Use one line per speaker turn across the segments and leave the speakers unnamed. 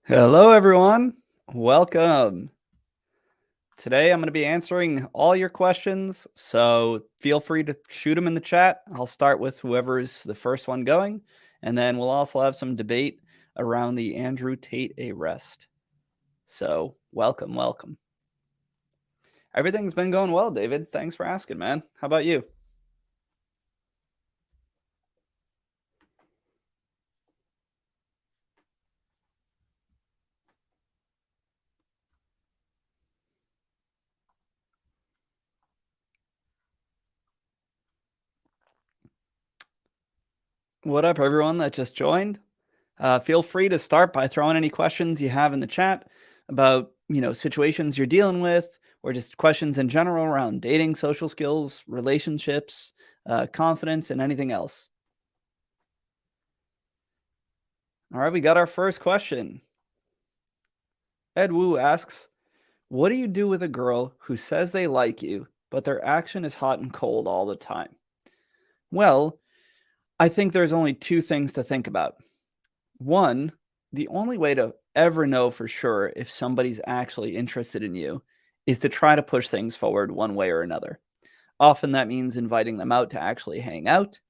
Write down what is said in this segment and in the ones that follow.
Hello, everyone. Welcome. Today, I'm going to be answering all your questions, so feel free to shoot them in the chat. I'll start with whoever's the first one going, and then we'll also have some debate around the Andrew Tate arrest. So, welcome. Everything's been going well, David. Thanks for asking, man. How about you? What up, everyone that just joined? Feel free to start by throwing any questions you have in the chat about, situations you're dealing with, or just questions in general around dating, social skills, relationships, confidence, and anything else. All right, we got our first question. Ed Wu asks, what do you do with a girl who says they like you, but their action is hot and cold all the time? Well, I think there's only two things to think about. One, the only way to ever know for sure if somebody's actually interested in you is to try to push things forward one way or another. Often that means inviting them out to actually hang out,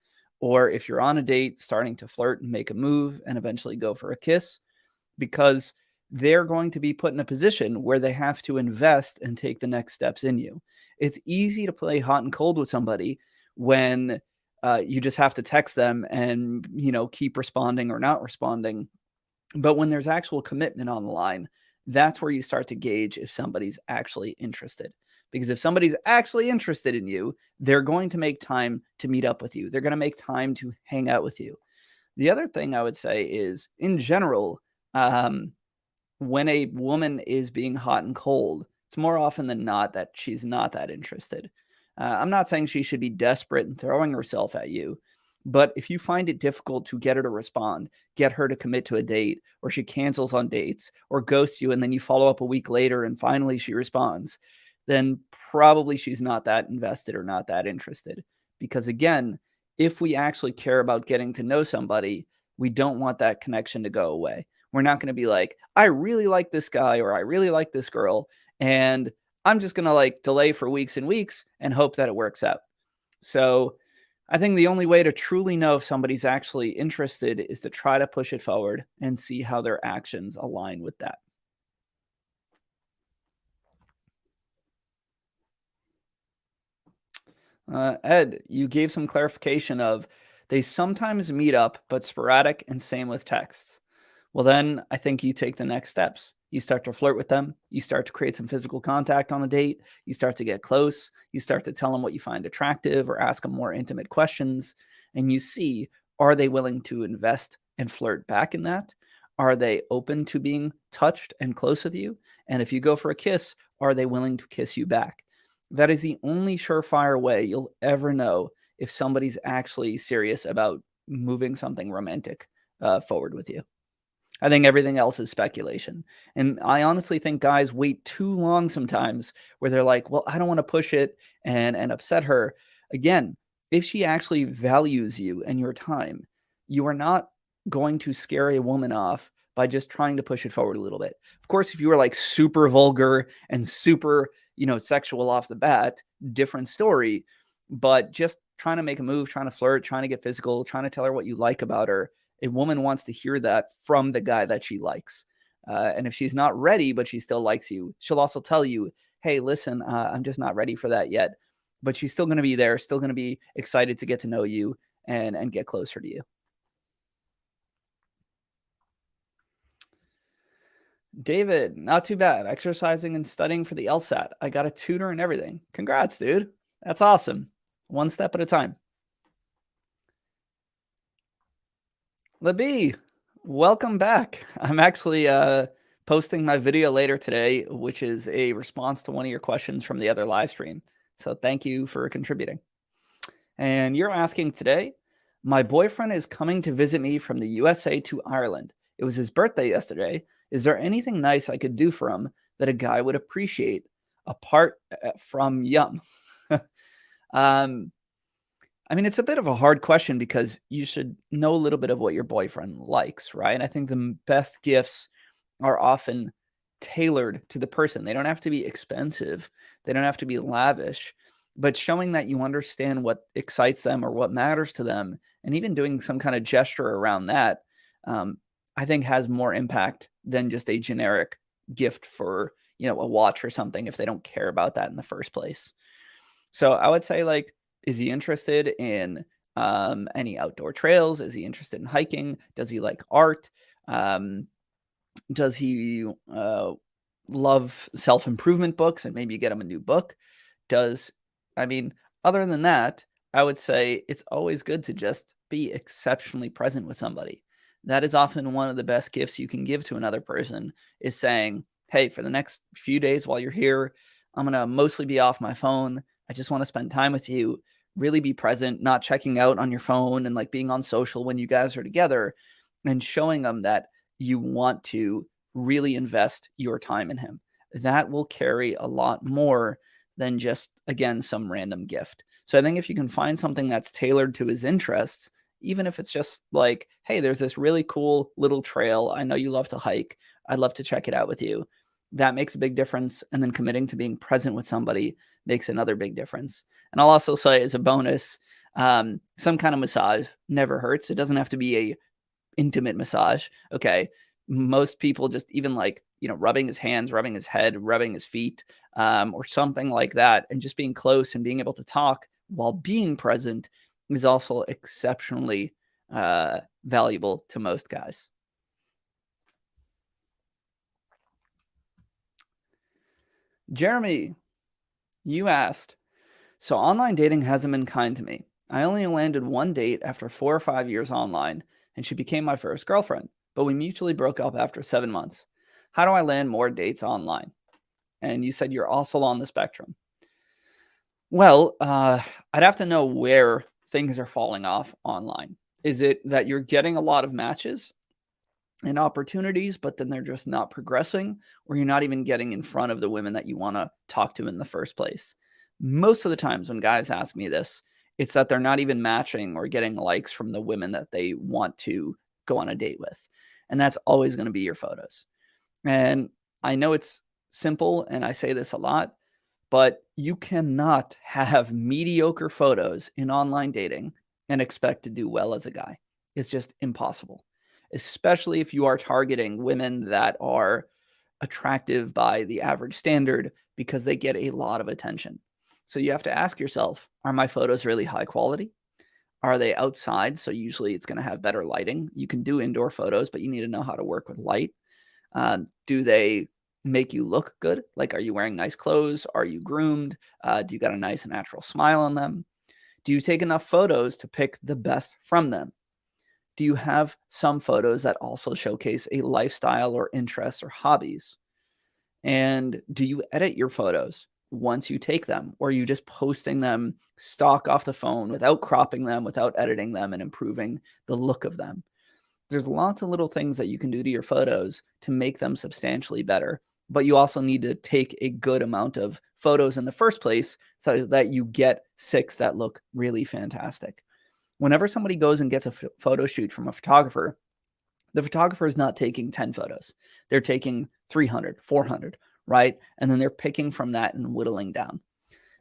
or if you're on a date, starting to flirt and make a move and eventually go for a kiss, because they're going to be put in a position where they have to invest and take the next steps in you. It's easy to play hot and cold with somebody when you just have to text them and keep responding or not responding. But when there's actual commitment on the line, that's where you start to gauge if somebody's actually interested. Because if somebody's actually interested in you, they're going to make time to meet up with you. They're going to make time to hang out with you. The other thing I would say is, in general, um, when a woman is being hot and cold, it's more often than not that she's not that interested. I'm not saying she should be desperate and throwing herself at you, but if you find it difficult to get her to respond, get her to commit to a date, or she cancels on dates or ghosts you, and then you follow up a week later and finally she responds, then probably she's not that invested or not that interested. Because again, if we actually care about getting to know somebody, we don't want that connection to go away. We're not going to be like, I really like this guy or I really like this girl, and I'm just going to like delay for weeks and weeks and hope that it works out. So I think the only way to truly know if somebody's actually interested is to try to push it forward and see how their actions align with that. Ed, you gave some clarification of they sometimes meet up, but sporadic and same with texts. Well, then I think you take the next steps. You start to flirt with them. You start to create some physical contact on a date. You start to get close. You start to tell them what you find attractive or ask them more intimate questions. And you see, are they willing to invest and flirt back in that? Are they open to being touched and close with you? And if you go for a kiss, are they willing to kiss you back? That is the only surefire way you'll ever know if somebody's actually serious about moving something romantic forward with you. I think everything else is speculation. And I honestly think guys wait too long sometimes where they're like, well, I don't want to push it and upset her. Again, if she actually values you and your time, you are not going to scare a woman off by just trying to push it forward a little bit. Of course, if you were like super vulgar and super, sexual off the bat, different story. But just trying to make a move, trying to flirt, trying to get physical, trying to tell her what you like about her, a woman wants to hear that from the guy that she likes. And if she's not ready, but she still likes you, she'll also tell you, hey, listen, I'm just not ready for that yet. But she's still going to be there, still going to be excited to get to know you and get closer to you. David, not too bad. Exercising and studying for the LSAT. I got a tutor and everything. Congrats, dude. That's awesome. One step at a time. Libby, welcome back. I'm actually posting my video later today, which is a response to one of your questions from the other live stream. So thank you for contributing. And you're asking today, my boyfriend is coming to visit me from the USA to Ireland. It was his birthday yesterday. Is there anything nice I could do for him that a guy would appreciate apart from yum? um, I mean, it's a bit of a hard question because you should know a little bit of what your boyfriend likes, right? And I think the best gifts are often tailored to the person. They don't have to be expensive, they don't have to be lavish, but showing that you understand what excites them or what matters to them, and even doing some kind of gesture around that, um, I think has more impact than just a generic gift for, a watch or something if they don't care about that in the first place. So I would say, like, is he interested in any outdoor trails? Is he interested in hiking? Does he like art? Um, does he love self improvement books and maybe get him a new book? Does I mean, other than that, I would say it's always good to just be exceptionally present with somebody. That is often one of the best gifts you can give to another person is saying, "Hey, for the next few days while you're here, I'm going to mostly be off my phone. I just want to spend time with you. Really be present, not checking out on your phone and like being on social when you guys are together and showing them that you want to really invest your time in him." That will carry a lot more than just, again, some random gift. So I think if you can find something that's tailored to his interests, even if it's just like, hey, there's this really cool little trail. I know you love to hike. I'd love to check it out with you. That makes a big difference. And then committing to being present with somebody makes another big difference. And I'll also say, as a bonus, some kind of massage never hurts. It doesn't have to be a intimate massage. Okay. Most people just even like, rubbing his hands, rubbing his head, rubbing his feet, or something like that, and just being close and being able to talk while being present is also exceptionally valuable to most guys. Jeremy, you asked, so online dating hasn't been kind to me. I only landed one date after 4 or 5 years online, and she became my first girlfriend, but we mutually broke up after 7 months. How do I land more dates online? And you said you're also on the spectrum. Well, I'd have to know where things are falling off online. Is it that you're getting a lot of matches and opportunities, but then they're just not progressing, or you're not even getting in front of the women that you want to talk to in the first place? Most of the times when guys ask me this, it's that they're not even matching or getting likes from the women that they want to go on a date with. And that's always going to be your photos. And I know it's simple, and I say this a lot, but you cannot have mediocre photos in online dating and expect to do well as a guy. It's just impossible, especially if you are targeting women that are attractive by the average standard because they get a lot of attention. So you have to ask yourself, are my photos really high quality? Are they outside? So usually it's going to have better lighting. You can do indoor photos, but you need to know how to work with light. Do they make you look good? Like, are you wearing nice clothes? Are you groomed? Do you got a nice natural smile on them? Do you take enough photos to pick the best from them? Do you have some photos that also showcase a lifestyle or interests or hobbies? And do you edit your photos once you take them, or are you just posting them stock off the phone without cropping them, without editing them and improving the look of them? There's lots of little things that you can do to your photos to make them substantially better, but you also need to take a good amount of photos in the first place so that you get 6 that look really fantastic. Whenever somebody goes and gets a photo shoot from a photographer, the photographer is not taking 10 photos. They're taking 300, 400, right? And then they're picking from that and whittling down.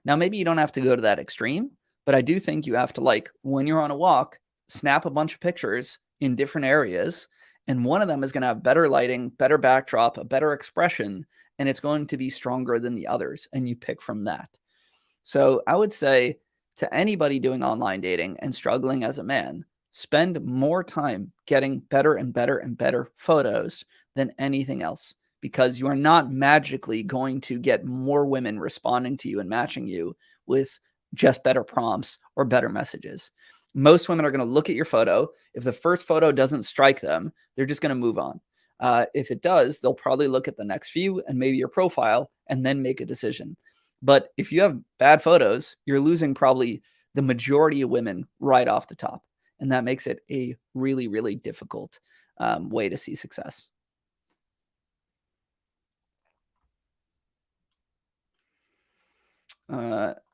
Now, maybe you don't have to go to that extreme, but I do think you have to, like, when you're on a walk, snap a bunch of pictures in different areas. And one of them is going to have better lighting, better backdrop, a better expression, and it's going to be stronger than the others. And you pick from that. So I would say to anybody doing online dating and struggling as a man, spend more time getting better and better and better photos than anything else, because you are not magically going to get more women responding to you and matching you with just better prompts or better messages. Most women are going to look at your photo. If the first photo doesn't strike them, they're just going to move on. If it does, they'll probably look at the next few and maybe your profile and then make a decision. But if you have bad photos, you're losing probably the majority of women right off the top. And that makes it a really, really difficult way to see success.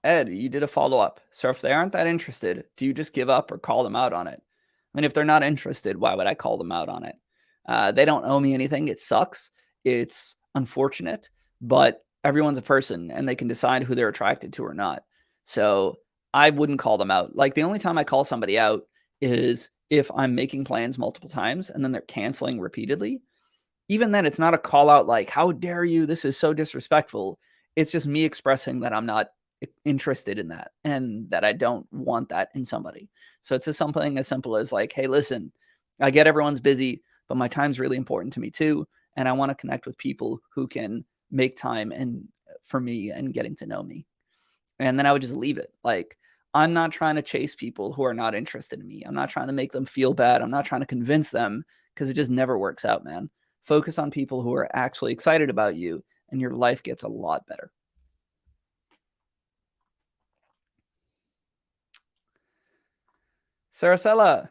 Ed, you did a follow-up. So if they aren't that interested, do you just give up or call them out on it? I mean, if they're not interested, why would I call them out on it? They don't owe me anything. It sucks. It's unfortunate, but everyone's a person and they can decide who they're attracted to or not. So I wouldn't call them out. Like the only time I call somebody out is if I'm making plans multiple times and then they're canceling repeatedly. Even then, it's not a call out like, how dare you? This is so disrespectful. It's just me expressing that I'm not interested in that and that I don't want that in somebody. So it's just something as simple as like, hey, listen, I get everyone's busy, but my time's really important to me too. And I want to connect with people who can make time and for me and getting to know me. And then I would just leave it. Like, I'm not trying to chase people who are not interested in me. I'm not trying to make them feel bad. I'm not trying to convince them because it just never works out, man. Focus on people who are actually excited about you, and your life gets a lot better. Saracella.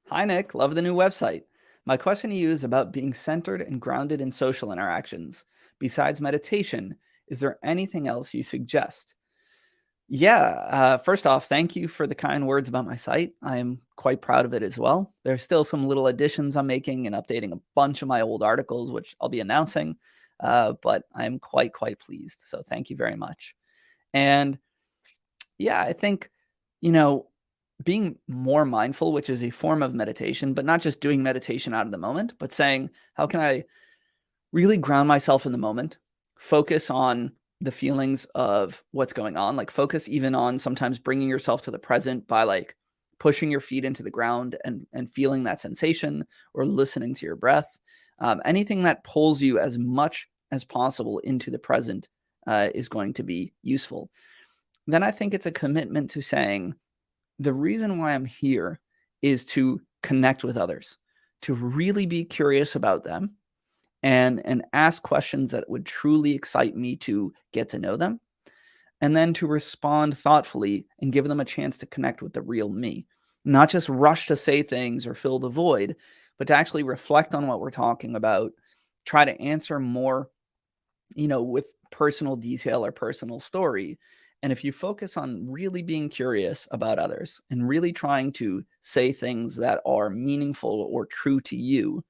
Hi, Nick. Love the new website. My question to you is about being centered and grounded in social interactions. Besides meditation, is there anything else you suggest? Yeah, first off, thank you for the kind words about my site. I am quite proud of it as well. There's still some little additions I'm making and updating a bunch of my old articles, which I'll be announcing, but I'm quite pleased. So thank you very much. And yeah, I think, you know, being more mindful, which is a form of meditation, but not just doing meditation out of the moment, but saying, how can I really ground myself in the moment, focus on the feelings of what's going on, like focus even on sometimes bringing yourself to the present by like pushing your feet into the ground and feeling that sensation or listening to your breath. Anything that pulls you as much as possible into the present is going to be useful. Then I think it's a commitment to saying, the reason why I'm here is to connect with others, to really be curious about them and ask questions that would truly excite me to get to know them, and then to respond thoughtfully and give them a chance to connect with the real me. Not just rush to say things or fill the void, but to actually reflect on what we're talking about, try to answer more, with personal detail or personal story. And if you focus on really being curious about others and really trying to say things that are meaningful or true to you,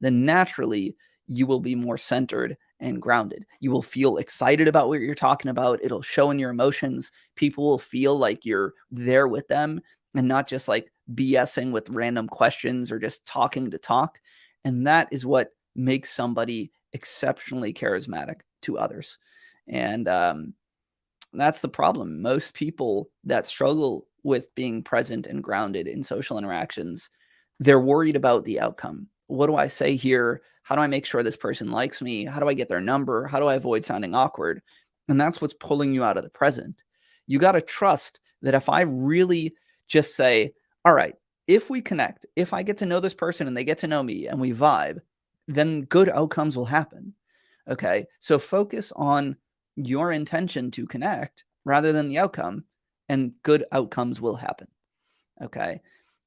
then naturally you will be more centered and grounded. You will feel excited about what you're talking about. It'll show in your emotions. People will feel like you're there with them and not just like BSing with random questions or just talking to talk. And that is what makes somebody exceptionally charismatic to others. And that's the problem. Most people that struggle with being present and grounded in social interactions, they're worried about the outcome. What do I say here? How do I make sure this person likes me? How do I get their number? How do I avoid sounding awkward? And that's what's pulling you out of the present. You got to trust that if I really just say, all right, if we connect, if I get to know this person and they get to know me and we vibe, then good outcomes will happen. Okay. So focus on your intention to connect rather than the outcome, and good outcomes will happen. Okay.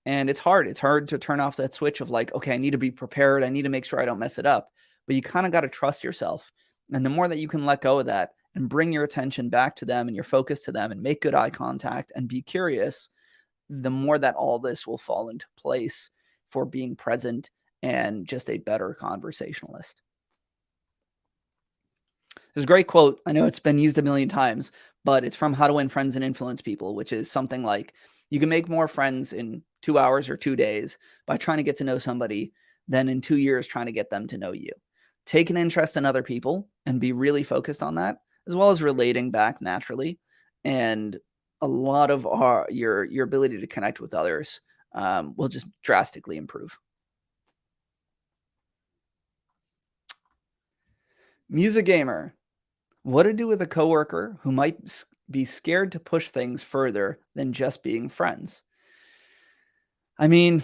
And it's hard. It's hard to turn off that switch of like, okay, I need to be prepared. I need to make sure I don't mess it up. But you kind of got to trust yourself. And the more that you can let go of that and bring your attention back to them and your focus to them and make good eye contact and be curious, the more that all this will fall into place for being present and just a better conversationalist. There's a great quote. I know it's been used a million times, but it's from How to Win Friends and Influence People, which is something like, you can make more friends in 2 hours or 2 days by trying to get to know somebody than in 2 years trying to get them to know you. Take an interest in other people and be really focused on that, as well as relating back naturally. And a lot of your ability to connect with others will just drastically improve. Music Gamer. What to do with a coworker who might be scared to push things further than just being friends? I mean,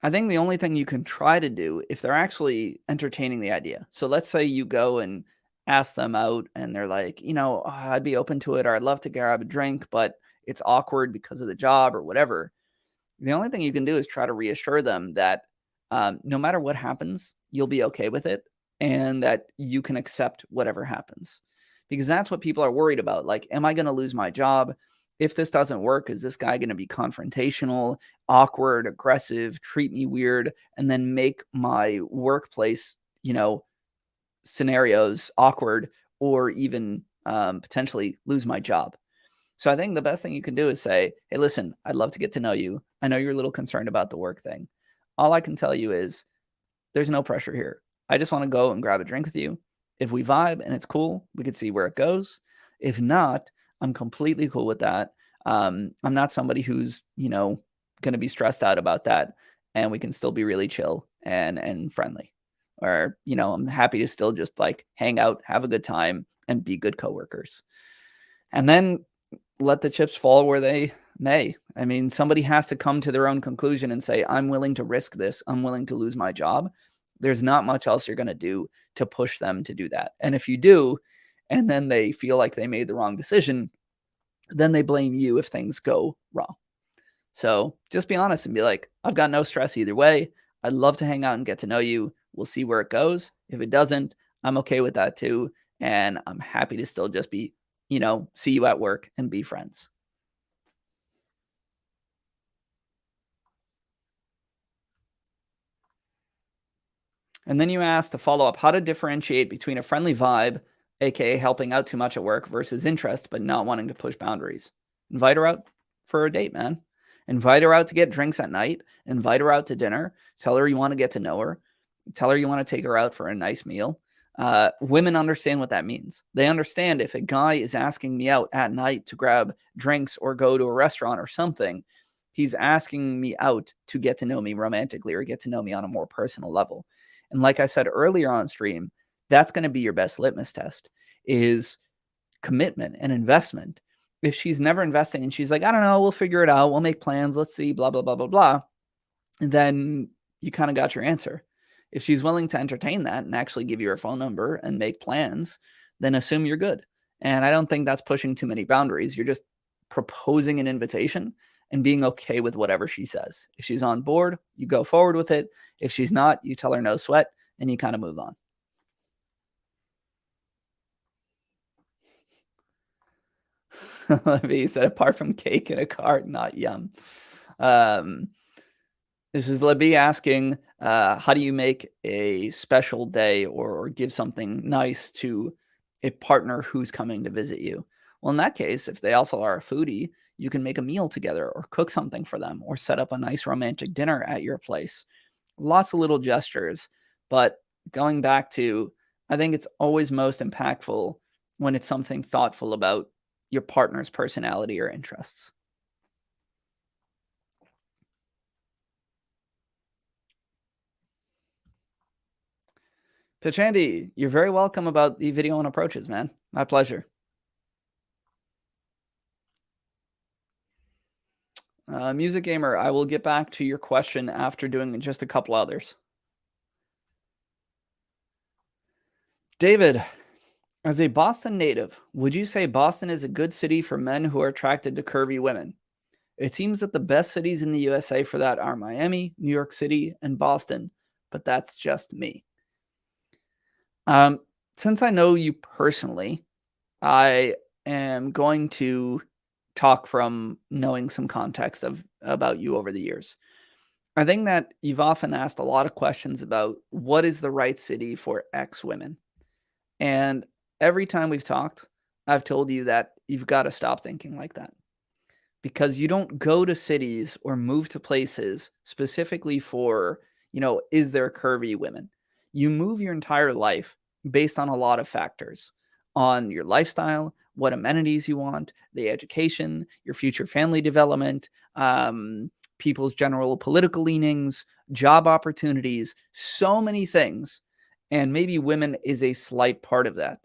I think the only thing you can try to do if they're actually entertaining the idea. So let's say you go and ask them out and they're like, "Oh, I'd be open to it or I'd love to grab a drink, but it's awkward because of the job or whatever." The only thing you can do is try to reassure them that no matter what happens, you'll be okay with it and that you can accept whatever happens. Because that's what people are worried about. Like, am I going to lose my job? if this doesn't work, is this guy going to be confrontational, awkward, aggressive, treat me weird, and then make my workplace, scenarios awkward, or even potentially lose my job? So I think the best thing you can do is say, hey, listen, I'd love to get to know you. I know you're a little concerned about the work thing. All I can tell you is there's no pressure here. I just want to go and grab a drink with you. If we vibe and it's cool, we could see where it goes. If not, I'm completely cool with that. I'm not somebody who's, going to be stressed out about that. And we can still be really chill and friendly. Or, I'm happy to still just like hang out, have a good time, and be good coworkers. And then let the chips fall where they may. I mean, somebody has to come to their own conclusion and say, I'm willing to risk this. I'm willing to lose my job. There's not much else you're going to do to push them to do that. And if you do, and then they feel like they made the wrong decision, then they blame you if things go wrong. So just be honest and be like, I've got no stress either way. I'd love to hang out and get to know you. We'll see where it goes. If it doesn't, I'm okay with that too. And I'm happy to still just be, see you at work and be friends. And then you asked to follow up how to differentiate between a friendly vibe, aka helping out too much at work, versus interest, but not wanting to push boundaries. Invite her out for a date, man. Invite her out to get drinks at night. Invite her out to dinner. Tell her you want to get to know her. Tell her you want to take her out for a nice meal. Women understand what that means. They understand if a guy is asking me out at night to grab drinks or go to a restaurant or something, he's asking me out to get to know me romantically or get to know me on a more personal level. And like I said earlier on stream, that's going to be your best litmus test is commitment and investment. If she's never investing and she's like, I don't know, we'll figure it out. We'll make plans. Let's see, blah, blah, blah, blah, blah. Then you kind of got your answer. If she's willing to entertain that and actually give you her phone number and make plans, then assume you're good. And I don't think that's pushing too many boundaries. You're just proposing an invitation and being okay with whatever she says. If she's on board, you go forward with it. If she's not, you tell her no sweat and you kind of move on. He said, apart from cake in a cart, not yum. This is Libby asking, how do you make a special day or give something nice to a partner who's coming to visit you? Well, in that case, if they also are a foodie, you can make a meal together or cook something for them or set up a nice romantic dinner at your place. Lots of little gestures. But going back to, I think it's always most impactful when it's something thoughtful about your partner's personality or interests. Pitch Andy, you're very welcome about the video and approaches, man. My pleasure. Music Gamer, I will get back to your question after doing just a couple others. David, as a Boston native, would you say Boston is a good city for men who are attracted to curvy women? It seems that the best cities in the USA for that are Miami, New York City, and Boston, but that's just me. Since I know you personally, I am going to talk from knowing some context about you over the years. I think that you've often asked a lot of questions about what is the right city for X women. And every time we've talked, I've told you that you've got to stop thinking like that. Because you don't go to cities or move to places specifically for, is there curvy women? You move your entire life based on a lot of factors, on your lifestyle, what amenities you want, the education, your future family development, people's general political leanings, job opportunities, so many things. And maybe women is a slight part of that.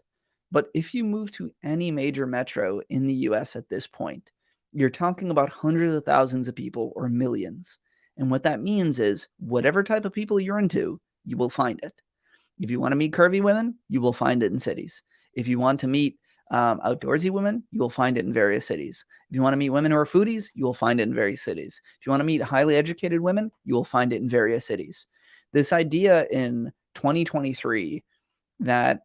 But if you move to any major metro in the US at this point, you're talking about hundreds of thousands of people or millions. And what that means is whatever type of people you're into, you will find it. If you want to meet curvy women, you will find it in cities. If you want to meet outdoorsy women, you will find it in various cities. If you want to meet women who are foodies, you will find it in various cities. If you want to meet highly educated women, you will find it in various cities. This idea in 2023 that,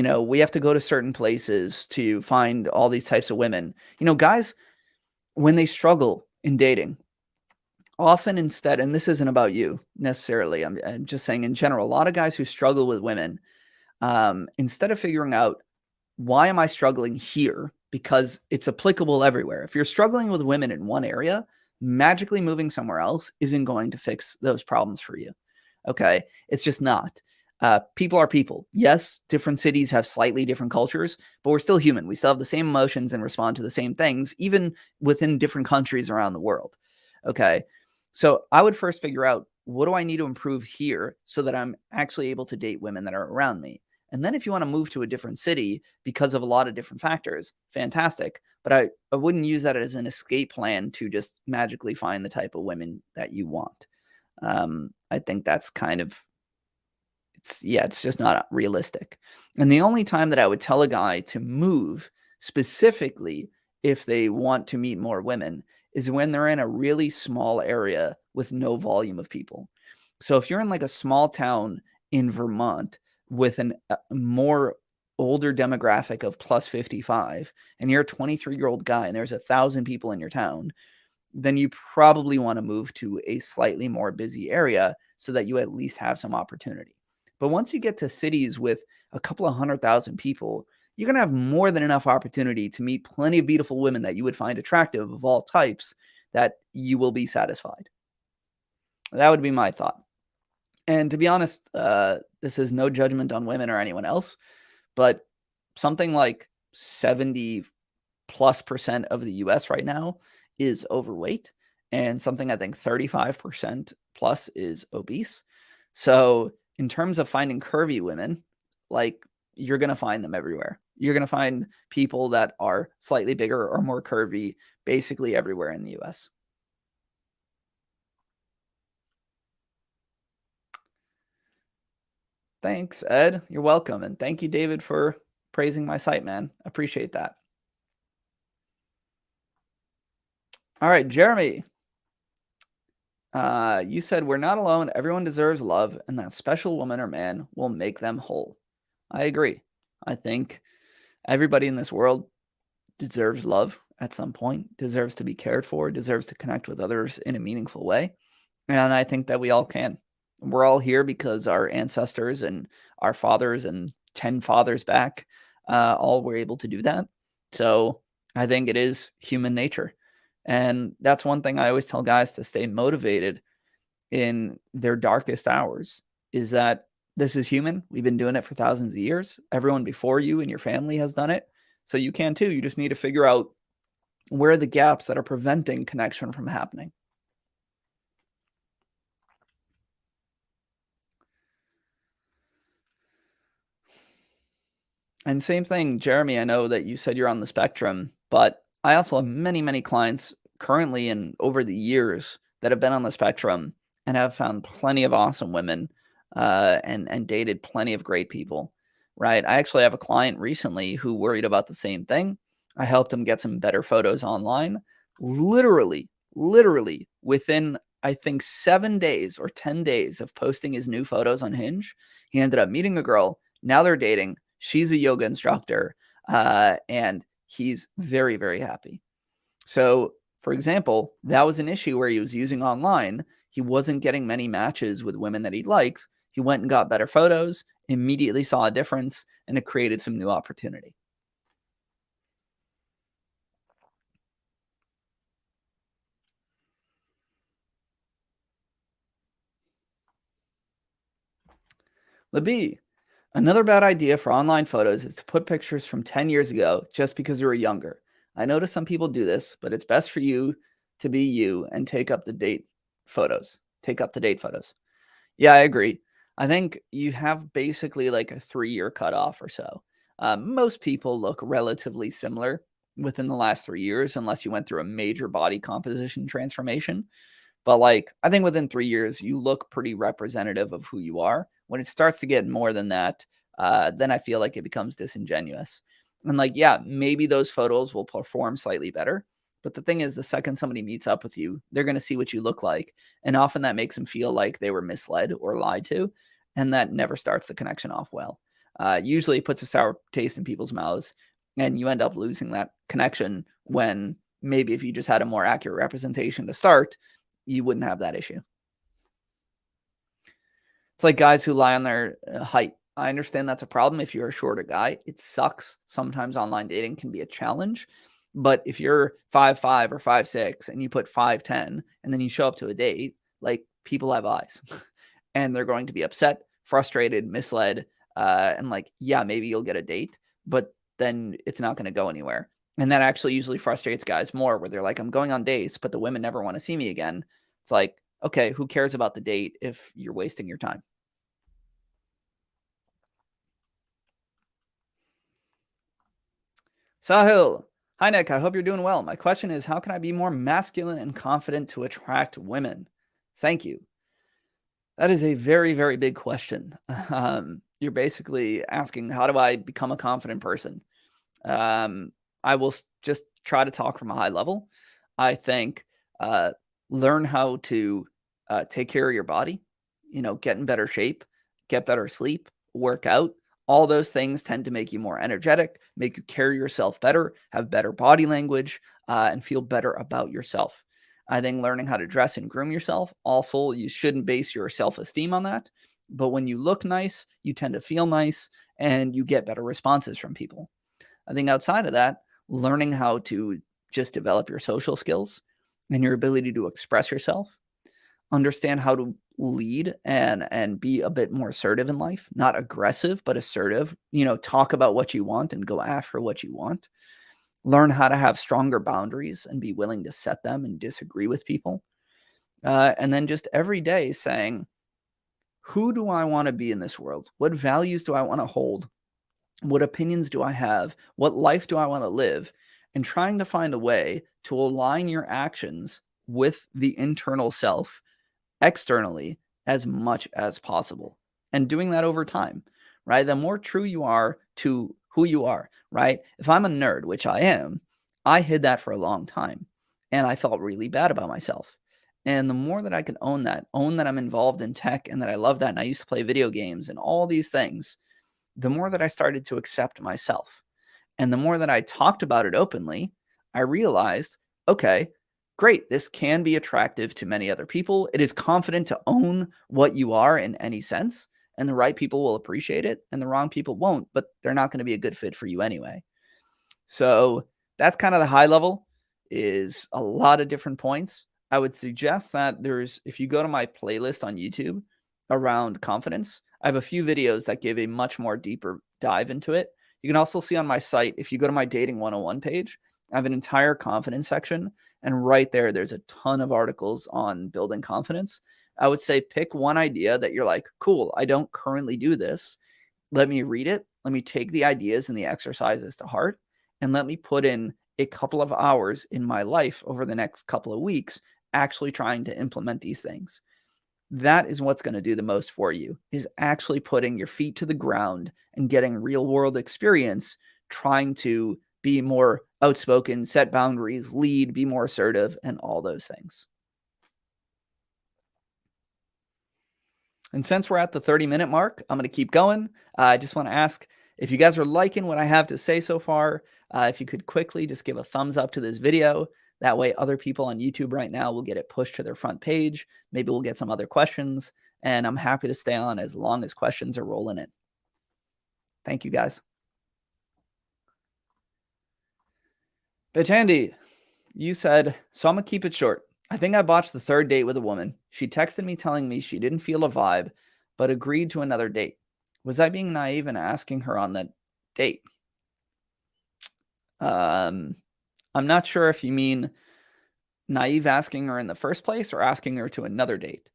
we have to go to certain places to find all these types of women. Guys, when they struggle in dating, often instead, and this isn't about you necessarily, I'm just saying in general, a lot of guys who struggle with women, instead of figuring out why am I struggling here? Because it's applicable everywhere. If you're struggling with women in one area, magically moving somewhere else isn't going to fix those problems for you. Okay. It's just not. People are people. Yes, different cities have slightly different cultures, but we're still human. We still have the same emotions and respond to the same things, even within different countries around the world. Okay. So I would first figure out, what do I need to improve here so that I'm actually able to date women that are around me? And then if you want to move to a different city because of a lot of different factors, fantastic. But I wouldn't use that as an escape plan to just magically find the type of women that you want. I think that's kind of, it's just not realistic. And the only time that I would tell a guy to move specifically if they want to meet more women is when they're in a really small area with no volume of people. So if you're in like a small town in Vermont with a more older demographic of plus 55 and you're a 23-year-old guy and there's 1,000 people in your town, then you probably want to move to a slightly more busy area so that you at least have some opportunity. But once you get to cities with a couple of 100,000 people, you're going to have more than enough opportunity to meet plenty of beautiful women that you would find attractive of all types, that you will be satisfied. That would be my thought. And to be honest, this is no judgment on women or anyone else, but something like 70+% of the US right now is overweight, and something I think 35% plus is obese. So in terms of finding curvy women, like, you're going to find them everywhere. You're going to find people that are slightly bigger or more curvy basically everywhere in the US. Thanks, Ed. You're welcome. And thank you, David, for praising my site, man. Appreciate that. All right, Jeremy. You said we're not alone. Everyone deserves love, and that special woman or man will make them whole. I agree. I think everybody in this world deserves love at some point, deserves to be cared for, deserves to connect with others in a meaningful way. And I think that we all can. We're all here because our ancestors and our fathers and 10 fathers back all were able to do that. So I think it is human nature. And that's one thing I always tell guys to stay motivated in their darkest hours, is that this is human. We've been doing it for thousands of years. Everyone before you and your family has done it. So you can too. You just need to figure out where are the gaps that are preventing connection from happening. And same thing, Jeremy, I know that you said you're on the spectrum, but I also have many, many clients currently and over the years that have been on the spectrum and have found plenty of awesome women and dated plenty of great people, right? I actually have a client recently who worried about the same thing. I helped him get some better photos online. Literally within, I think, 7 days or 10 days of posting his new photos on Hinge, he ended up meeting a girl. Now they're dating. She's a yoga instructor, and he's very, very happy. So, for example, that was an issue where he was using online. He wasn't getting many matches with women that he liked. He went and got better photos, immediately saw a difference, and it created some new opportunity. Libby, another bad idea for online photos is to put pictures from 10 years ago just because you were younger. I notice some people do this, but it's best for you to be you and take up to date photos. Yeah, I agree. I think you have basically like a 3-year cutoff or so. Most people look relatively similar within the last 3 years, unless you went through a major body composition transformation. But like, I think within 3 years, you look pretty representative of who you are. When it starts to get more than that, then I feel like it becomes disingenuous. And like, yeah, maybe those photos will perform slightly better. But the thing is, the second somebody meets up with you, they're going to see what you look like. And often that makes them feel like they were misled or lied to. And that never starts the connection off well. usually puts a sour taste in people's mouths, and you end up losing that connection when maybe if you just had a more accurate representation to start, you wouldn't have that issue. It's like guys who lie on their height. I understand that's a problem if you're a shorter guy. It sucks. Sometimes online dating can be a challenge. But if you're 5'5" or 5'6" and you put 5'10" and then you show up to a date, like, people have eyes and they're going to be upset, frustrated, misled. And like, yeah, maybe you'll get a date, but then it's not going to go anywhere. And that actually usually frustrates guys more, where they're like, I'm going on dates, but the women never want to see me again. It's like, okay, who cares about the date if you're wasting your time? Sahil. Hi, Nick. I hope you're doing well. My question is, how can I be more masculine and confident to attract women? Thank you. That is a very, very big question. You're basically asking, how do I become a confident person? I will just try to talk from a high level. I think learn how to take care of your body, get in better shape, get better sleep, work out. All those things tend to make you more energetic, make you carry yourself better, have better body language, and feel better about yourself. I think learning how to dress and groom yourself, also, you shouldn't base your self esteem on that. But when you look nice, you tend to feel nice and you get better responses from people. I think outside of that, learning how to just develop your social skills and your ability to express yourself, understand how to lead and be a bit more assertive in life, not aggressive, but assertive, talk about what you want and go after what you want. Learn how to have stronger boundaries and be willing to set them and disagree with people. And then just every day saying, who do I want to be in this world? What values do I want to hold? What opinions do I have? What life do I want to live? And trying to find a way to align your actions with the internal self externally as much as possible, and doing that over time, right? The more true you are to who you are, right? If I'm a nerd, which I am, I hid that for a long time and I felt really bad about myself. And the more that I can own that I'm involved in tech and that I love that, and I used to play video games and all these things, the more that I started to accept myself. And the more that I talked about it openly, I realized, okay, great, this can be attractive to many other people. It is confident to own what you are in any sense, and the right people will appreciate it, and the wrong people won't, but they're not going to be a good fit for you anyway. So that's kind of the high level, is a lot of different points. I would suggest that if you go to my playlist on YouTube around confidence, I have a few videos that give a much more deeper dive into it. You can also see on my site, if you go to my Dating 101 page, I have an entire confidence section. And right there's a ton of articles on building confidence. I would say pick one idea that you're like, cool, I don't currently do this. Let me read it. Let me take the ideas and the exercises to heart, and let me put in a couple of hours in my life over the next couple of weeks actually trying to implement these things. That is what's going to do the most for you, is actually putting your feet to the ground and getting real world experience, trying to be more outspoken, set boundaries, lead, be more assertive, and all those things. And since we're at the 30-minute mark, I'm going to keep going. I just want to ask if you guys are liking what I have to say so far, if you could quickly just give a thumbs up to this video. That way other people on YouTube right now will get it pushed to their front page. Maybe we'll get some other questions, and I'm happy to stay on as long as questions are rolling in. Thank you, guys. Bitch Andy, you said, so I'm going to keep it short. I think I botched the third date with a woman. She texted me telling me she didn't feel a vibe, but agreed to another date. Was I being naive in asking her on that date? I'm not sure if you mean naive asking her in the first place or asking her to another date.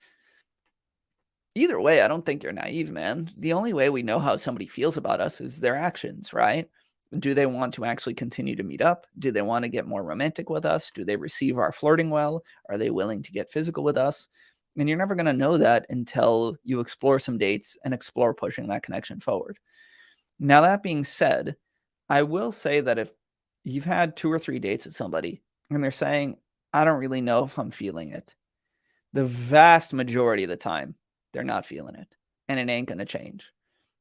Either way, I don't think you're naive, man. The only way we know how somebody feels about us is their actions, right? Do they want to actually continue to meet up? Do they want to get more romantic with us? Do they receive our flirting well? Are they willing to get physical with us? And you're never going to know that until you explore some dates and explore pushing that connection forward. Now, that being said, I will say that if you've had 2 or 3 dates with somebody and they're saying, I don't really know if I'm feeling it, the vast majority of the time, they're not feeling it, and it ain't going to change.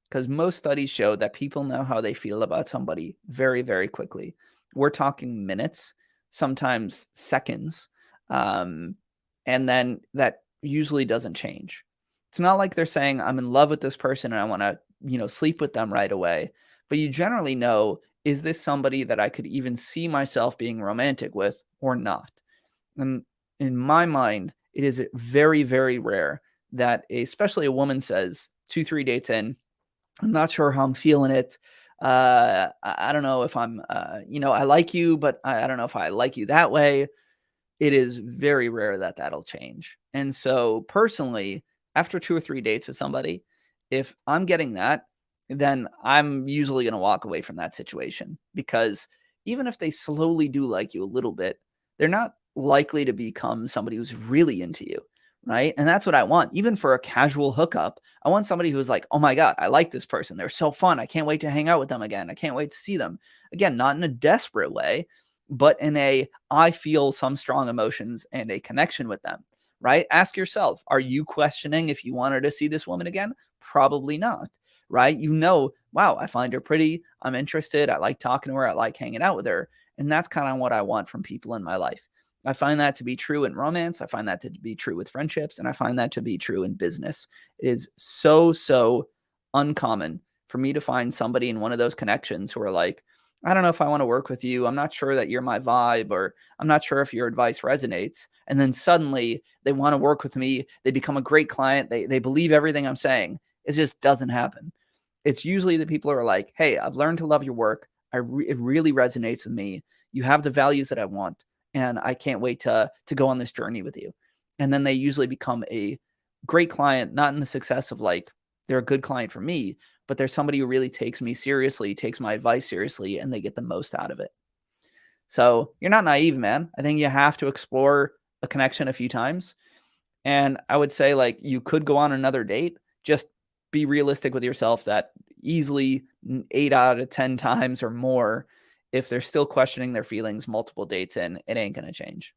because most studies show that people know how they feel about somebody very, very quickly. We're talking minutes, sometimes seconds. Um, and then that usually doesn't change. It's not like they're saying, I'm in love with this person and I want to, sleep with them right away. But you generally know, is this somebody that I could even see myself being romantic with or not? And in my mind, it is very, very rare that especially a woman says 2, 3 dates in, I'm not sure how I'm feeling it. I don't know if I'm, I like you, but I don't know if I like you that way. It is very rare that that'll change. And so personally, after 2 or 3 dates with somebody, if I'm getting that, then I'm usually going to walk away from that situation, because even if they slowly do like you a little bit, they're not likely to become somebody who's really into you, right? And that's what I want. Even for a casual hookup, I want somebody who's like, "Oh my god, I like this person. They're so fun. I can't wait to hang out with them again. I can't wait to see them." Again, not in a desperate way, but in a, I feel some strong emotions and a connection with them, right? Ask yourself, are you questioning if you wanted to see this woman again? Probably not, right? Wow, I find her pretty. I'm interested. I like talking to her. I like hanging out with her. And that's kind of what I want from people in my life. I find that to be true in romance. I find that to be true with friendships. And I find that to be true in business. It is so, so uncommon for me to find somebody in one of those connections who are like, I don't know if I want to work with you. I'm not sure that you're my vibe, or I'm not sure if your advice resonates. And then suddenly they want to work with me. They become a great client. They believe everything I'm saying. It just doesn't happen. It's usually the people who are like, hey, I've learned to love your work. It really resonates with me. You have the values that I want, and I can't wait to go on this journey with you. And then they usually become a great client, not in the success of like, they're a good client for me, but there's somebody who really takes me seriously, takes my advice seriously, and they get the most out of it. So you're not naive, man. I think you have to explore a connection a few times. And I would say, like, you could go on another date. Just be realistic with yourself that easily 8 out of 10 times or more, if they're still questioning their feelings multiple dates in, it ain't going to change.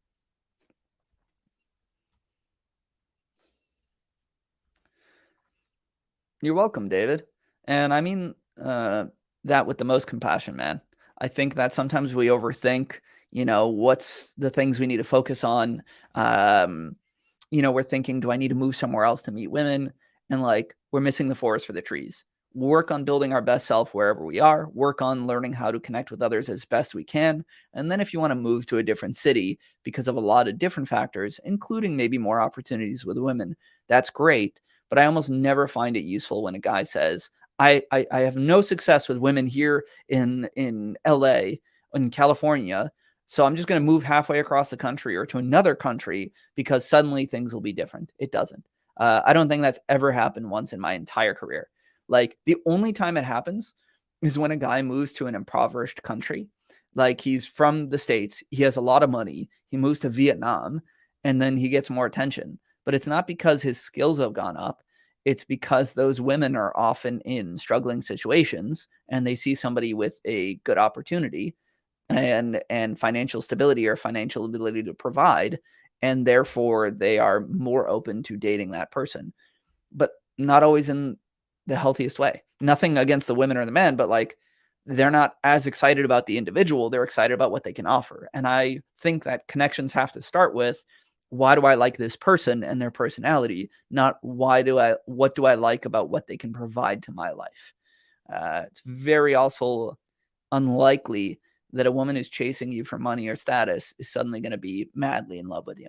You're welcome, David. And I mean that with the most compassion, man. I think that sometimes we overthink, what's the things we need to focus on. Um, we're thinking, do I need to move somewhere else to meet women? And like, we're missing the forest for the trees. Work on building our best self wherever we are, work on learning how to connect with others as best we can. And then if you want to move to a different city because of a lot of different factors, including maybe more opportunities with women, that's great. But I almost never find it useful when a guy says, I have no success with women here in LA, in California, so I'm just going to move halfway across the country or to another country because suddenly things will be different. It doesn't. I don't think that's ever happened once in my entire career. Like, the only time it happens is when a guy moves to an impoverished country. Like, he's from the States, he has a lot of money, he moves to Vietnam, and then he gets more attention. But it's not because his skills have gone up. It's because those women are often in struggling situations and they see somebody with a good opportunity and financial stability or financial ability to provide, and therefore they are more open to dating that person, but not always in the healthiest way. Nothing against the women or the men, but like, they're not as excited about the individual, they're excited about what they can offer. And I think that connections have to start with, why do I like this person and their personality, not what do I like about what they can provide to my life. It's very also unlikely that a woman who's chasing you for money or status is suddenly going to be madly in love with you.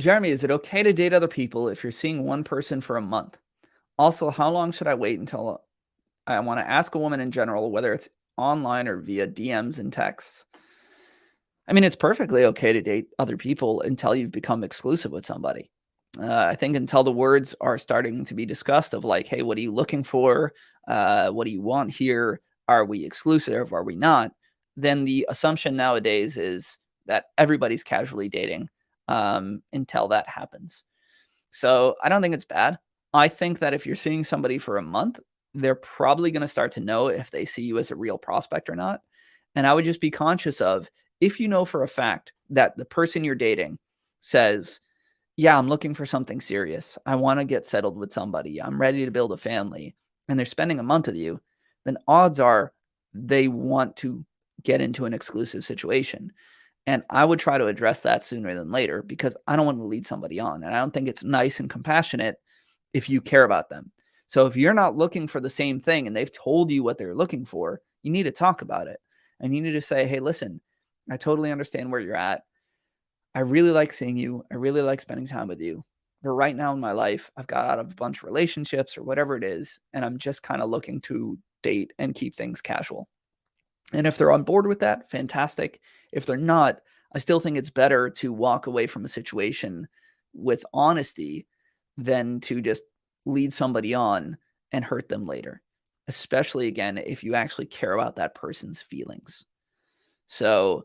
Jeremy, is it okay to date other people if you're seeing one person for a month? Also, how long should I wait until I want to ask a woman in general, whether it's online or via DMs and texts? I mean, it's perfectly okay to date other people until you've become exclusive with somebody. I think until the words are starting to be discussed of like, hey, what are you looking for? What do you want here? Are we exclusive? Are we not? Then the assumption nowadays is that everybody's casually dating until that happens. So I don't think it's bad. I think that if you're seeing somebody for a month, they're probably going to start to know if they see you as a real prospect or not. And I would just be conscious of, if you know for a fact that the person you're dating says, yeah, I'm looking for something serious. I want to get settled with somebody. I'm ready to build a family. And they're spending a month with you, then odds are they want to get into an exclusive situation. And I would try to address that sooner than later because I don't want to lead somebody on. And I don't think it's nice and compassionate if you care about them. So if you're not looking for the same thing and they've told you what they're looking for, you need to talk about it. And you need to say, hey, listen, I totally understand where you're at. I really like seeing you. I really like spending time with you. But right now in my life, I've got out of a bunch of relationships or whatever it is, and I'm just kind of looking to date and keep things casual. And if they're on board with that, fantastic. If they're not, I still think it's better to walk away from a situation with honesty than to just lead somebody on and hurt them later, especially again, if you actually care about that person's feelings. So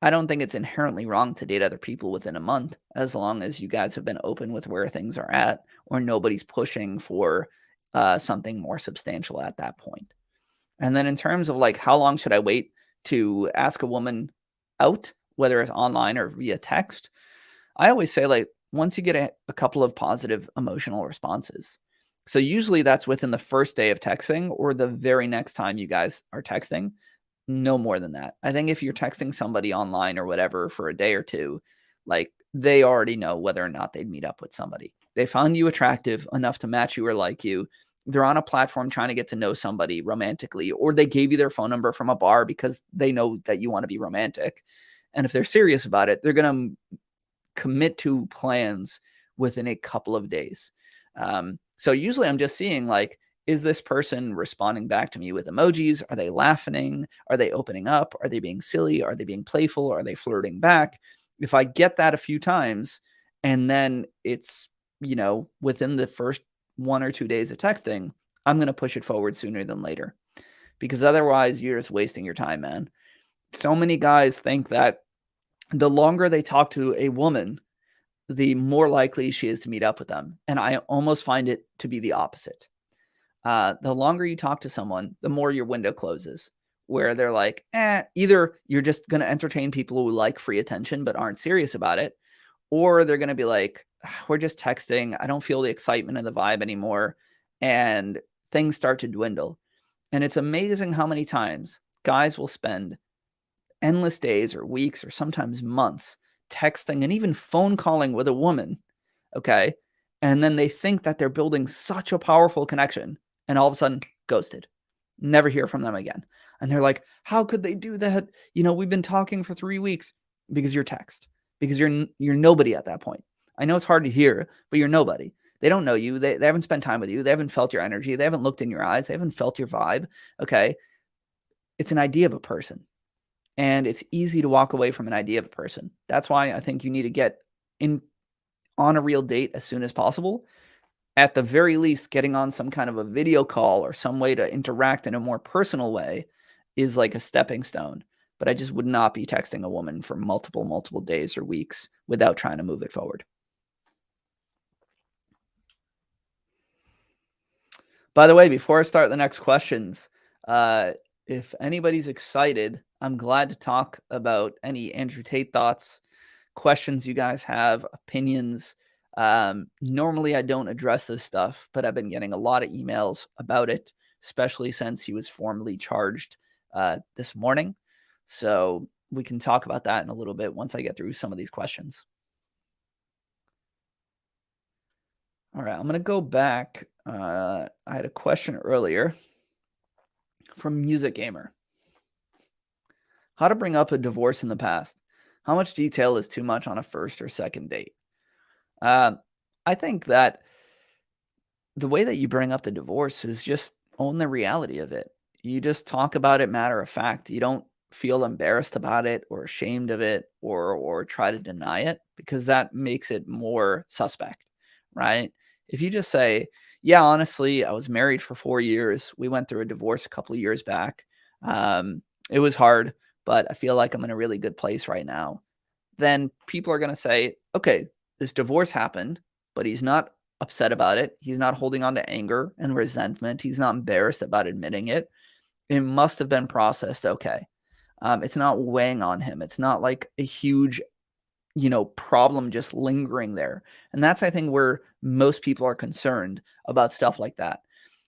I don't think it's inherently wrong to date other people within a month as long as you guys have been open with where things are at or nobody's pushing for something more substantial at that point. And then in terms of like how long should I wait to ask a woman out, whether it's online or via text, I always say like once you get a couple of positive emotional responses. So usually that's within the first day of texting or the very next time you guys are texting. No more than that. I think if you're texting somebody online or whatever for a day or two, like they already know whether or not they'd meet up with somebody. They found you attractive enough to match you or like you. They're on a platform trying to get to know somebody romantically, or they gave you their phone number from a bar because they know that you want to be romantic. And if they're serious about it, they're going to commit to plans within a couple of days. So usually I'm just seeing like, is this person responding back to me with emojis? Are they laughing? Are they opening up? Are they being silly? Are they being playful? Are they flirting back? If I get that a few times and then it's, within the first 1 or 2 days of texting, I'm going to push it forward sooner than later because otherwise you're just wasting your time, man. So many guys think that the longer they talk to a woman, the more likely she is to meet up with them. And I almost find it to be the opposite. The longer you talk to someone, the more your window closes, where they're like, either you're just going to entertain people who like free attention but aren't serious about it, or they're going to be like, we're just texting. I don't feel the excitement and the vibe anymore. And things start to dwindle. And it's amazing how many times guys will spend endless days or weeks or sometimes months texting and even phone calling with a woman. Okay. And then they think that they're building such a powerful connection and all of a sudden ghosted. Never hear from them again. And they're like, how could they do that? We've been talking for 3 weeks because you're text, because you're nobody at that point. I know it's hard to hear, but you're nobody. They don't know you. They haven't spent time with you. They haven't felt your energy. They haven't looked in your eyes. They haven't felt your vibe. Okay. It's an idea of a person. And it's easy to walk away from an idea of a person. That's why I think you need to get in on a real date as soon as possible. At the very least, getting on some kind of a video call or some way to interact in a more personal way is like a stepping stone. But I just would not be texting a woman for multiple days or weeks without trying to move it forward. By the way, before I start the next questions, if anybody's excited, I'm glad to talk about any Andrew Tate thoughts, questions you guys have, opinions. Normally I don't address this stuff, but I've been getting a lot of emails about it, especially since he was formally charged this morning. So we can talk about that in a little bit once I get through some of these questions. All right, I'm going to go back. I had a question earlier from Music Gamer. How to bring up a divorce in the past. How much detail is too much on a first or second date? I think that the way that you bring up the divorce is just own the reality of it. You just talk about it matter of fact. You don't feel embarrassed about it or ashamed of it or try to deny it because that makes it more suspect, right? If you just say, yeah, honestly, I was married for 4 years. We went through a divorce a couple of years back. It was hard, but I feel like I'm in a really good place right now. Then people are going to say, okay, this divorce happened, but he's not upset about it. He's not holding on to anger and resentment. He's not embarrassed about admitting it. It must have been processed okay. It's not weighing on him. It's not like a huge, problem just lingering there. And that's, I think, where most people are concerned about stuff like that.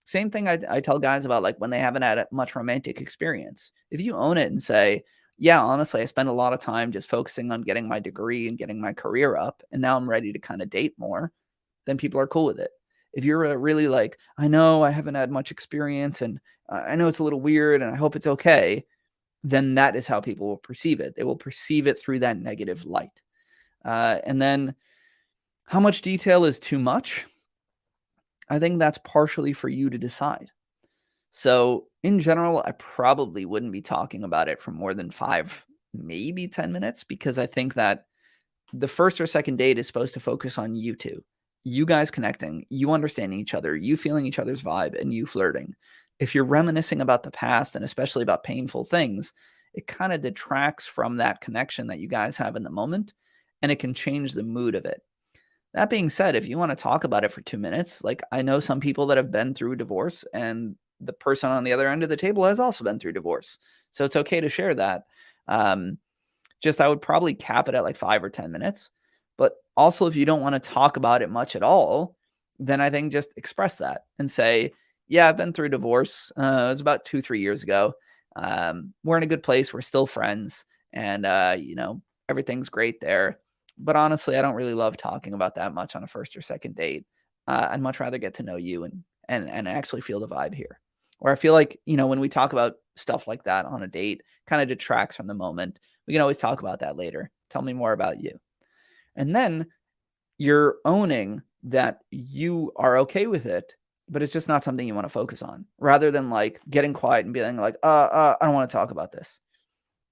Same thing I tell guys about, like, when they haven't had much romantic experience. If you own it and say, yeah, honestly, I spend a lot of time just focusing on getting my degree and getting my career up, and now I'm ready to kind of date more, then people are cool with it. If you're really like, I know I haven't had much experience and I know it's a little weird and I hope it's okay, then that is how people will perceive it. They will perceive it through that negative light. And then how much detail is too much? I think that's partially for you to decide. So in general, I probably wouldn't be talking about it for more than 5, maybe 10 minutes, because I think that the first or second date is supposed to focus on you two, you guys connecting, you understanding each other, you feeling each other's vibe, and you flirting. If you're reminiscing about the past and especially about painful things, it kind of detracts from that connection that you guys have in the moment, and it can change the mood of it. That being said, if you want to talk about it for 2 minutes, like, I know some people that have been through divorce, and the person on the other end of the table has also been through divorce. So it's okay to share that. Just I would probably cap it at like 5 or 10 minutes. But also, if you don't want to talk about it much at all, then I think just express that and say, yeah, I've been through divorce. It was about 2, 3 years ago. We're in a good place. We're still friends. And, everything's great there. But honestly, I don't really love talking about that much on a first or second date. I'd much rather get to know you and actually feel the vibe here. Or I feel like, when we talk about stuff like that on a date, kind of detracts from the moment. We can always talk about that later. Tell me more about you. And then you're owning that you are okay with it, but it's just not something you want to focus on, rather than like getting quiet and being like, I don't want to talk about this.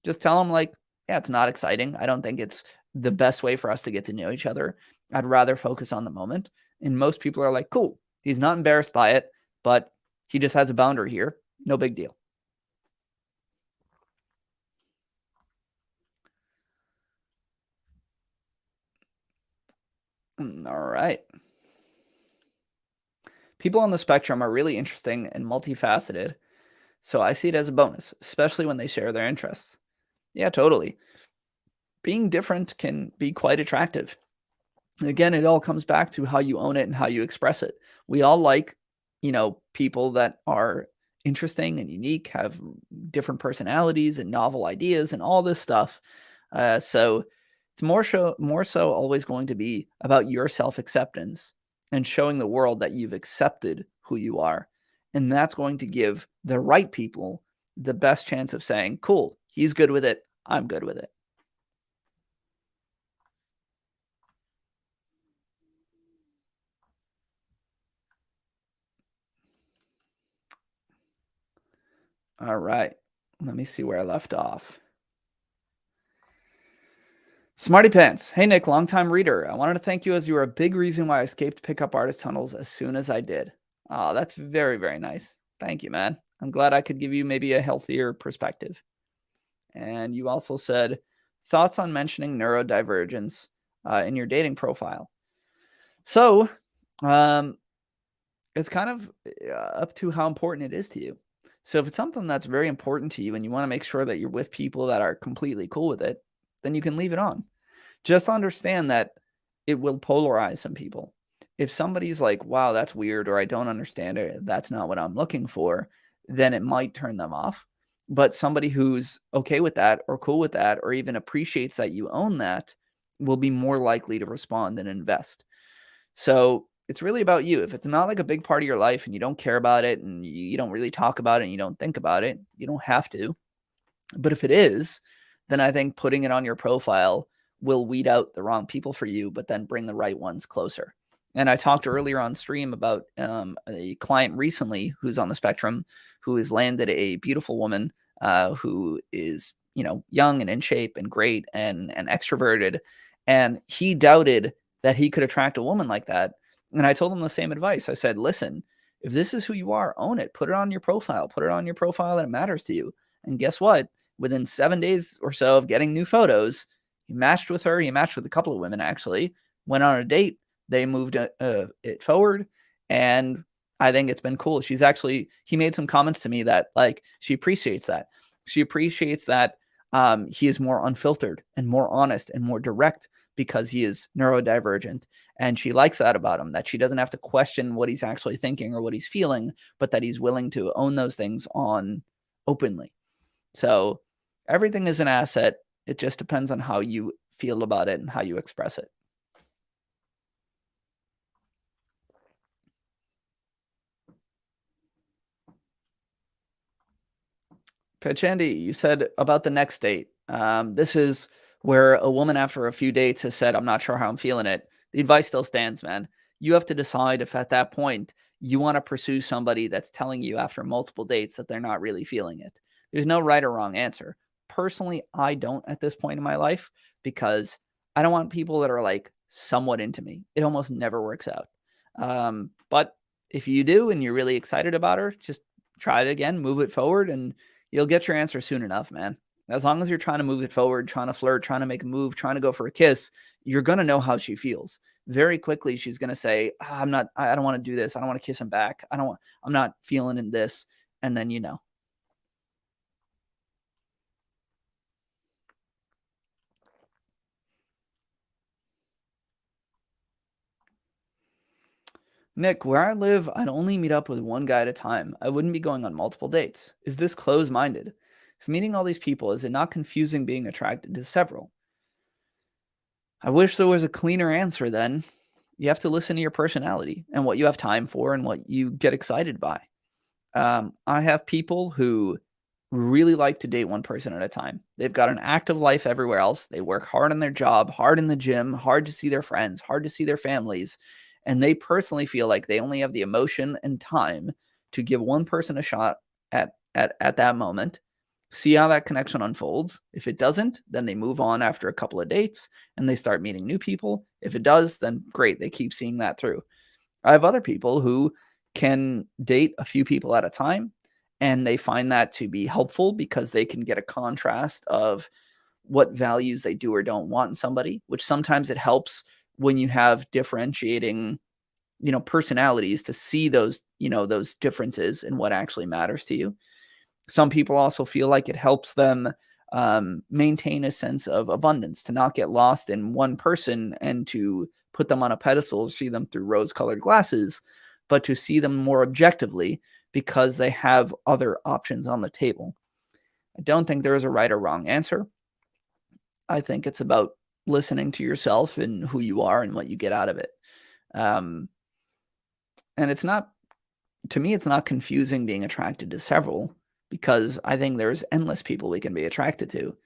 Just tell them, like, yeah, it's not exciting. I don't think it's the best way for us to get to know each other. I'd rather focus on the moment. And most people are like, cool, he's not embarrassed by it, but he just has a boundary here. No big deal. All right. People on the spectrum are really interesting and multifaceted, so I see it as a bonus, especially when they share their interests. Yeah, totally. Being different can be quite attractive. Again, it all comes back to how you own it and how you express it. We all like, people that are interesting and unique, have different personalities and novel ideas and all this stuff. So it's more so always going to be about your self-acceptance and showing the world that you've accepted who you are. And that's going to give the right people the best chance of saying, cool, he's good with it, I'm good with it. All right. Let me see where I left off. Smarty Pants. Hey, Nick, longtime reader. I wanted to thank you, as you were a big reason why I escaped pickup artist tunnels as soon as I did. Oh, that's very, very nice. Thank you, man. I'm glad I could give you maybe a healthier perspective. And you also said, thoughts on mentioning neurodivergence in your dating profile. So, it's kind of up to how important it is to you. So if it's something that's very important to you and you want to make sure that you're with people that are completely cool with it, then you can leave it on. Just understand that it will polarize some people. If somebody's like, wow, that's weird, or I don't understand it, that's not what I'm looking for, then it might turn them off. But somebody who's okay with that or cool with that, or even appreciates that you own that, will be more likely to respond and invest. So it's really about you. If it's not like a big part of your life and you don't care about it and you don't really talk about it and you don't think about it, you don't have to. But if it is, then I think putting it on your profile will weed out the wrong people for you, but then bring the right ones closer. And I talked earlier on stream about a client recently who's on the spectrum, who has landed a beautiful woman who is, young and in shape and great and extroverted. And he doubted that he could attract a woman like that. And I told him the same advice. I said, listen, if this is who you are, own it. Put it on your profile. Put it on your profile that it matters to you. And guess what? Within 7 days or so of getting new photos, he matched with her. He matched with a couple of women, actually. Went on a date. They moved it forward. And I think it's been cool. He made some comments to me that, like, she appreciates that. She appreciates that He is more unfiltered and more honest and more direct because he is neurodivergent. And she likes that about him, that she doesn't have to question what he's actually thinking or what he's feeling, but that he's willing to own those things on openly. So everything is an asset. It just depends on how you feel about it and how you express it. Pitch Andy, you said about the next date. This is where a woman after a few dates has said, I'm not sure how I'm feeling it. The advice still stands, man. You have to decide if at that point you want to pursue somebody that's telling you after multiple dates that they're not really feeling it. There's no right or wrong answer. Personally, I don't at this point in my life because I don't want people that are like somewhat into me. It almost never works out. But if you do and you're really excited about her, just try it again, move it forward, and you'll get your answer soon enough, man. As long as you're trying to move it forward, trying to flirt, trying to make a move, trying to go for a kiss, you're going to know how she feels. Very quickly, she's going to say, I don't want to do this. I don't want to kiss him back. I'm not feeling in this. And then, Nick, where I live, I'd only meet up with one guy at a time. I wouldn't be going on multiple dates. Is this closed minded? If meeting all these people, is it not confusing being attracted to several? I wish there was a cleaner answer then. You have to listen to your personality and what you have time for and what you get excited by. I have people who really like to date one person at a time. They've got an active life everywhere else. They work hard on their job, hard in the gym, hard to see their friends, hard to see their families. And they personally feel like they only have the emotion and time to give one person a shot at that moment, see how that connection unfolds. If it doesn't, then they move on after a couple of dates and they start meeting new people. If it does, then great, they keep seeing that through. I have other people who can date a few people at a time and they find that to be helpful because they can get a contrast of what values they do or don't want in somebody, which sometimes it helps when you have differentiating, personalities to see those, those differences in what actually matters to you. Some people also feel like it helps them maintain a sense of abundance, to not get lost in one person and to put them on a pedestal, see them through rose-colored glasses, but to see them more objectively because they have other options on the table. I don't think there is a right or wrong answer. I think it's about listening to yourself and who you are and what you get out of it. And it's not, to me, it's not confusing being attracted to several because I think there's endless people we can be attracted to.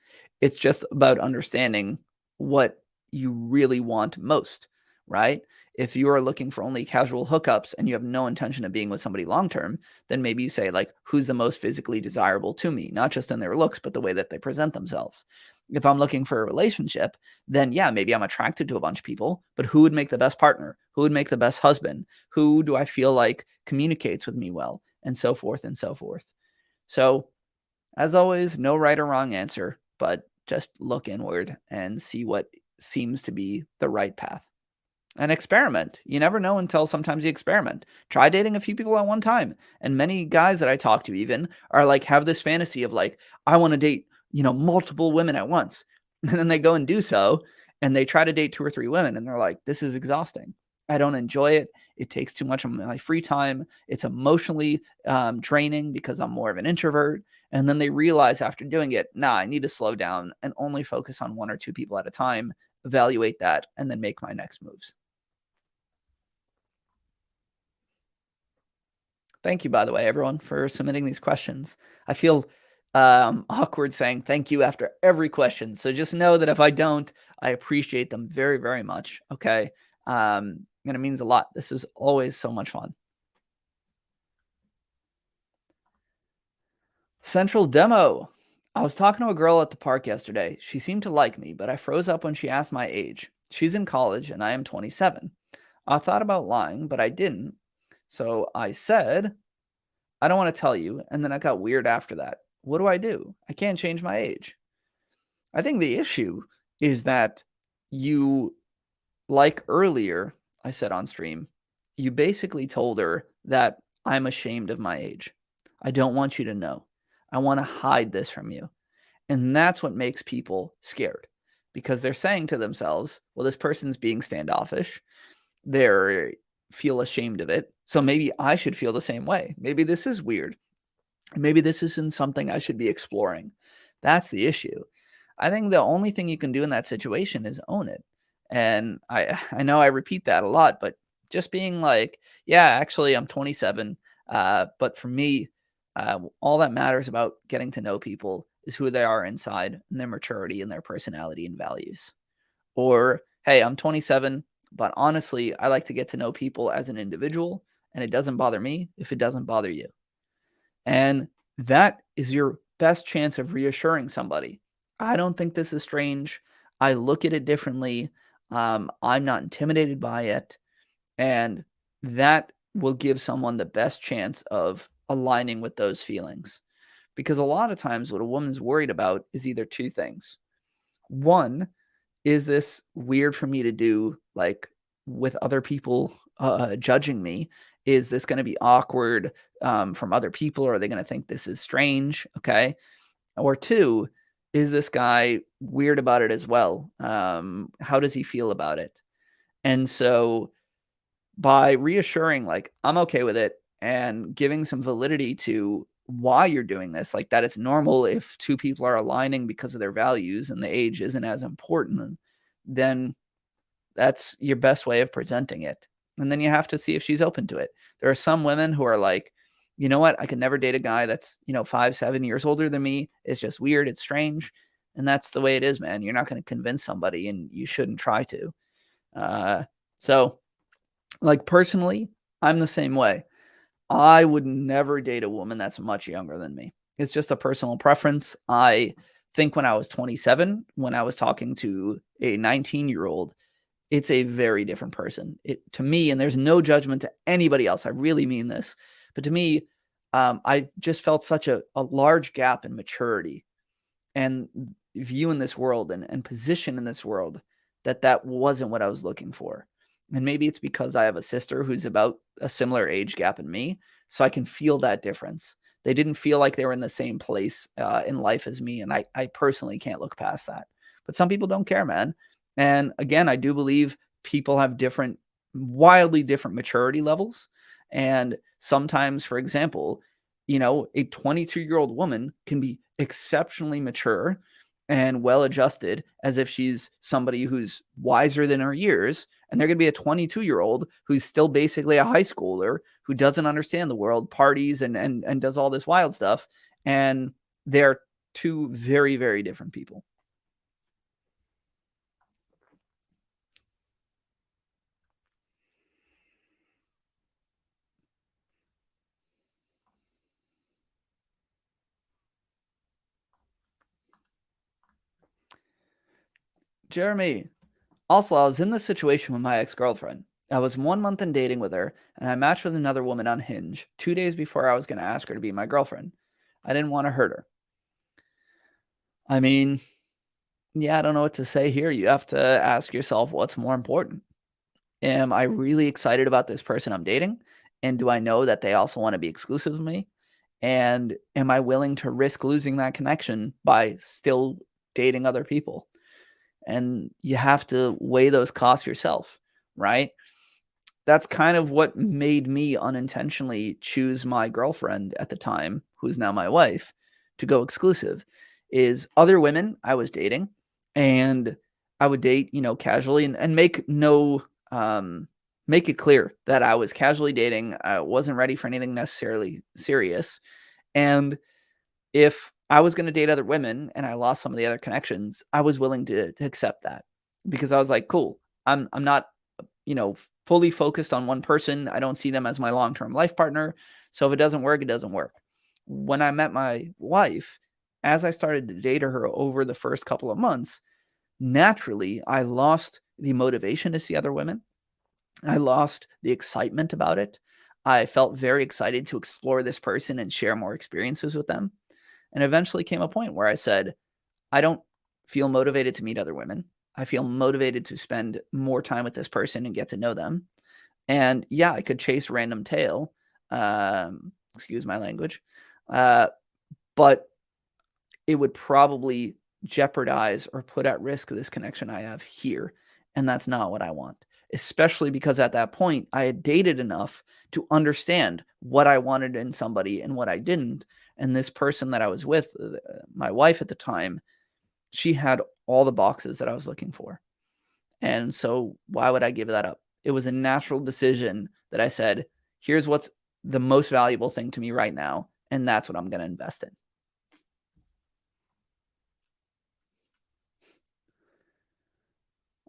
It's just about understanding what you really want most, right? If you are looking for only casual hookups and you have no intention of being with somebody long term, then maybe you say, like, who's the most physically desirable to me, not just in their looks, but the way that they present themselves. If I'm looking for a relationship, then yeah, maybe I'm attracted to a bunch of people, but who would make the best partner? Who would make the best husband? Who do I feel like communicates with me well? And so forth and so forth. So, as always, no right or wrong answer, but just look inward and see what seems to be the right path. And experiment. You never know until sometimes you experiment. Try dating a few people at one time. And many guys that I talk to even are like, have this fantasy of like, I want to date, multiple women at once. And then they go and do so. And they try to date 2 or 3 women. And they're like, this is exhausting. I don't enjoy it. It takes too much of my free time. It's emotionally draining because I'm more of an introvert. And then they realize after doing it, I need to slow down and only focus on 1 or 2 people at a time, evaluate that, and then make my next moves. Thank you, by the way, everyone, for submitting these questions. I feel awkward saying thank you after every question. So just know that if I don't, I appreciate them very, very much. Okay. And it means a lot. This is always so much fun. Central demo. I was talking to a girl at the park yesterday. She seemed to like me, but I froze up when she asked my age. She's in college and I am 27. I thought about lying, but I didn't. So I said, I don't want to tell you. And then I got weird after that. What do I do? I can't change my age. I think the issue is that you, like earlier, I said on stream, you basically told her that I'm ashamed of my age. I don't want you to know. I want to hide this from you. And that's what makes people scared because they're saying to themselves, well, this person's being standoffish. They feel ashamed of it. So maybe I should feel the same way. Maybe this is weird. Maybe this isn't something I should be exploring. That's the issue. I think the only thing you can do in that situation is own it. And I know I repeat that a lot, but just being like, yeah, actually I'm 27, but for me, all that matters about getting to know people is who they are inside and their maturity and their personality and values. Or, hey, I'm 27, but honestly, I like to get to know people as an individual, and it doesn't bother me if it doesn't bother you. And that is your best chance of reassuring somebody. I don't think this is strange. I look at it differently. I'm not intimidated by it. And that will give someone the best chance of aligning with those feelings. Because a lot of times, what a woman's worried about is either two things. One, is this weird for me to do, like, with other people, judging me? Is this gonna be awkward, from other people? Or are they gonna think this is strange? Okay. Or two, is this guy weird about it as well? How does he feel about it? And so by reassuring, like, I'm okay with it and giving some validity to why you're doing this, like that it's normal if two people are aligning because of their values and the age isn't as important, then that's your best way of presenting it. And then you have to see if she's open to it. There are some women who are like, you know what? I could never date a guy that's, 5, 7 years older than me. It's just weird. It's strange. And that's the way it is, man. You're not going to convince somebody and you shouldn't try to. So, like, personally, I'm the same way. I would never date a woman that's much younger than me. It's just a personal preference. I think when I was 27, when I was talking to a 19-year-old, it's a very different person. To me, and there's no judgment to anybody else. I really mean this. But to me, I just felt such a large gap in maturity and view in this world and position in this world that wasn't what I was looking for. And maybe it's because I have a sister who's about a similar age gap in me, so I can feel that difference. They didn't feel like they were in the same place in life as me, and I personally can't look past that. But some people don't care, man. And again, I do believe people have different, wildly different maturity levels. And sometimes, for example, a 22-year-old woman can be exceptionally mature and well adjusted as if she's somebody who's wiser than her years. And they're going to be a 22-year-old who's still basically a high schooler who doesn't understand the world, parties and does all this wild stuff. And they're two very, very different people. Jeremy, also, I was in this situation with my ex-girlfriend. I was 1 month in dating with her, and I matched with another woman on Hinge 2 days before I was going to ask her to be my girlfriend. I didn't want to hurt her. I mean, yeah, I don't know what to say here. You have to ask yourself what's more important. Am I really excited about this person I'm dating? And do I know that they also want to be exclusive with me? And am I willing to risk losing that connection by still dating other people? And you have to weigh those costs yourself, right? That's kind of what made me unintentionally choose my girlfriend at the time, who's now my wife, to go exclusive, is other women I was dating, and I would date, casually and make it clear that I was casually dating. I wasn't ready for anything necessarily serious. And if I was gonna date other women and I lost some of the other connections, I was willing to accept that because I was like, "Cool. I'm not, fully focused on one person. I don't see them as my long-term life partner. So if it doesn't work, it doesn't work." When I met my wife, as I started to date her over the first couple of months, naturally, I lost the motivation to see other women. I lost the excitement about it. I felt very excited to explore this person and share more experiences with them. And eventually came a point where I said, I don't feel motivated to meet other women. I feel motivated to spend more time with this person and get to know them. And yeah, I could chase random tail. Excuse my language. Uh, but it would probably jeopardize or put at risk this connection I have here. And that's not what I want, especially because at that point, I had dated enough to understand what I wanted in somebody and what I didn't. And this person that I was with, my wife at the time, she had all the boxes that I was looking for. And so why would I give that up? It was a natural decision that I said, here's what's the most valuable thing to me right now. And that's what I'm going to invest in.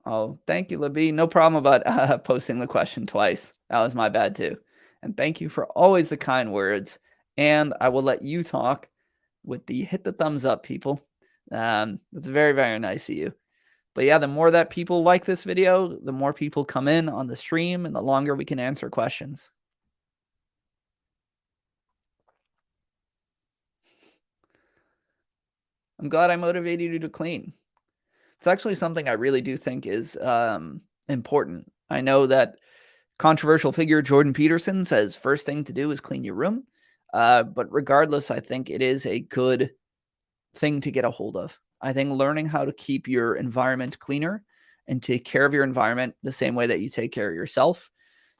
Oh, thank you, Libby. No problem about posting the question twice. That was my bad too. And thank you for always the kind words. And I will let you talk with the hit the thumbs up, people. That's very, very nice of you. But yeah, the more that people like this video, the more people come in on the stream and the longer we can answer questions. I'm glad I motivated you to clean. It's actually something I really do think is important. I know that controversial figure Jordan Peterson says first thing to do is clean your room. But regardless, I think it is a good thing to get a hold of. I think learning how to keep your environment cleaner and take care of your environment the same way that you take care of yourself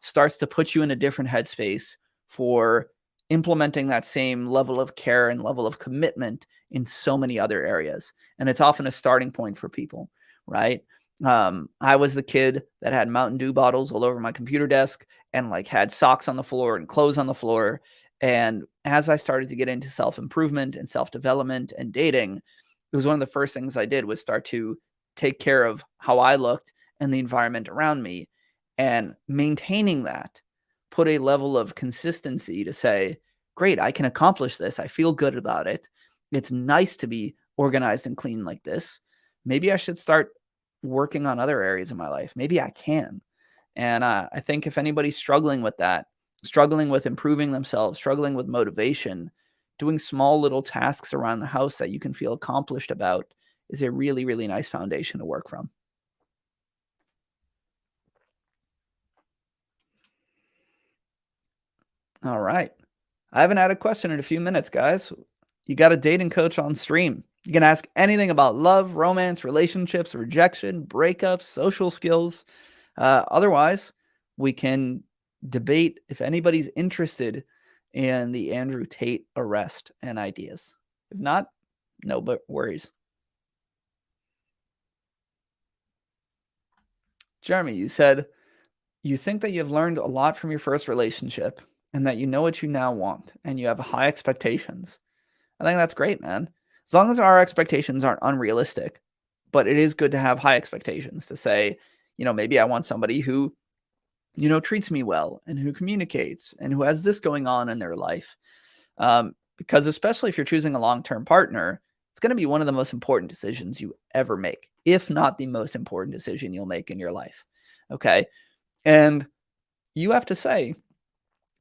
starts to put you in a different headspace for implementing that same level of care and level of commitment in so many other areas. And it's often a starting point for people, right? I was the kid that had Mountain Dew bottles all over my computer desk and like had socks on the floor and clothes on the floor. And as I started to get into self-improvement and self-development and dating, it was one of the first things I did was start to take care of how I looked and the environment around me, and maintaining that put a level of consistency to say, great, I can accomplish this. I feel good about it. It's nice to be organized and clean like this. Maybe I should start working on other areas of my life. Maybe I can. And I think if anybody's struggling with that, struggling with improving themselves, struggling with motivation, doing small little tasks around the house that you can feel accomplished about is a really, really nice foundation to work from. All right. I haven't had a question in a few minutes, guys. You got a dating coach on stream. You can ask anything about love, romance, relationships, rejection, breakups, social skills. Otherwise, we can debate if anybody's interested in the Andrew Tate arrest and ideas. If not, no but worries. Jeremy, you said you think that you've learned a lot from your first relationship and that you know what you now want and you have high expectations. I think that's great, man. As long as our expectations aren't unrealistic, but it is good to have high expectations to say, maybe I want somebody who, treats me well and who communicates and who has this going on in their life. Because especially if you're choosing a long-term partner, it's going to be one of the most important decisions you ever make, if not the most important decision you'll make in your life. Okay. And you have to say,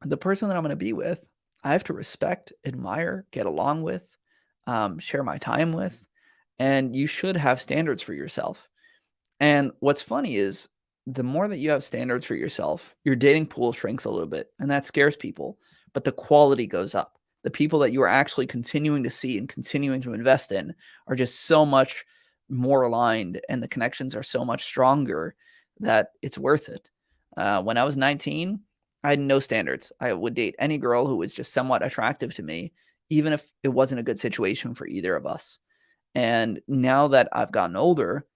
the person that I'm going to be with, I have to respect, admire, get along with, share my time with, and you should have standards for yourself. And what's funny is the more that you have standards for yourself, your dating pool shrinks a little bit, and that scares people, but the quality goes up. The people that you are actually continuing to see and continuing to invest in are just so much more aligned, and the connections are so much stronger that it's worth it. When I was 19, I had no standards. I would date any girl who was just somewhat attractive to me, even if it wasn't a good situation for either of us. And now that I've gotten older,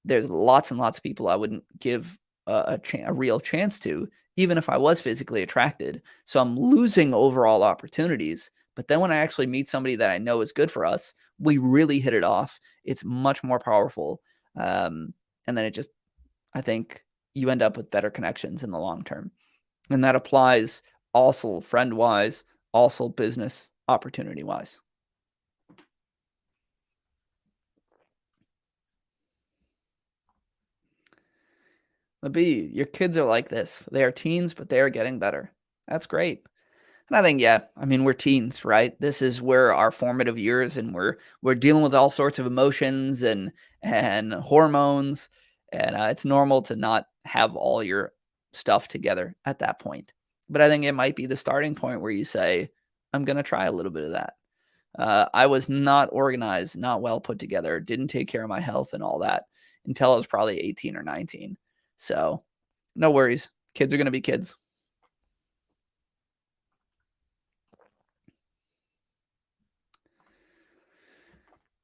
there's lots and lots of people I wouldn't give a real chance to, even if I was physically attracted. So I'm losing overall opportunities. But then when I actually meet somebody that I know is good for us, we really hit it off. It's much more powerful. And then I think you end up with better connections in the long term. And that applies also friend-wise, also business opportunity-wise. The B, your kids are like this. They are teens, but they are getting better. That's great. And I think, yeah, I mean, we're teens, right? This is where our formative years, and we're dealing with all sorts of emotions and hormones, and it's normal to not have all your stuff together at that point. But I think it might be the starting point where you say, I'm going to try a little bit of that. I was not organized, not well put together, didn't take care of my health and all that until I was probably 18 or 19. So no worries. Kids are going to be kids.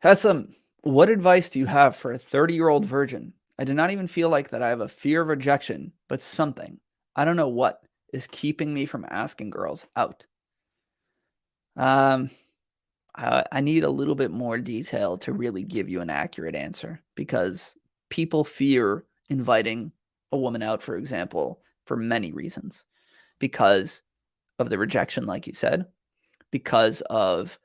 Hessam, what advice do you have for a 30-year-old virgin? I do not even feel like that I have a fear of rejection, but something, I don't know what, is keeping me from asking girls out. Um, I need a little bit more detail to really give you an accurate answer because people fear inviting a woman out, for example, for many reasons. Because of the rejection, like you said, because of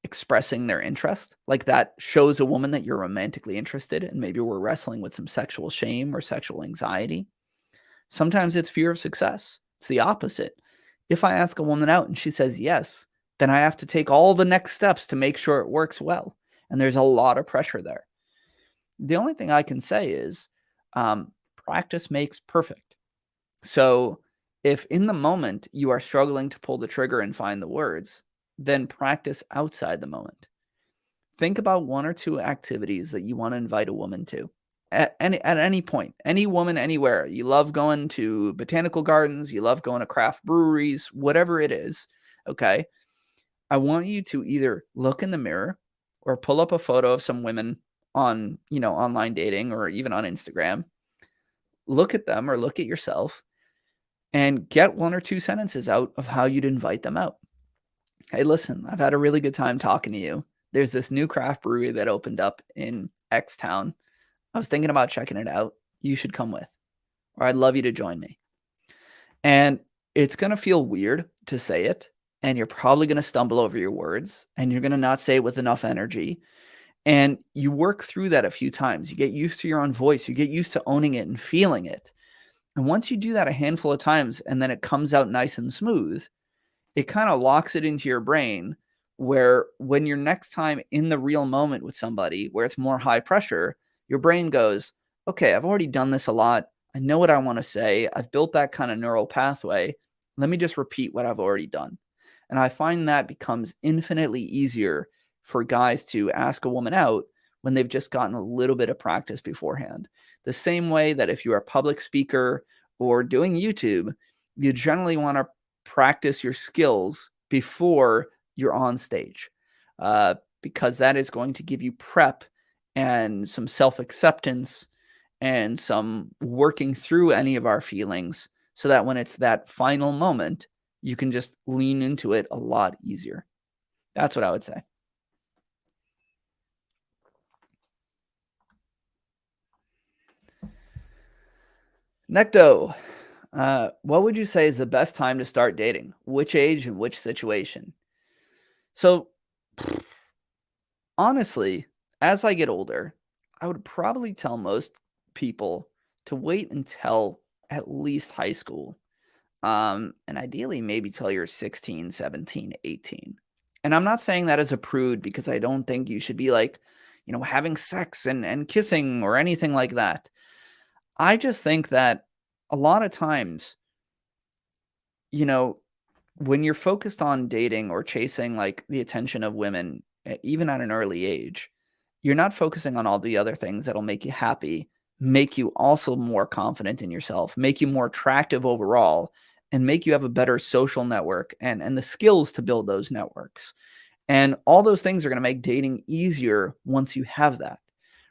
expressing their interest. Like that shows a woman that you're romantically interested and maybe we're wrestling with some sexual shame or sexual anxiety. Sometimes it's fear of success. It's the opposite. If I ask a woman out and she says yes, then I have to take all the next steps to make sure it works well. And there's a lot of pressure there. The only thing I can say is practice makes perfect. So if in the moment you are struggling to pull the trigger and find the words, then practice outside the moment. Think about one or two activities that you want to invite a woman to at any point, any woman, anywhere. You love going to botanical gardens, you love going to craft breweries, whatever it is. Okay. I want you to either look in the mirror or pull up a photo of some women on, online dating or even on Instagram. Look at them or look at yourself and get one or two sentences out of how you'd invite them out. Hey, listen, I've had a really good time talking to you. There's this new craft brewery that opened up in X town. I was thinking about checking it out. You should come with, or I'd love you to join me. And it's going to feel weird to say it, and you're probably going to stumble over your words, and you're going to not say it with enough energy. And you work through that a few times. You get used to your own voice. You get used to owning it and feeling it. And once you do that a handful of times and then it comes out nice and smooth, it kind of locks it into your brain where when you're next time in the real moment with somebody where it's more high pressure, your brain goes, okay, I've already done this a lot. I know what I want to say. I've built that kind of neural pathway. Let me just repeat what I've already done. And I find that becomes infinitely easier for guys to ask a woman out when they've just gotten a little bit of practice beforehand. The same way that if you're a public speaker or doing YouTube, you generally want to practice your skills before you're on stage, because that is going to give you prep and some self-acceptance and some working through any of our feelings so that when it's that final moment, you can just lean into it a lot easier. That's what I would say. Necto, what would you say is the best time to start dating? Which age and which situation? So, honestly, as I get older, I would probably tell most people to wait until at least high school. And ideally, maybe till you're 16, 17, 18. And I'm not saying that as a prude because I don't think you should be like, having sex and kissing or anything like that. I just think that a lot of times, you know, when you're focused on dating or chasing like the attention of women, even at an early age, you're not focusing on all the other things that'll make you happy, make you also more confident in yourself, make you more attractive overall, and make you have a better social network and the skills to build those networks. And all those things are going to make dating easier once you have that,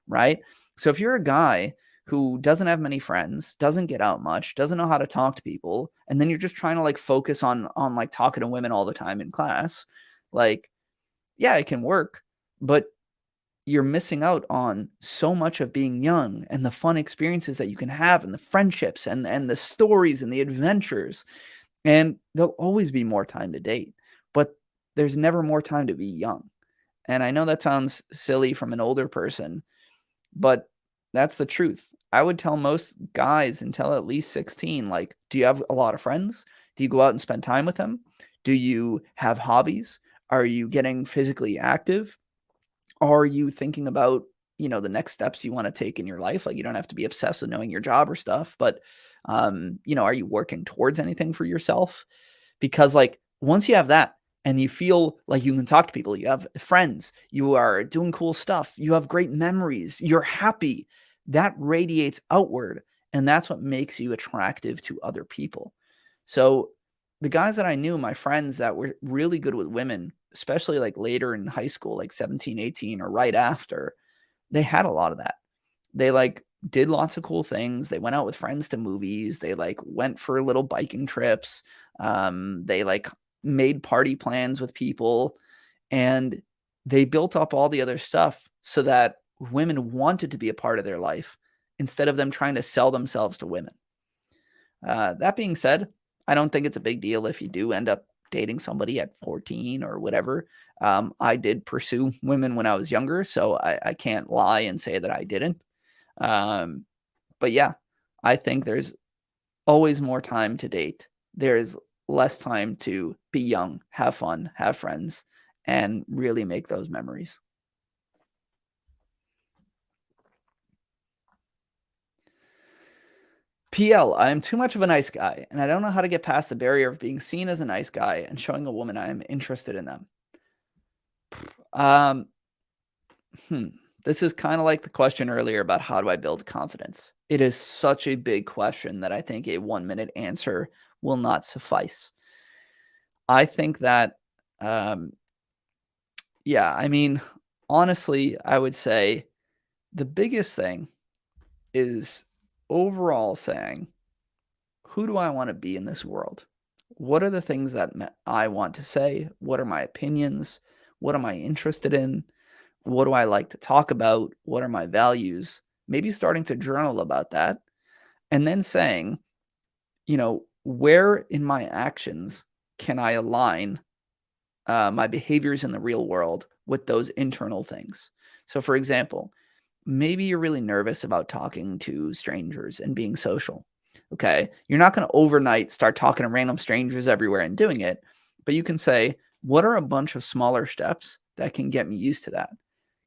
right? So if you're a guy who doesn't have many friends, doesn't get out much, doesn't know how to talk to people, and then you're just trying to like focus on like talking to women all the time in class, like yeah, it can work, but you're missing out on so much of being young and the fun experiences that you can have and the friendships and the stories and the adventures. And there'll always be more time to date, but there's never more time to be young. And I know that sounds silly from an older person, but that's the truth. I would tell most guys until at least 16, like, do you have a lot of friends? Do you go out and spend time with them? Do you have hobbies? Are you getting physically active? Are you thinking about, the next steps you want to take in your life? Like, you don't have to be obsessed with knowing your job or stuff, but, are you working towards anything for yourself? Because, like, once you have that, and you feel like you can talk to people, you have friends, you are doing cool stuff, you have great memories, you're happy, that radiates outward, and that's what makes you attractive to other people. So the guys that I knew, my friends that were really good with women, especially like later in high school, like 17, 18, or right after, they had a lot of that. They like did lots of cool things. They went out with friends to movies. They like went for little biking trips. They like made party plans with people, and they built up all the other stuff so that women wanted to be a part of their life instead of them trying to sell themselves to women. That being said, I don't think it's a big deal if you do end up dating somebody at 14 or whatever. I did pursue women when I was younger, so I can't lie and say that I didn't. Um, but yeah, I think there's always more time to date. There's less time to be young, have fun, have friends, and really make those memories. PL, I am too much of a nice guy, and I don't know how to get past the barrier of being seen as a nice guy and showing a woman I am interested in them. Um, hmm. This is kind of like the question earlier about how do I build confidence. It is such a big question that I think a 1 minute answer will not suffice. I think that, um, yeah, I mean, honestly, I would say the biggest thing is overall saying, who do I want to be in this world? What are the things that I want to say? What are my opinions? What am I interested in? What do I like to talk about? What are my values? Maybe starting to journal about that, and then saying, where in my actions can I align my behaviors in the real world with those internal things? So, for example, maybe you're really nervous about talking to strangers and being social. Okay. You're not going to overnight start talking to random strangers everywhere and doing it, but you can say, what are a bunch of smaller steps that can get me used to that?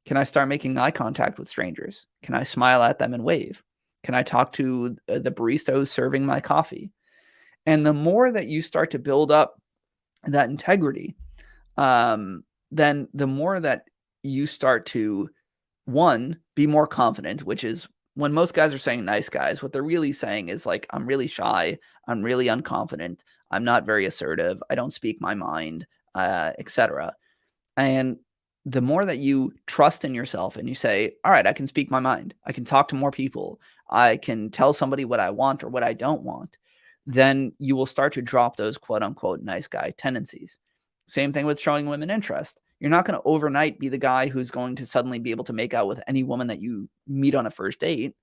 Can I start making eye contact with strangers? Can I smile at them and wave? Can I talk to the barista who's serving my coffee? And the more that you start to build up that integrity, then the more that you start to, one, be more confident, which is when most guys are saying nice guys, what they're really saying is like, I'm really shy, I'm really unconfident, I'm not very assertive, I don't speak my mind, etc. And the more that you trust in yourself and you say, all right, I can speak my mind, I can talk to more people, I can tell somebody what I want or what I don't want, then you will start to drop those quote unquote nice guy tendencies. Same thing with showing women interest. You're not going to overnight be the guy who's going to suddenly be able to make out with any woman that you meet on a first date,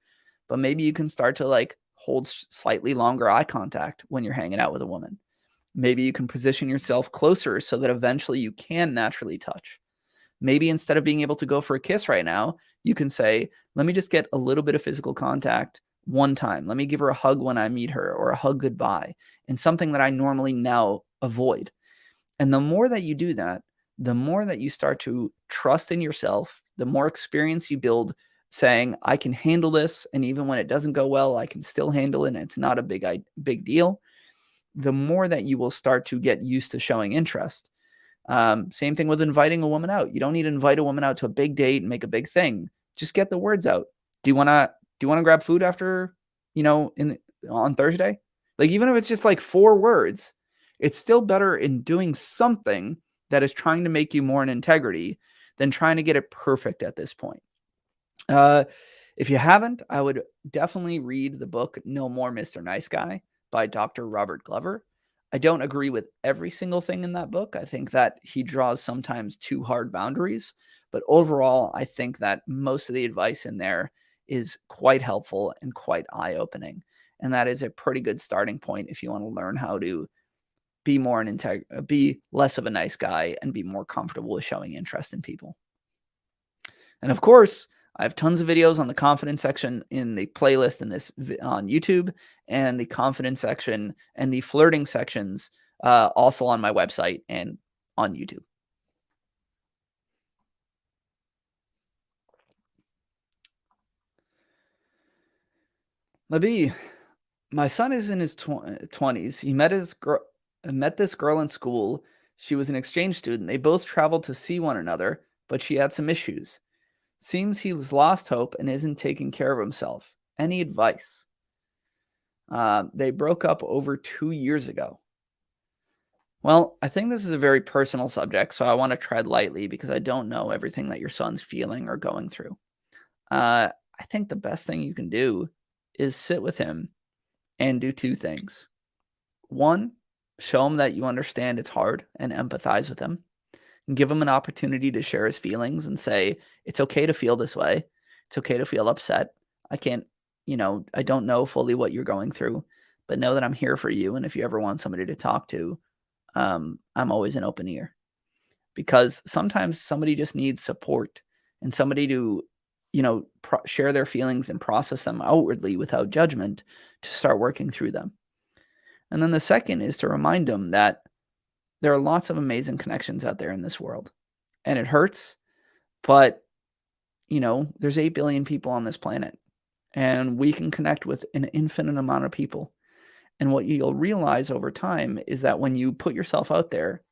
but maybe you can start to like hold slightly longer eye contact when you're hanging out with a woman. Maybe you can position yourself closer so that eventually you can naturally touch. Maybe instead of being able to go for a kiss right now, you can say, let me just get a little bit of physical contact one time. Let me give her a hug when I meet her, or a hug goodbye, and something that I normally now avoid. And the more that you do that, the more that you start to trust in yourself, the more experience you build saying, I can handle this. And even when it doesn't go well, I can still handle it. And it's not a big deal. The more that you will start to get used to showing interest. Same thing with inviting a woman out. You don't need to invite a woman out to a big date and make a big thing. Just get the words out. Do you want to grab food after, on Thursday? Like, even if it's just like 4 words, it's still better in doing something that is trying to make you more in integrity than trying to get it perfect at this point. Uh, if you haven't, I would definitely read the book No More Mr. Nice Guy by Dr. Robert Glover. I don't agree with every single thing in that book. I think that he draws sometimes too hard boundaries, but overall, I think that most of the advice in there is quite helpful and quite eye-opening. And that is a pretty good starting point if you want to learn how to be less of a nice guy and be more comfortable with showing interest in people. And of course, I have tons of videos on the confidence section in the playlist in this on YouTube, and the confidence section and the flirting sections also on my website and on YouTube. Maybe my son is in his 20s. He met this girl in school. She was an exchange student. They both traveled to see one another, but she had some issues. Seems he's lost hope and isn't taking care of himself. Any advice? They broke up over 2 years ago. Well, I think this is a very personal subject, so I want to tread lightly because I don't know everything that your son's feeling or going through. I think the best thing you can do is sit with him and do two things. One, show him that you understand it's hard and empathize with him. And give him an opportunity to share his feelings and say, it's okay to feel this way. It's okay to feel upset. I can't, I don't know fully what you're going through, but know that I'm here for you. And if you ever want somebody to talk to, I'm always an open ear, because sometimes somebody just needs support and somebody to, share their feelings and process them outwardly without judgment to start working through them. And then the second is to remind them that there are lots of amazing connections out there in this world, and it hurts, but there's 8 billion people on this planet, and we can connect with an infinite amount of people. And what you'll realize over time is that when you put yourself out there,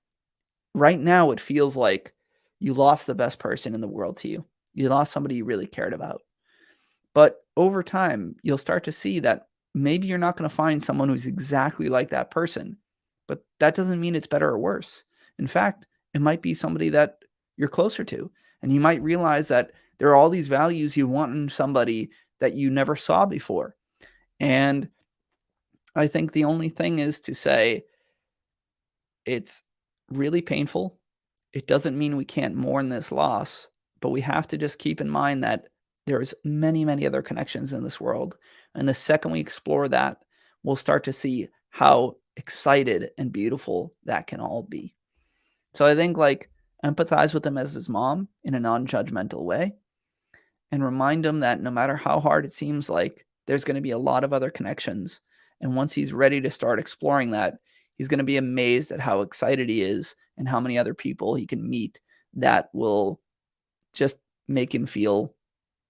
right now it feels like you lost the best person in the world to you. You lost somebody you really cared about. But over time, you'll start to see that maybe you're not going to find someone who's exactly like that person, but that doesn't mean it's better or worse. In fact, it might be somebody that you're closer to, and you might realize that there are all these values you want in somebody that you never saw before. And I think the only thing is to say it's really painful. It doesn't mean we can't mourn this loss, but we have to just keep in mind that there's many, many other connections in this world. And the second we explore that, we'll start to see how excited and beautiful that can all be. So I think empathize with him as his mom in a non-judgmental way, and remind him that no matter how hard it seems like, there's going to be a lot of other connections. And once he's ready to start exploring that, he's going to be amazed at how excited he is and how many other people he can meet that will just make him feel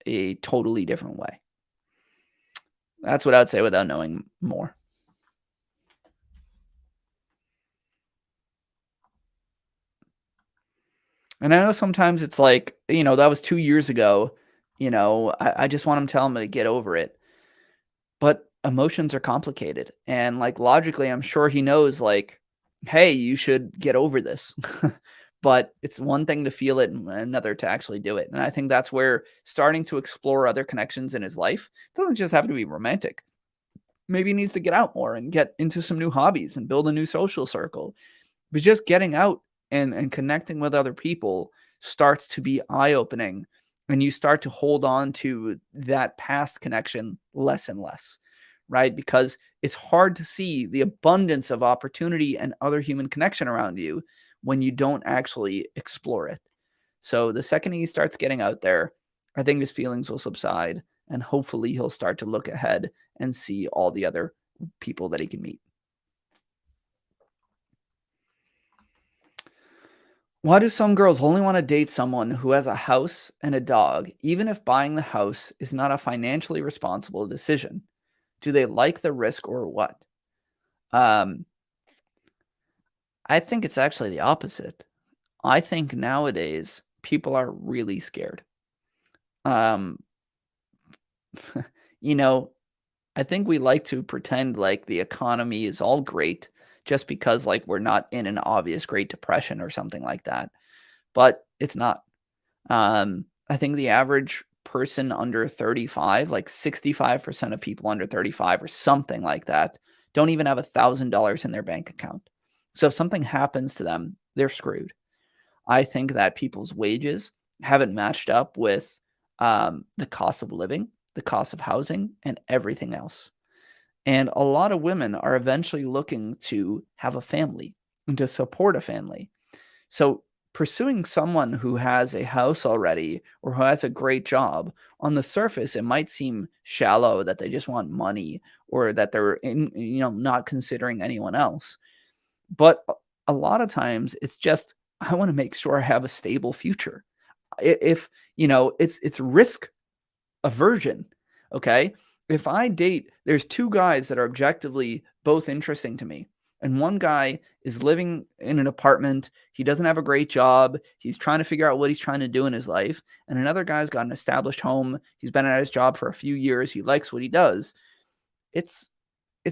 a totally different way. That's what I'd say without knowing more. And I know sometimes it's that was 2 years ago. I just want him to tell him to get over it. But emotions are complicated. And logically, I'm sure he knows hey, you should get over this. But it's one thing to feel it and another to actually do it. And I think that's where starting to explore other connections in his life doesn't just have to be romantic. Maybe he needs to get out more and get into some new hobbies and build a new social circle. But just getting out and connecting with other people starts to be eye-opening, and you start to hold on to that past connection less and less, right? Because it's hard to see the abundance of opportunity and other human connection around you when you don't actually explore it. So the second he starts getting out there, I think his feelings will subside, and hopefully he'll start to look ahead and see all the other people that he can meet. Why do some girls only want to date someone who has a house and a dog, even if buying the house is not a financially responsible decision? Do they like the risk or what? Um, I think it's actually the opposite. I think nowadays people are really scared. Um, I think we like to pretend like the economy is all great just because we're not in an obvious Great Depression or something like that. But it's not. I think the average person under 35, 65% of people under 35 or something like that, don't even have $1,000 in their bank account. So if something happens to them, they're screwed. I think that people's wages haven't matched up with the cost of living, the cost of housing, and everything else. And a lot of women are eventually looking to have a family and to support a family. So pursuing someone who has a house already or who has a great job, on the surface, it might seem shallow, that they just want money or that they're not considering anyone else. But a lot of times it's just, I want to make sure I have a stable future. If it's risk aversion. Okay. If I date, there's two guys that are objectively both interesting to me, And one guy is living in an apartment. He doesn't have a great job. He's trying to figure out what he's trying to do in his life. And another guy's got an established home. He's been at his job for a few years. He likes what he does. It's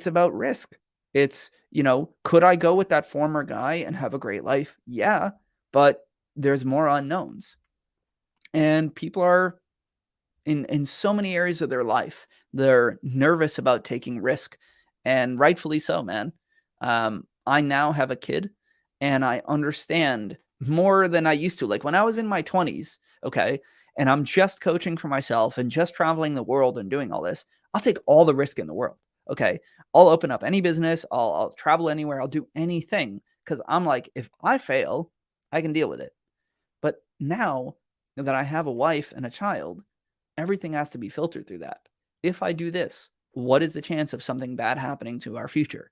about risk. It's, could I go with that former guy and have a great life? Yeah, but there's more unknowns. And people are in so many areas of their life, they're nervous about taking risk, and rightfully so, man. I now have a kid, and I understand more than I used to. Like when I was in my 20s, okay, and I'm just coaching for myself and just traveling the world and doing all this, I'll take all the risk in the world. Okay, I'll open up any business, I'll travel anywhere, I'll do anything because I'm like, if I fail, I can deal with it. But now that I have a wife and a child, everything has to be filtered through that. If I do this, what is the chance of something bad happening to our future?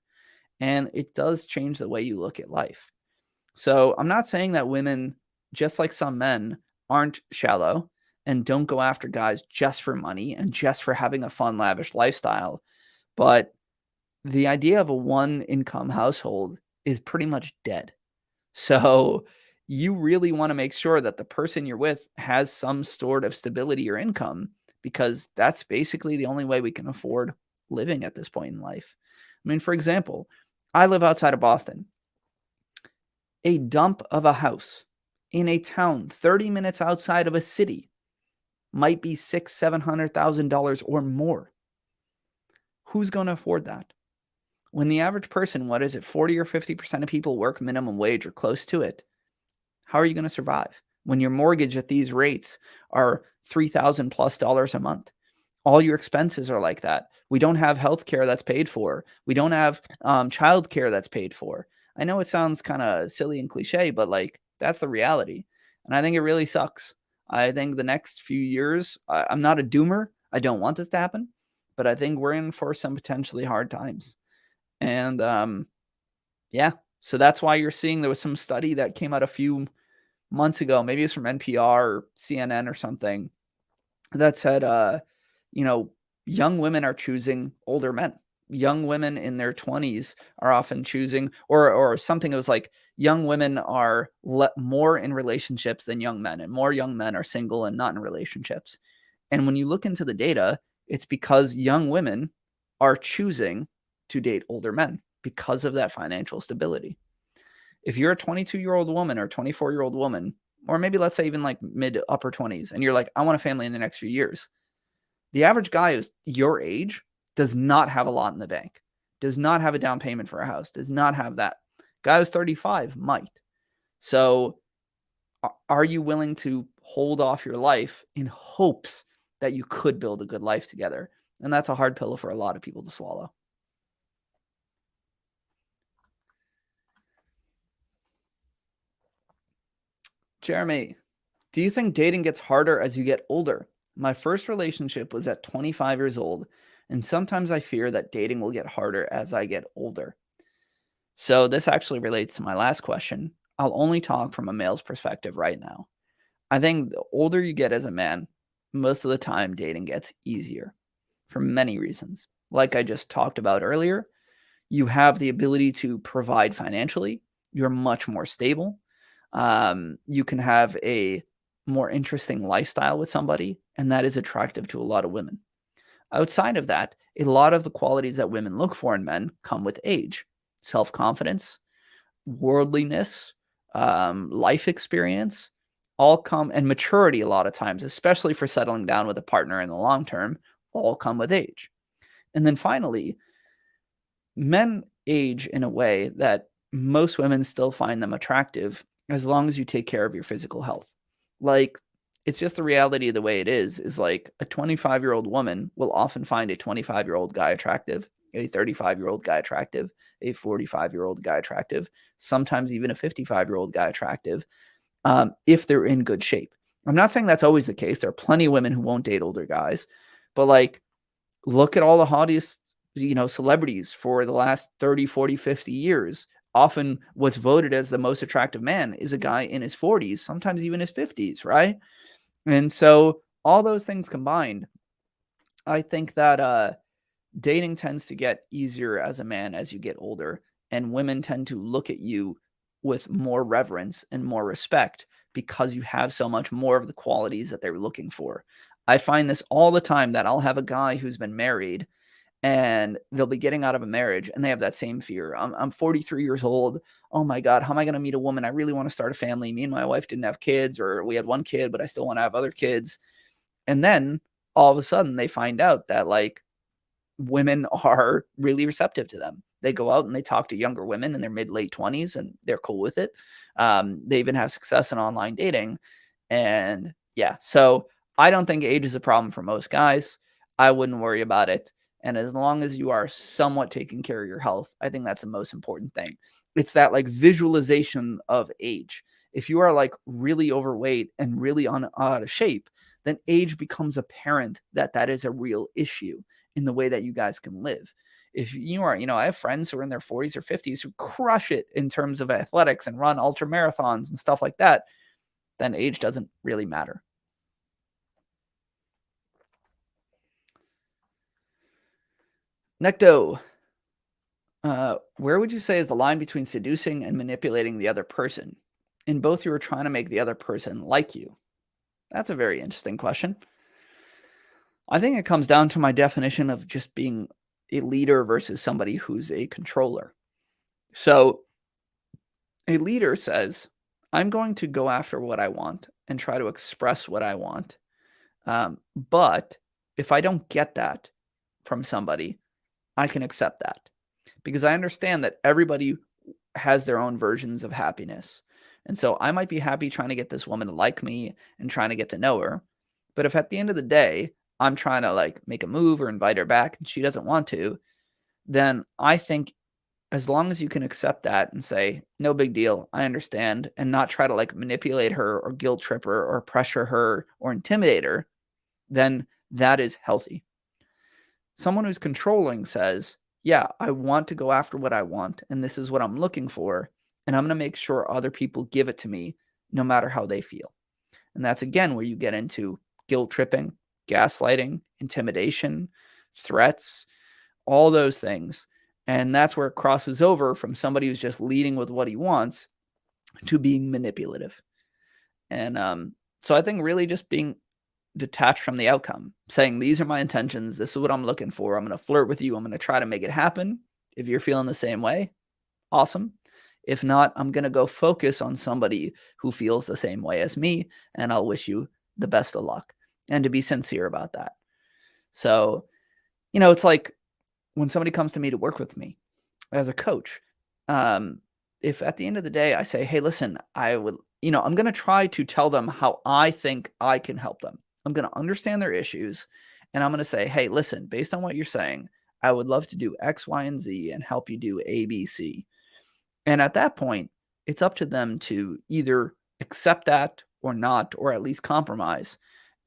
And it does change the way you look at life. So I'm not saying that women, just like some men, aren't shallow and don't go after guys just for money and just for having a fun, lavish lifestyle. But the idea of a one income household is pretty much dead. So you really want to make sure that the person you're with has some sort of stability or income, because that's basically the only way we can afford living at this point in life. I mean, for example, I live outside of Boston. A dump of a house in a town 30 minutes outside of a city might be $600,000-$700,000 or more. Who's going to afford that? When the average person, what is it, 40 or 50% of people work minimum wage or close to it, how are you going to survive? When your mortgage at these rates are $3,000 plus a month, all your expenses are like that. We don't have healthcare that's paid for. We don't have childcare that's paid for. I know it sounds kind of silly and cliche, but like that's the reality. And I think it really sucks. I think the next few years, I'm not a doomer. I don't want this to happen, but I think we're in for some potentially hard times. And yeah, so that's why you're seeing there was some study that came out a few months ago, maybe it's from NPR or CNN or something, that said, young women are choosing older men. Young women in their 20s are often choosing, or something that was like, young women are more in relationships than young men, and more young men are single and not in relationships. And when you look into the data, it's because young women are choosing to date older men because of that financial stability. If you're a 22-year-old woman or 24-year-old woman, or maybe let's say even like mid upper 20s, and you're like, I want a family in the next few years, the average guy who's your age does not have a lot in the bank, does not have a down payment for a house, does not have that. Guy who's 35 might. So are you willing to hold off your life in hopes that you could build a good life together? And that's a hard pill for a lot of people to swallow. Jeremy, do you think dating gets harder as you get older? My first relationship was at 25 years old, and sometimes I fear that dating will get harder as I get older. So this actually relates to my last question. I'll only talk from a male's perspective right now. I think the older you get as a man, most of the time dating gets easier for many reasons. Like I just talked about earlier, you have the ability to provide financially. You're much more stable. You can have a more interesting lifestyle with somebody, and that is attractive to a lot of women. Outside of that, a lot of the qualities that women look for in men come with age: self-confidence, worldliness, life experience, all come, and maturity a lot of times, especially for settling down with a partner in the long term, all come with age. And then finally, men age in a way that most women still find them attractive as long as you take care of your physical health. Like, it's just the reality of the way it is like a 25-year-old woman will often find a 25-year-old guy attractive, a 35-year-old guy attractive, a 45-year-old guy attractive, sometimes even a 55-year-old guy attractive, if they're in good shape. I'm not saying that's always the case. There are plenty of women who won't date older guys, but like, look at all the hottest, celebrities for the last 30, 40, 50 years. Often what's voted as the most attractive man is a guy in his 40s, sometimes even his 50s, right? And so all those things combined, I think that dating tends to get easier as a man as you get older. and women tend to look at you with more reverence and more respect because you have so much more of the qualities that they're looking for. I find this all the time that I'll have a guy who's been married and they'll be getting out of a marriage and they have that same fear. I'm 43 years old. Oh my God, how am I going to meet a woman? I really want to start a family. Me and my wife didn't have kids, or we had one kid, but I still want to have other kids. And then all of a sudden they find out that like women are really receptive to them. They go out and they talk to younger women in their mid late 20s and they're cool with it. They even have success in online dating. And yeah, so I don't think age is a problem for most guys. I wouldn't worry about it. And as long as you are somewhat taking care of your health, I think that's the most important thing. It's that like visualization of age. If you are like really overweight and really out of shape, then age becomes apparent that that is a real issue in the way that you guys can live. If you are, I have friends who are in their 40s or 50s who crush it in terms of athletics and run ultra marathons and stuff like that, then age doesn't really matter. Necto, where would you say is the line between seducing and manipulating the other person? In both, you are trying to make the other person like you. That's a very interesting question. I think it comes down to my definition of just being a leader versus somebody who's a controller. So a leader says, I'm going to go after what I want and try to express what I want. But if I don't get that from somebody, I can accept that because I understand that everybody has their own versions of happiness. And so I might be happy trying to get this woman to like me and trying to get to know her. But if at the end of the day, I'm trying to like make a move or invite her back and she doesn't want to, then I think as long as you can accept that and say, no big deal, I understand, and not try to like manipulate her or guilt trip her or pressure her or intimidate her, then that is healthy. Someone who's controlling says, yeah, I want to go after what I want, and this is what I'm looking for, and I'm going to make sure other people give it to me no matter how they feel. And that's again where you get into guilt tripping, gaslighting, intimidation, threats, all those things. And that's where it crosses over from somebody who's just leading with what he wants to being manipulative. And so I think really just being detached from the outcome, saying, these are my intentions. This is what I'm looking for. I'm going to flirt with you. I'm going to try to make it happen. If you're feeling the same way, awesome. If not, I'm going to go focus on somebody who feels the same way as me, and I'll wish you the best of luck, and to be sincere about that. So, it's like when somebody comes to me to work with me as a coach, if at the end of the day I say, hey, listen, I'm going to try to tell them how I think I can help them. I'm going to understand their issues, and I'm going to say, hey, listen, based on what you're saying, I would love to do X, Y, and Z and help you do A, B, C. And at that point, it's up to them to either accept that or not, or at least compromise.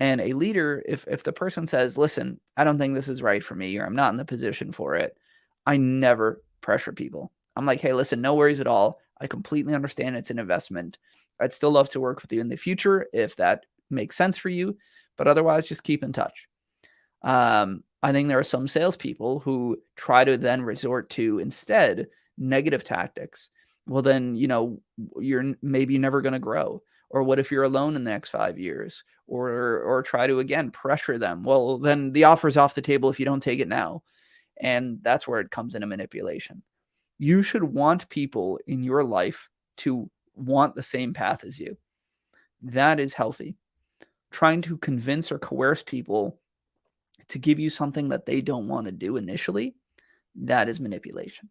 And a leader, if the person says, listen, I don't think this is right for me, or I'm not in the position for it, I never pressure people. I'm like, hey, listen, no worries at all. I completely understand it's an investment. I'd still love to work with you in the future if that makes sense for you. But otherwise, just keep in touch. I think there are some salespeople who try to then resort to instead negative tactics. Well, then, you're maybe never going to grow. Or what if you're alone in the next 5 years? Or try to, again, pressure them. Well, then the offer's off the table if you don't take it now. And that's where it comes into manipulation. You should want people in your life to want the same path as you. That is healthy. Trying to convince or coerce people to give you something that they don't want to do initially, that is manipulation.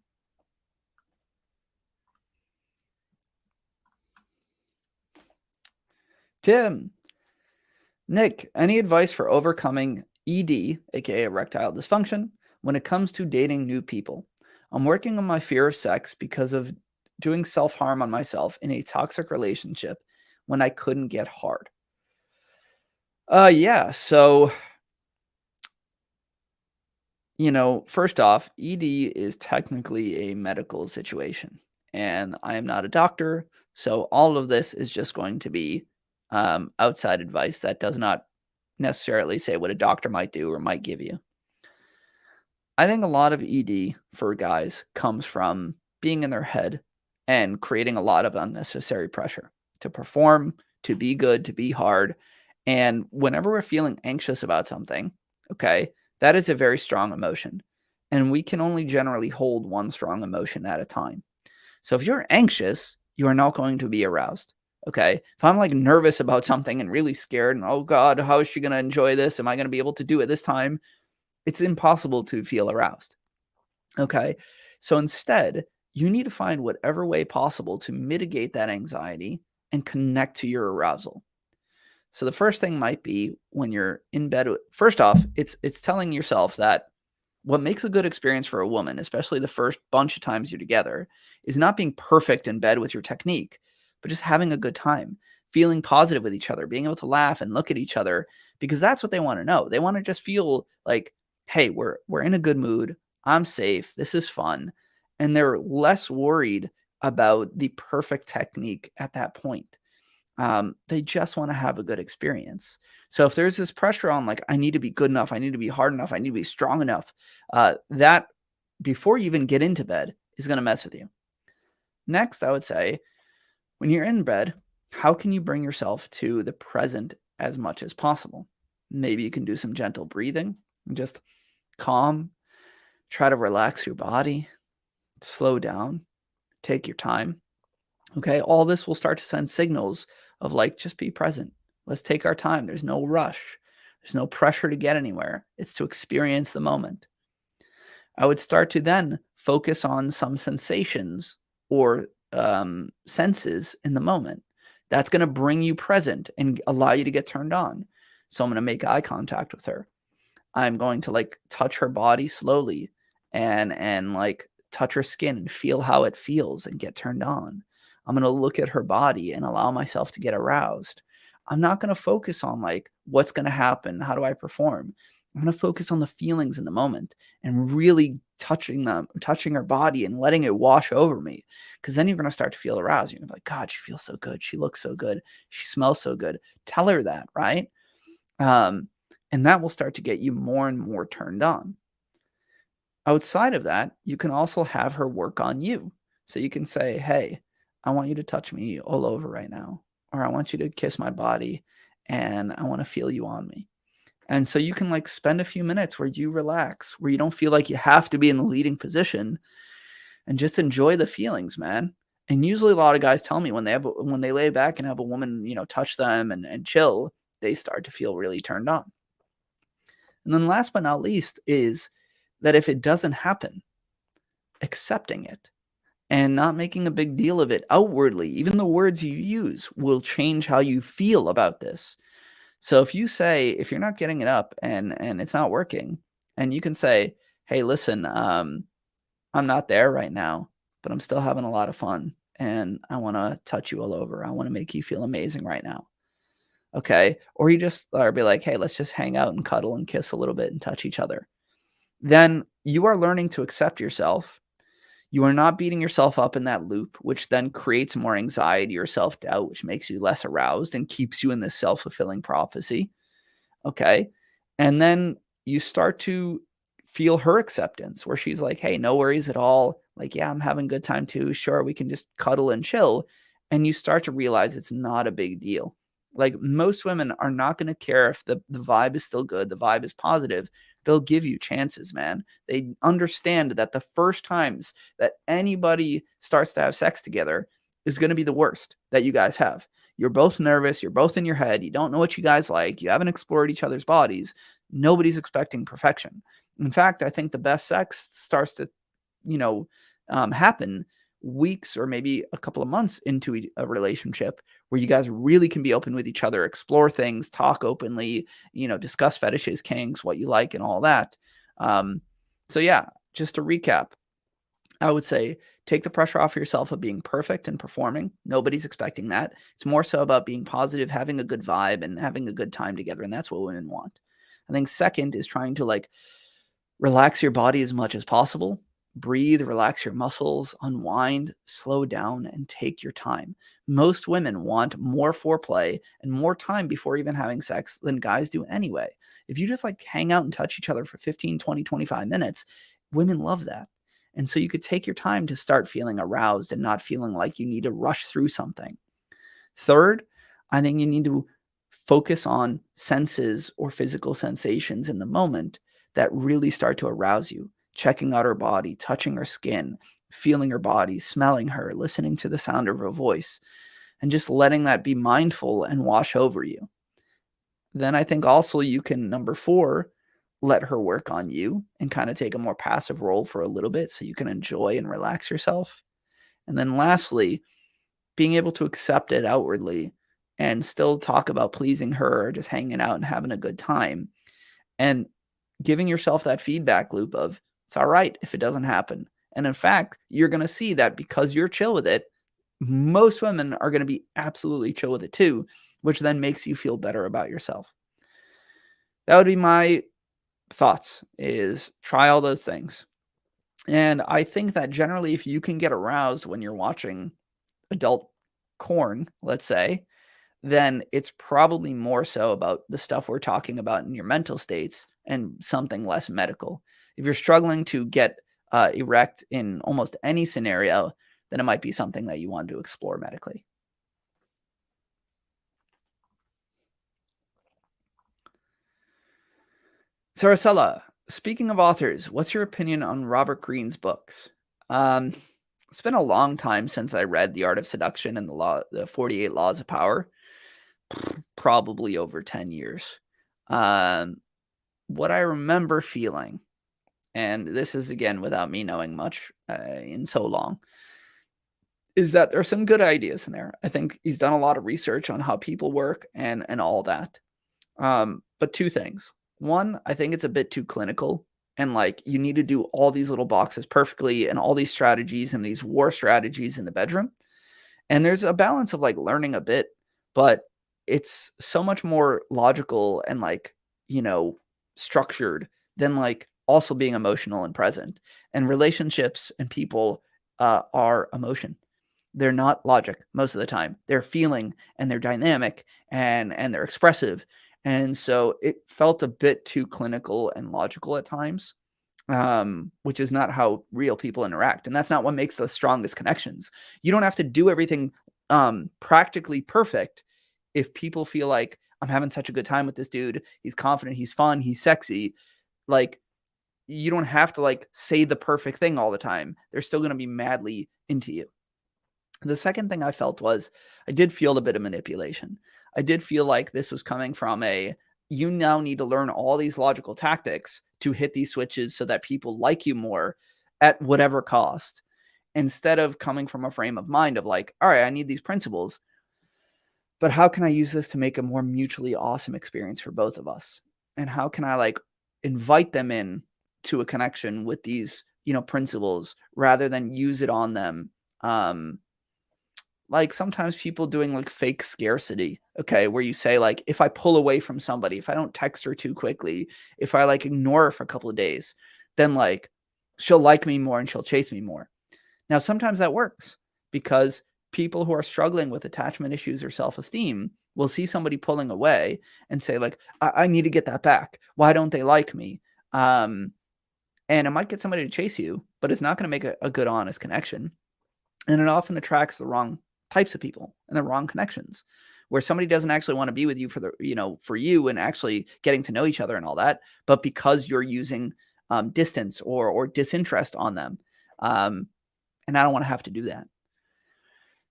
Tim, Nick, any advice for overcoming ED, aka erectile dysfunction, when it comes to dating new people? I'm working on my fear of sex because of doing self-harm on myself in a toxic relationship when I couldn't get hard. Yeah, so first off, ED is technically a medical situation, and I am not a doctor, so all of this is just going to be outside advice that does not necessarily say what a doctor might do or might give you. I think a lot of ED for guys comes from being in their head and creating a lot of unnecessary pressure to perform, to be good, to be hard. And whenever we're feeling anxious about something, okay, that is a very strong emotion. And we can only generally hold one strong emotion at a time. So if you're anxious, you are not going to be aroused. Okay. If I'm like nervous about something and really scared, and oh God, how is she going to enjoy this? Am I going to be able to do it this time? It's impossible to feel aroused. Okay. So instead, you need to find whatever way possible to mitigate that anxiety and connect to your arousal. So the first thing might be when you're in bed. First off, it's telling yourself that what makes a good experience for a woman, especially the first bunch of times you're together, is not being perfect in bed with your technique, but just having a good time, feeling positive with each other, being able to laugh and look at each other, because that's what they want to know. They want to just feel like, hey, we're in a good mood. I'm safe. This is fun. And they're less worried about the perfect technique at that point. They just want to have a good experience. So if there's this pressure on like, I need to be good enough, I need to be hard enough, I need to be strong enough, that before you even get into bed is going to mess with you. Next, I would say when you're in bed, how can you bring yourself to the present as much as possible? Maybe you can do some gentle breathing and just calm, try to relax your body, slow down, take your time. Okay, all this will start to send signals of like, just be present. Let's take our time. There's no rush. There's no pressure to get anywhere. It's to experience the moment. I would start to then focus on some sensations or senses in the moment. That's going to bring you present and allow you to get turned on. So I'm going to make eye contact with her. I'm going to like touch her body slowly and like touch her skin and feel how it feels and get turned on. I'm going to look at her body and allow myself to get aroused. I'm not going to focus on like what's going to happen, how do I perform? I'm going to focus on the feelings in the moment and really touching her body and letting it wash over me. Because then you're going to start to feel aroused. You're going to be like, God, she feels so good. She looks so good. She smells so good. Tell her that, right? And that will start to get you more and more turned on. Outside of that, you can also have her work on you. So you can say, hey, I want you to touch me all over right now, or I want you to kiss my body and I want to feel you on me. And so you can like spend a few minutes where you relax, where you don't feel like you have to be in the leading position and just enjoy the feelings, man. And usually a lot of guys tell me when they lay back and have a woman, touch them and chill, they start to feel really turned on. And then last but not least is that if it doesn't happen, accepting it and not making a big deal of it outwardly, even the words you use will change how you feel about this. So if you're not getting it up and it's not working, and you can say, hey, listen, I'm not there right now, but I'm still having a lot of fun and I want to touch you all over. I want to make you feel amazing right now. Okay. Or be like, hey, let's just hang out and cuddle and kiss a little bit and touch each other. Then you are learning to accept yourself. You are not beating yourself up in that loop, which then creates more anxiety or self-doubt, which makes you less aroused and keeps you in this self-fulfilling prophecy. Okay. And then you start to feel her acceptance where she's like, hey, no worries at all. Like, yeah, I'm having a good time too. Sure, we can just cuddle and chill. And you start to realize it's not a big deal. Like most women are not going to care if the vibe is still good, the vibe is positive. They'll give you chances, man. They understand that the first times that anybody starts to have sex together is going to be the worst that you guys have. You're both nervous. You're both in your head. You don't know what you guys like. You haven't explored each other's bodies. Nobody's expecting perfection. In fact, I think the best sex starts to, happen weeks or maybe a couple of months into a relationship where you guys really can be open with each other, explore things, talk openly, discuss fetishes, kinks, what you like and all that. So yeah, just to recap, I would say take the pressure off yourself of being perfect and performing. Nobody's expecting that. It's more so about being positive, having a good vibe and having a good time together. And that's what women want. I think second is trying to like relax your body as much as possible. Breathe, relax your muscles, unwind, slow down, and take your time. Most women want more foreplay and more time before even having sex than guys do anyway. If you just like hang out and touch each other for 15, 20, 25 minutes, women love that. And so you could take your time to start feeling aroused and not feeling like you need to rush through something. Third, I think you need to focus on senses or physical sensations in the moment that really start to arouse you. Checking out her body, touching her skin, feeling her body, smelling her, listening to the sound of her voice, and just letting that be mindful and wash over you. Then I think also you can, number 4, let her work on you and kind of take a more passive role for a little bit so you can enjoy and relax yourself. And then lastly, being able to accept it outwardly and still talk about pleasing her or just hanging out and having a good time, and giving yourself that feedback loop of it's all right if it doesn't happen. And in fact, you're going to see that because you're chill with it, most women are going to be absolutely chill with it too, which then makes you feel better about yourself. That would be my thoughts, is try all those things. And I think that generally if you can get aroused when you're watching adult corn, let's say, then it's probably more so about the stuff we're talking about in your mental states and something less medical. If you're struggling to get erect in almost any scenario, then it might be something that you want to explore medically. Sarasella, speaking of authors, what's your opinion on Robert Greene's books? Um, it's been a long time since I read The Art of Seduction and the 48 Laws of Power. Probably over 10 years. What I remember feeling, and this is again without me knowing much in so long, is that there's some good ideas in there. I think he's done a lot of research on how people work and all that. But 2 things. One, I think it's a bit too clinical, and like you need to do all these little boxes perfectly and all these strategies and these war strategies in the bedroom. And there's a balance of like learning a bit, but it's so much more logical and like, structured than like also being emotional and present. And relationships and people are emotion. They're not logic most of the time. They're feeling and they're dynamic and they're expressive. And so it felt a bit too clinical and logical at times, which is not how real people interact. And that's not what makes the strongest connections. You don't have to do everything practically perfect. If people feel like I'm having such a good time with this dude, he's confident, he's fun, he's sexy, like you don't have to like say the perfect thing all the time. They're still going to be madly into you. The second thing I felt was I did feel a bit of manipulation. I did feel like this was coming from you now need to learn all these logical tactics to hit these switches so that people like you more at whatever cost, instead of coming from a frame of mind of like, all right, I need these principles, but how can I use this to make a more mutually awesome experience for both of us? And how can I like invite them in to a connection with these, principles rather than use it on them? Like sometimes people doing like fake scarcity, okay, where you say like, if I pull away from somebody, if I don't text her too quickly, if I like ignore her for a couple of days, then like she'll like me more and she'll chase me more. Now, sometimes that works because people who are struggling with attachment issues or self-esteem will see somebody pulling away and say like, I need to get that back. Why don't they like me? And it might get somebody to chase you, but it's not going to make a good, honest connection. And it often attracts the wrong types of people and the wrong connections, where somebody doesn't actually want to be with you for you and actually getting to know each other and all that, but because you're using distance or disinterest on them. And I don't want to have to do that.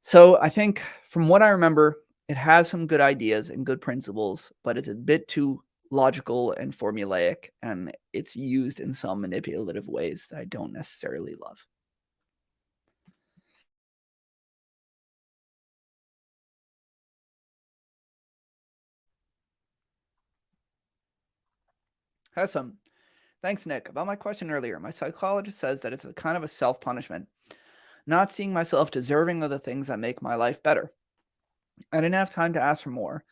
So I think from what I remember, it has some good ideas and good principles, but it's a bit too logical and formulaic, and it's used in some manipulative ways that I don't necessarily love. Awesome. Thanks, Nick. About my question earlier, my psychologist says that it's a kind of a self-punishment, not seeing myself deserving of the things that make my life better. I didn't have time to ask for more,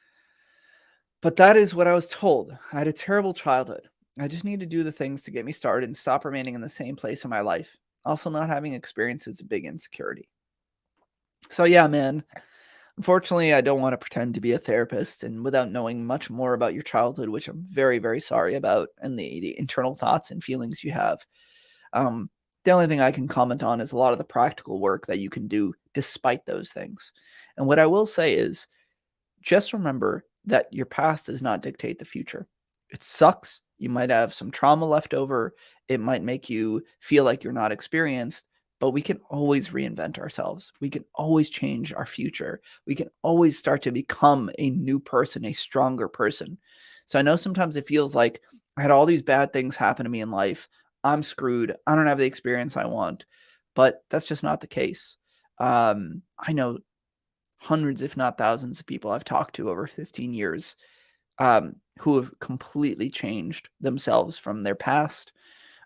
but that is what I was told. I had a terrible childhood. I just need to do the things to get me started and stop remaining in the same place in my life. Also, not having experience is a big insecurity. So yeah, man, unfortunately, I don't want to pretend to be a therapist, and without knowing much more about your childhood, which I'm very, very sorry about, and the internal thoughts and feelings you have, um, The only thing I can comment on is a lot of the practical work that you can do despite those things. And what I will say is just remember that your past does not dictate the future. It sucks. You might have some trauma left over. It might make you feel like you're not experienced, but we can always reinvent ourselves. We can always change our future. We can always start to become a new person, a stronger person. So I know sometimes it feels like I had all these bad things happen to me in life. I'm screwed. I don't have the experience I want, but that's just not the case. I know hundreds, if not thousands, of people I've talked to over 15 years who have completely changed themselves from their past,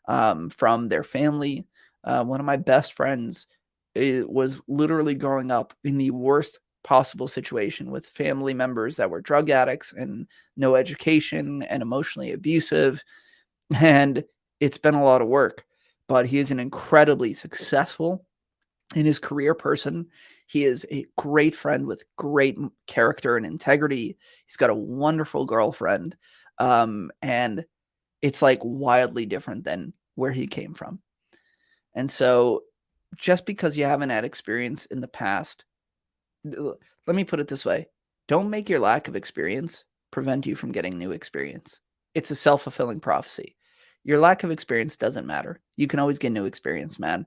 from their family. One of my best friends was literally growing up in the worst possible situation with family members that were drug addicts and no education and emotionally abusive. And it's been a lot of work, but he is an incredibly successful in his career person. He is a great friend with great character and integrity. He's got a wonderful girlfriend. And it's like wildly different than where he came from. And so just because you haven't had experience in the past, let me put it this way. Don't make your lack of experience prevent you from getting new experience. It's a self-fulfilling prophecy. Your lack of experience doesn't matter. You can always get new experience, man.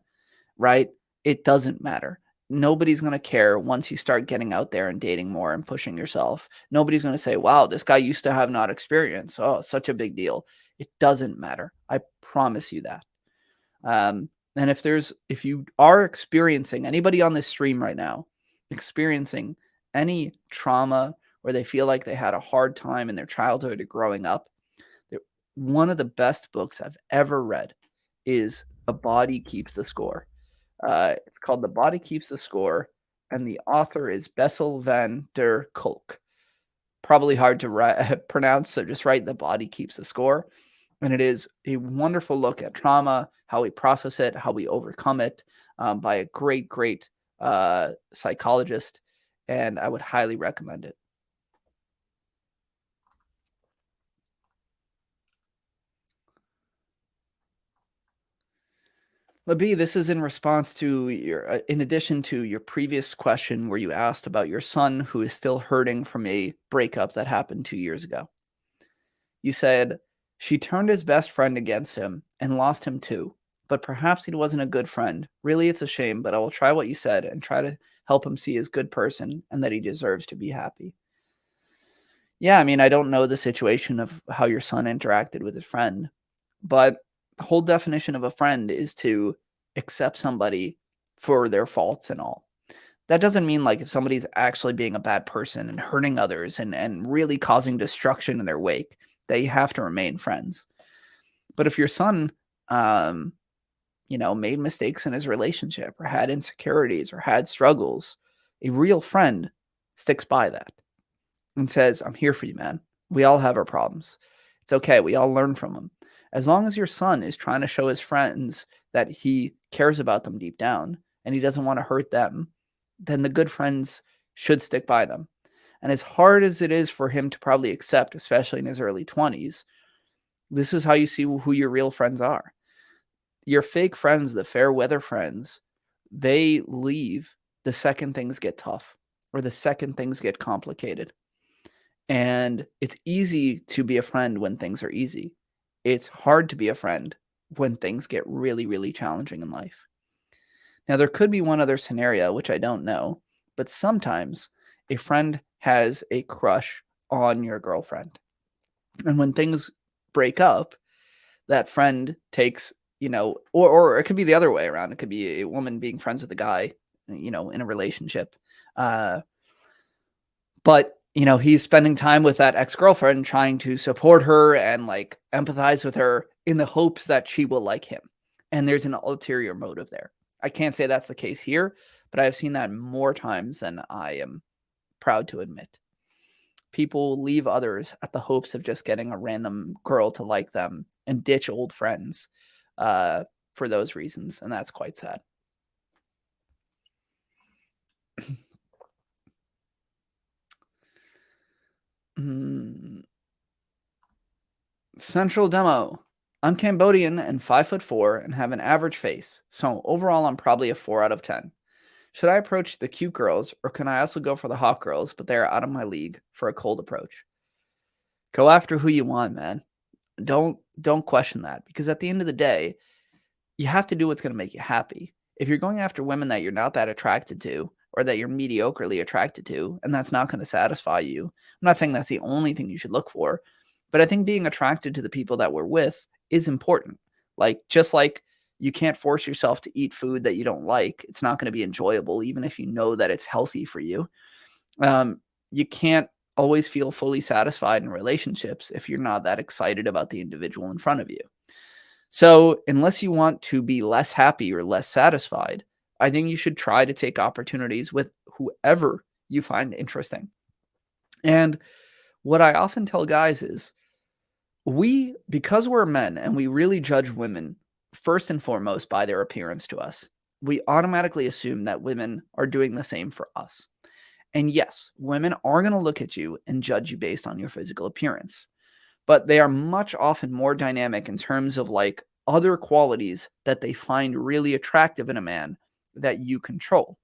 Right? It doesn't matter. Nobody's going to care once you start getting out there and dating more and pushing yourself. Nobody's going to say, wow, this guy used to have not experience. Oh, such a big deal. It doesn't matter. I promise you that. And if you are experiencing anybody on this stream right now, experiencing any trauma where they feel like they had a hard time in their childhood or growing up, one of the best books I've ever read is A Body Keeps the Score. It's called The Body Keeps the Score, and the author is Bessel van der Kolk. Probably hard to pronounce, so just write The Body Keeps the Score. And it is a wonderful look at trauma, how we process it, how we overcome it, by a great, great psychologist, and I would highly recommend it. Labi, this is in response to in addition to your previous question where you asked about your son who is still hurting from a breakup that happened 2 years ago. You said, she turned his best friend against him and lost him too, but perhaps he wasn't a good friend. Really, it's a shame, but I will try what you said and try to help him see his good person and that he deserves to be happy. Yeah, I mean, I don't know the situation of how your son interacted with his friend, but the whole definition of a friend is to accept somebody for their faults and all. That doesn't mean like if somebody's actually being a bad person and hurting others and really causing destruction in their wake, they have to remain friends. But if your son, made mistakes in his relationship or had insecurities or had struggles, a real friend sticks by that and says, I'm here for you, man. We all have our problems. It's okay. We all learn from them. As long as your son is trying to show his friends that he cares about them deep down and he doesn't want to hurt them, then the good friends should stick by them. And as hard as it is for him to probably accept, especially in his early 20s, this is how you see who your real friends are. Your fake friends, the fair weather friends, they leave the second things get tough or the second things get complicated. And it's easy to be a friend when things are easy. It's hard to be a friend when things get really, really challenging in life. Now, there could be one other scenario, which I don't know, but sometimes a friend has a crush on your girlfriend. And when things break up, that friend takes, or it could be the other way around. It could be a woman being friends with a guy, in a relationship. But he's spending time with that ex-girlfriend trying to support her and like empathize with her in the hopes that she will like him. And there's an ulterior motive there. I can't say that's the case here, but I've seen that more times than I am proud to admit. People leave others at the hopes of just getting a random girl to like them and ditch old friends for those reasons. And that's quite sad. Central Demo. I'm Cambodian and 5'4" and have an average face, so overall I'm probably a 4 out of 10. Should I approach the cute girls, or can I also go for the hot girls, but they are out of my league for a cold approach? Go after who you want, man. Don't question that, because at the end of the day, you have to do what's going to make you happy. If you're going after women that you're not that attracted to, or that you're mediocrely attracted to, and that's not going to satisfy you, I'm not saying that's the only thing you should look for, but I think being attracted to the people that we're with is important. Like, just like you can't force yourself to eat food that you don't like, it's not going to be enjoyable, even if you know that it's healthy for you. You can't always feel fully satisfied in relationships if you're not that excited about the individual in front of you. So, unless you want to be less happy or less satisfied, I think you should try to take opportunities with whoever you find interesting. And what I often tell guys is because we're men and we really judge women first and foremost by their appearance to us, we automatically assume that women are doing the same for us. And yes, women are going to look at you and judge you based on your physical appearance, but they are much often more dynamic in terms of like other qualities that they find really attractive in a man that you control,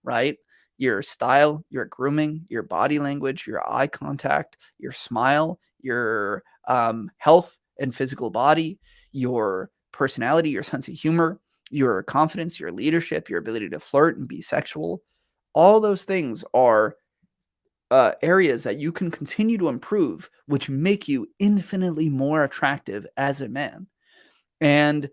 right? Your style, your grooming, your body language, your eye contact, your smile, your health and physical body, your personality, your sense of humor, your confidence, your leadership, your ability to flirt and be sexual. All those things are areas that you can continue to improve, which make you infinitely more attractive as a man. And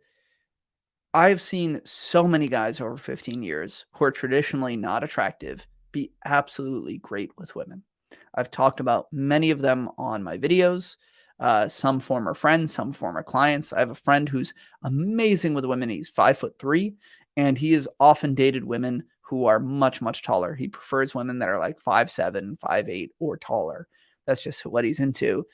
I've seen so many guys over 15 years who are traditionally not attractive be absolutely great with women. I've talked about many of them on my videos, some former friends, some former clients. I have a friend who's amazing with women. He's 5'3", and he has often dated women who are much, much taller. He prefers women that are like 5'7", 5'8", or taller. That's just what he's into.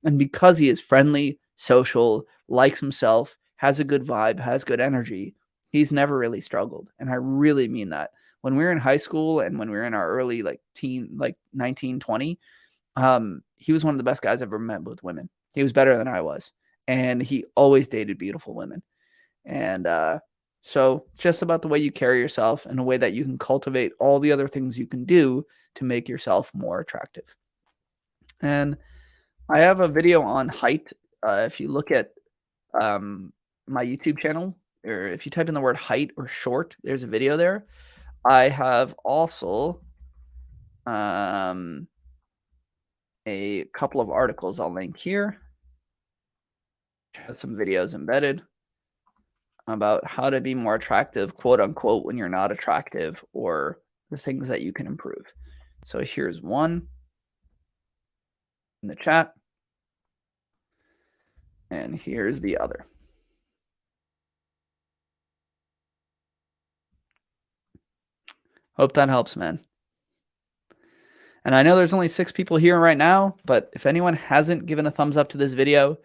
And because he is friendly, social, likes himself, has a good vibe, has good energy, he's never really struggled. And I really mean that. When we were in high school and when we were in our early like 19, 20, he was one of the best guys I've ever met with women. He was better than I was. And he always dated beautiful women. And so just about the way you carry yourself and a way that you can cultivate all the other things you can do to make yourself more attractive. And I have a video on height. If you look at my YouTube channel, or if you type in the word height or short, there's a video there. I have also a couple of articles I'll link here. Have some videos embedded about how to be more attractive, quote unquote, when you're not attractive, or the things that you can improve. So here's one in the chat, and here's the other. Hope that helps, man. And I know there's only 6 people here right now, but if anyone hasn't given a thumbs up to this video,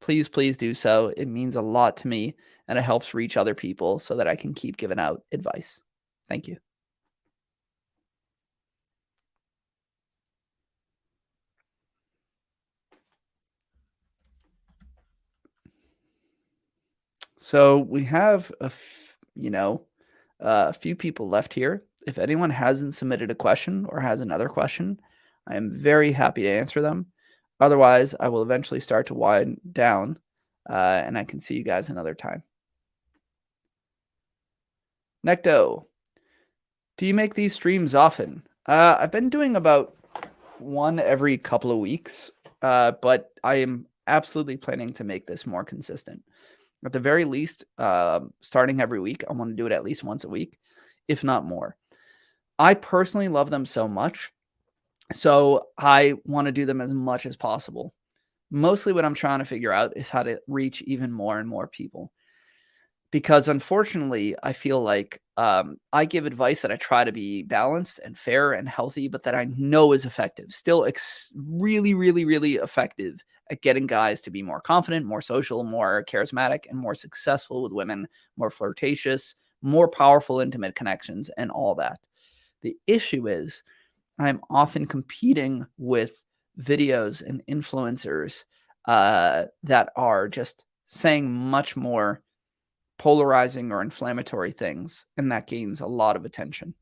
please, please do so. It means a lot to me, and it helps reach other people so that I can keep giving out advice. Thank you. So we have a few people left here. If anyone hasn't submitted a question or has another question, I am very happy to answer them. Otherwise, I will eventually start to wind down, and I can see you guys another time. Necto, do you make these streams often? I've been doing about one every couple of weeks, but I am absolutely planning to make this more consistent. At the very least, starting every week, I want to do it at least once a week, if not more. I personally love them so much, so I want to do them as much as possible. Mostly what I'm trying to figure out is how to reach even more and more people. Because unfortunately, I feel like I give advice that I try to be balanced and fair and healthy, but that I know is effective. Still really, really, really effective at getting guys to be more confident, more social, more charismatic, and more successful with women, more flirtatious, more powerful, intimate connections, and all that. The issue is I'm often competing with videos and influencers that are just saying much more polarizing or inflammatory things, and that gains a lot of attention.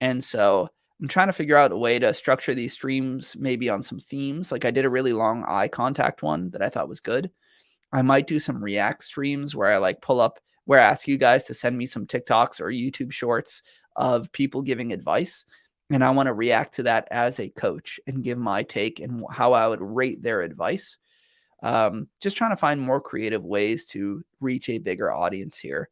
And so I'm trying to figure out a way to structure these streams maybe on some themes. Like I did a really long eye contact one that I thought was good. I might do some React streams where I like pull up where I ask you guys to send me some TikToks or YouTube shorts of people giving advice. And I want to react to that as a coach and give my take and how I would rate their advice. Just trying to find more creative ways to reach a bigger audience here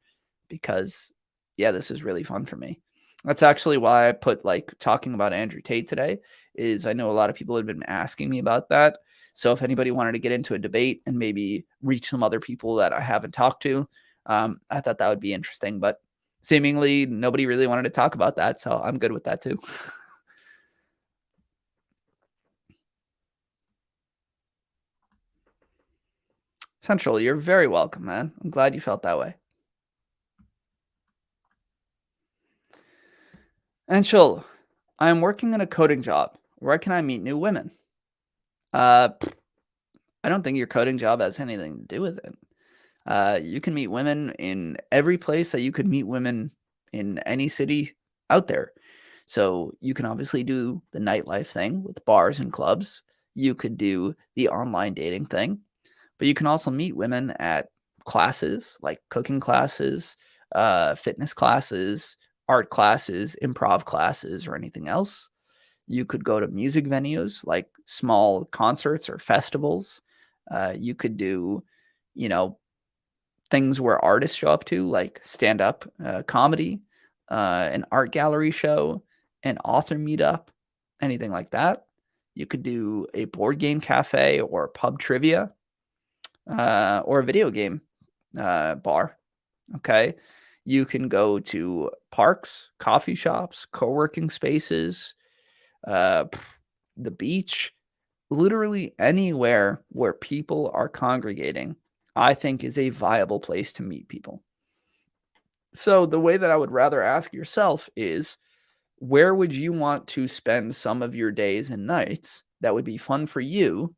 because, yeah, this is really fun for me. That's actually why I put like talking about Andrew Tate today is I know a lot of people have been asking me about that. So if anybody wanted to get into a debate and maybe reach some other people that I haven't talked to, I thought that would be interesting, but seemingly nobody really wanted to talk about that. So I'm good with that too. Central, you're very welcome, man. I'm glad you felt that way. And Shul, I am working in a coding job. Where can I meet new women? Uh, I don't think your coding job has anything to do with it. You can meet women in every place that you could meet women in any city out there. So you can obviously do the nightlife thing with bars and clubs. You could do the online dating thing, but you can also meet women at classes like cooking classes, fitness classes, art classes, improv classes, or anything else. You could go to music venues like small concerts or festivals. You could do, you know, things where artists show up to, like stand up comedy, an art gallery show, an author meetup, anything like that. You could do a board game cafe or pub trivia or a video game bar. Okay. You can go to parks, coffee shops, co working spaces, uh, the beach, literally anywhere where people are congregating, I think is a viable place to meet people. So the way that I would rather ask yourself is where would you want to spend some of your days and nights that would be fun for you,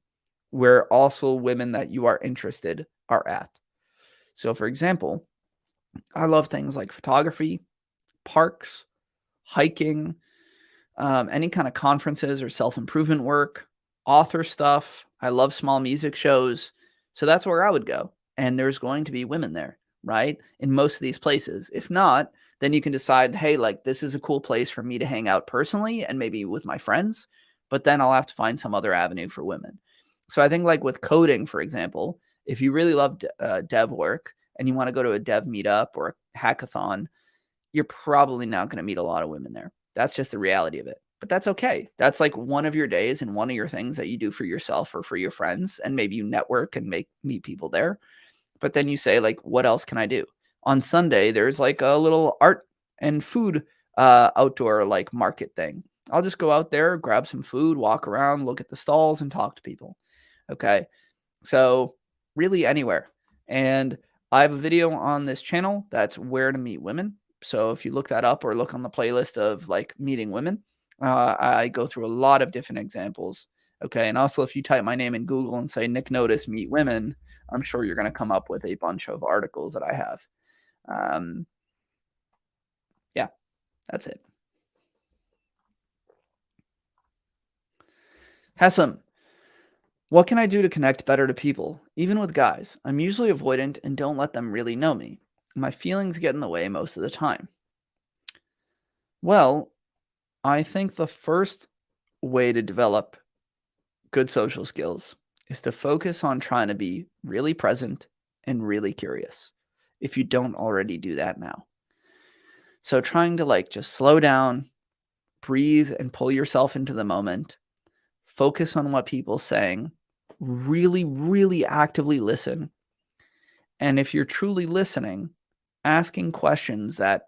where also women that you are interested are at? So, for example, I love things like photography, parks, hiking, any kind of conferences or self improvement work, author stuff. I love small music shows. So that's where I would go. And there's going to be women there, right? In most of these places. If not, then you can decide, hey, like this is a cool place for me to hang out personally and maybe with my friends. But then I'll have to find some other avenue for women. So I think, like with coding, for example, if you really love dev work and you want to go to a dev meetup or a hackathon, you're probably not going to meet a lot of women there. That's just the reality of it. But that's okay. That's like one of your days and one of your things that you do for yourself or for your friends. And maybe you network and meet people there. But then you say, like, what else can I do? On Sunday, there's like a little art and food outdoor like market thing. I'll just go out there, grab some food, walk around, look at the stalls, and talk to people. Okay. So really anywhere. And I have a video on this channel that's where to meet women. So if you look that up or look on the playlist of like meeting women, I go through a lot of different examples. Okay. And also, if you type my name in Google and say Nick Notas meet women, I'm sure you're going to come up with a bunch of articles that I have. Yeah, that's it. Hessam, what can I do to connect better to people, even with guys? I'm usually avoidant and don't let them really know me. My feelings get in the way most of the time. Well, I think the first way to develop good social skills is to focus on trying to be really present and really curious if you don't already do that now. So trying to like just slow down, breathe and pull yourself into the moment, focus on what people are saying, really, really actively listen. And if you're truly listening, asking questions that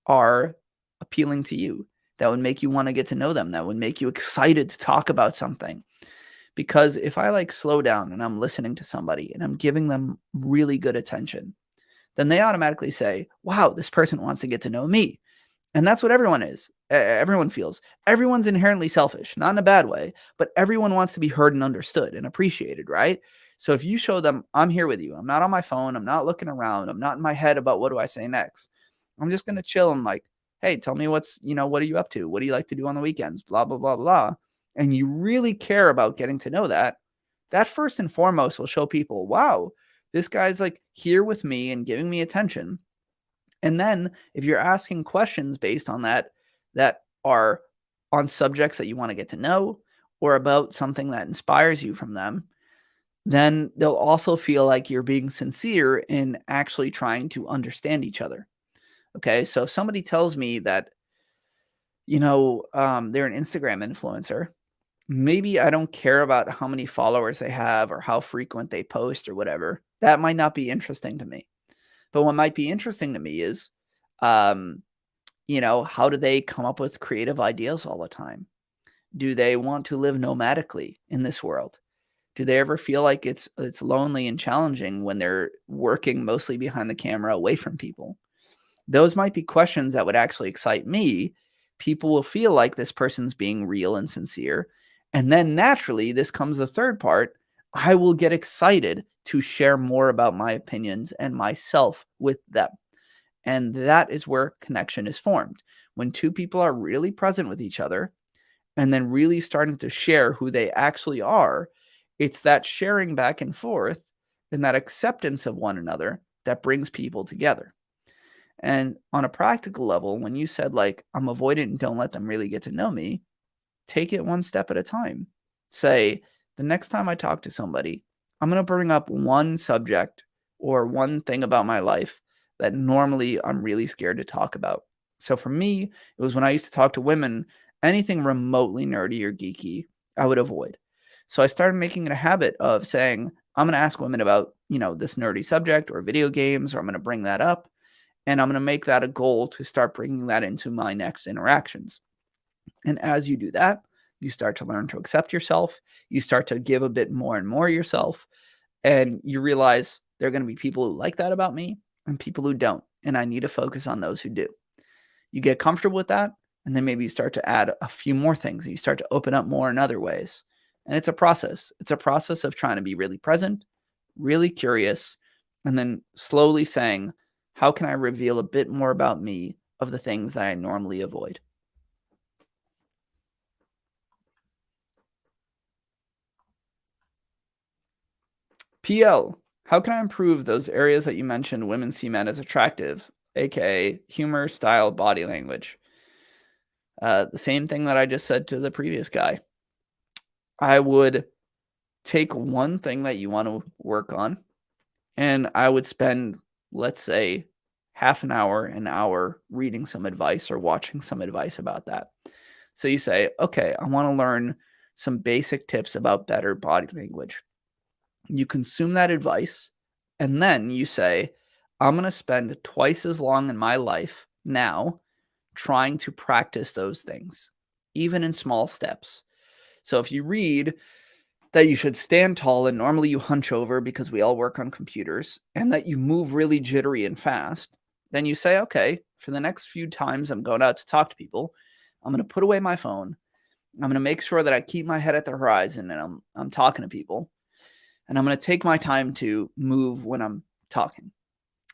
are appealing to you, that would make you want to get to know them, that would make you excited to talk about something. Because if I like slow down and I'm listening to somebody and I'm giving them really good attention, then they automatically say, wow, this person wants to get to know me. And that's what everyone is. Everyone feels. Everyone's inherently selfish, not in a bad way, but everyone wants to be heard and understood and appreciated, right? So if you show them, I'm here with you, I'm not on my phone, I'm not looking around, I'm not in my head about what do I say next. I'm just going to chill and like, hey, tell me what are you up to? What do you like to do on the weekends? Blah, blah, blah, blah. And you really care about getting to know that. That first and foremost will show people, wow, this guy's like here with me and giving me attention. And then if you're asking questions based on that, that are on subjects that you want to get to know or about something that inspires you from them, then they'll also feel like you're being sincere in actually trying to understand each other. Okay. So if somebody tells me that, they're an Instagram influencer, maybe I don't care about how many followers they have or how frequent they post or whatever. That might not be interesting to me. But what might be interesting to me is, um, how do they come up with creative ideas all the time? Do they want to live nomadically in this world? Do they ever feel like it's lonely and challenging when they're working mostly behind the camera away from people? Those might be questions that would actually excite me. People will feel like this person's being real and sincere. And then naturally, this comes the third part. I will get excited to share more about my opinions and myself with them. And that is where connection is formed. When two people are really present with each other and then really starting to share who they actually are, it's that sharing back and forth and that acceptance of one another that brings people together. And on a practical level, when you said, like, I'm avoidant and don't let them really get to know me, take it one step at a time. Say, the next time I talk to somebody, I'm going to bring up one subject or one thing about my life that normally I'm really scared to talk about. So for me, it was when I used to talk to women, anything remotely nerdy or geeky, I would avoid. So I started making it a habit of saying, I'm going to ask women about, this nerdy subject or video games, or I'm going to bring that up. And I'm going to make that a goal to start bringing that into my next interactions. And as you do that, you start to learn to accept yourself. You start to give a bit more and more yourself. And you realize there are going to be people who like that about me and people who don't. And I need to focus on those who do. You get comfortable with that. And then maybe you start to add a few more things and you start to open up more in other ways. And it's a process. It's a process of trying to be really present, really curious, and then slowly saying, how can I reveal a bit more about me of the things that I normally avoid? PL, how can I improve those areas that you mentioned women see men as attractive, aka humor, style, body language? The same thing that I just said to the previous guy. I would take one thing that you want to work on, and I would spend, let's say, half an hour reading some advice or watching some advice about that. So you say, okay, I want to learn some basic tips about better body language. You consume that advice, and then you say, I'm going to spend twice as long in my life now trying to practice those things, even in small steps. So if you read that you should stand tall and normally you hunch over because we all work on computers, and that you move really jittery and fast, then you say, okay, for the next few times I'm going out to talk to people, I'm going to put away my phone. I'm going to make sure that I keep my head at the horizon and I'm talking to people. And I'm going to take my time to move when I'm talking.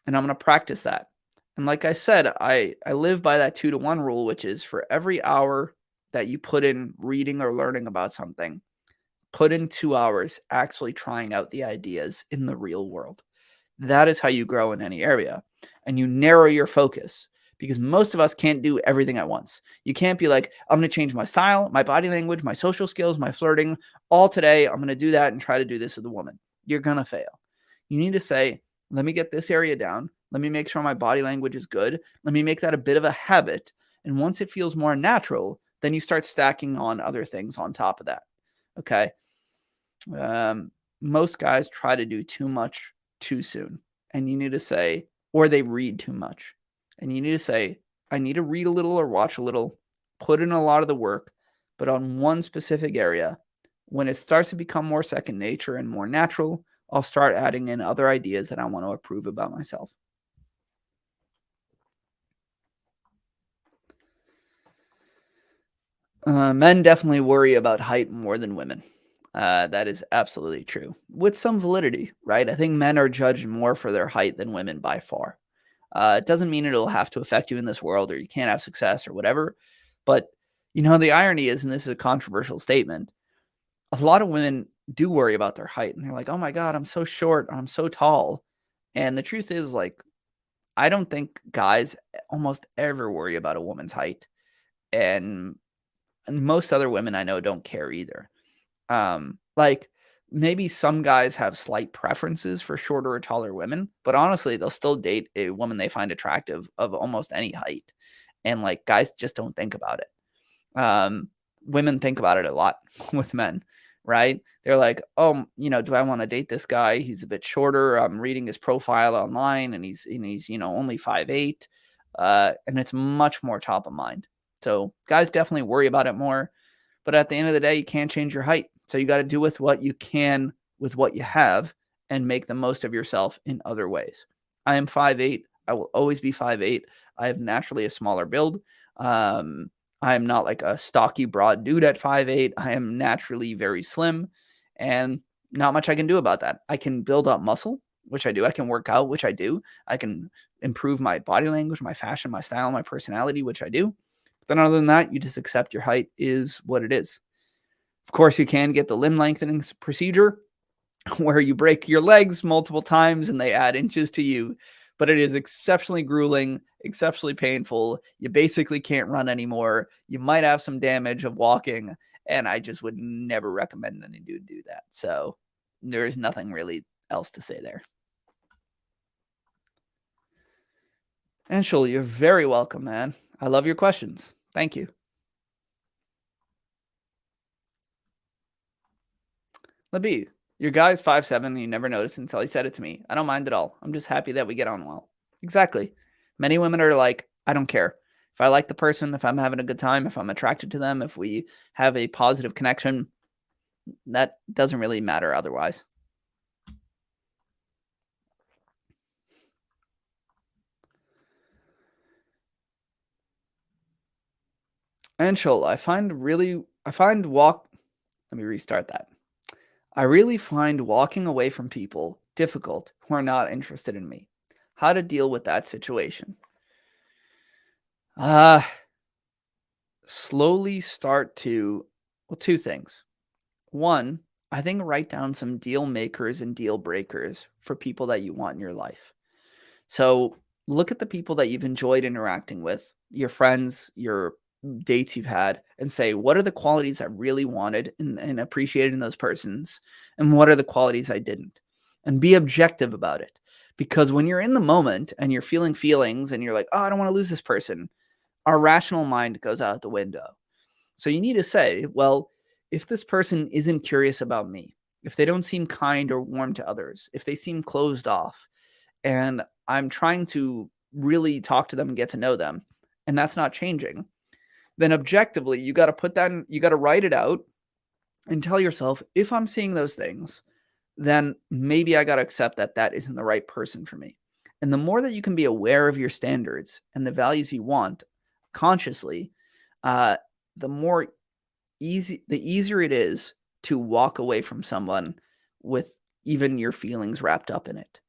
And I'm going to practice that. And like I said, I live by that 2-to-1 rule, which is for every hour that you put in reading or learning about something, put in 2 hours actually trying out the ideas in the real world. That is how you grow in any area. And you narrow your focus because most of us can't do everything at once. You can't be like, I'm going to change my style, my body language, my social skills, my flirting all today. I'm going to do that and try to do this with a woman. You're going to fail. You need to say, let me get this area down. Let me make sure my body language is good. Let me make that a bit of a habit. And once it feels more natural, then you start stacking on other things on top of that. Okay. Most guys try to do too much too soon. And you need to say, or they read too much. And you need to say, I need to read a little or watch a little, put in a lot of the work, but on one specific area. When it starts to become more second nature and more natural, I'll start adding in other ideas that I want to approve about myself. Men definitely worry about height more than women. That is absolutely true, with some validity, right? I think men are judged more for their height than women by far. It doesn't mean it'll have to affect you in this world or you can't have success or whatever. But, the irony is, and this is a controversial statement, a lot of women do worry about their height and they're like, oh my God, I'm so short, or I'm so tall. And the truth is, like, I don't think guys almost ever worry about a woman's height. And, most other women I know don't care either. Like, maybe some guys have slight preferences for shorter or taller women, but honestly, they'll still date a woman they find attractive of almost any height. And like, guys just don't think about it. Women think about it a lot with men, right? They're like, oh, do I want to date this guy? He's a bit shorter. I'm reading his profile online, and he's only 5'8", and it's much more top of mind. So guys definitely worry about it more. But at the end of the day, you can't change your height. So you got to do with what you can with what you have and make the most of yourself in other ways. I am 5'8". I will always be 5'8". I have naturally a smaller build. I am not like a stocky, broad dude at 5'8". I am naturally very slim, and not much I can do about that. I can build up muscle, which I do. I can work out, which I do. I can improve my body language, my fashion, my style, my personality, which I do. Then other than that, you just accept your height is what it is. Of course, you can get the limb lengthening procedure where you break your legs multiple times and they add inches to you, but it is exceptionally grueling, exceptionally painful. You basically can't run anymore. You might have some damage of walking, and I just would never recommend any dude do that. So there is nothing really else to say there. Anshul, you're very welcome, man. I love your questions. Thank you. Libby, your guy's 5'7", and you never noticed until he said it to me. I don't mind at all. I'm just happy that we get on well. Exactly. Many women are like, I don't care. If I like the person, if I'm having a good time, if I'm attracted to them, if we have a positive connection, that doesn't really matter otherwise. Anshul, let me restart that. I really find walking away from people difficult who are not interested in me. How to deal with that situation? Slowly start to, well, two things. One, I think write down some deal makers and deal breakers for people that you want in your life. So look at the people that you've enjoyed interacting with, your friends, your dates you've had, and say, what are the qualities I really wanted and appreciated in those persons? And what are the qualities I didn't? And be objective about it. Because when you're in the moment and you're feeling feelings and you're like, oh, I don't want to lose this person, our rational mind goes out the window. So you need to say, well, if this person isn't curious about me, if they don't seem kind or warm to others, if they seem closed off, and I'm trying to really talk to them and get to know them, and that's not changing, then objectively, you got to put that in, you got to write it out and tell yourself, if I'm seeing those things, then maybe I got to accept that that isn't the right person for me. And the more that you can be aware of your standards and the values you want consciously, the more the easier it is to walk away from someone with even your feelings wrapped up in it.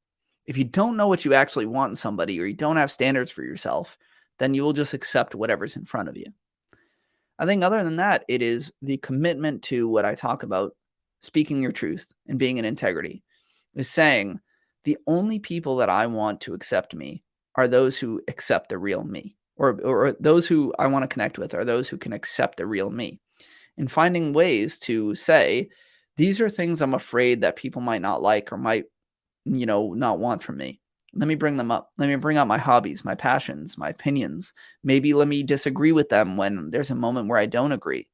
If you don't know what you actually want in somebody, or you don't have standards for yourself, then you will just accept whatever's in front of you. I think other than that, it is the commitment to what I talk about, speaking your truth and being in integrity, is saying the only people that I want to accept me are those who accept the real me, or those who I want to connect with are those who can accept the real me. And finding ways to say, these are things I'm afraid that people might not like or might, not want from me. Let me bring them up. Let me bring out my hobbies, my passions, my opinions. Maybe let me disagree with them when there's a moment where I don't agree.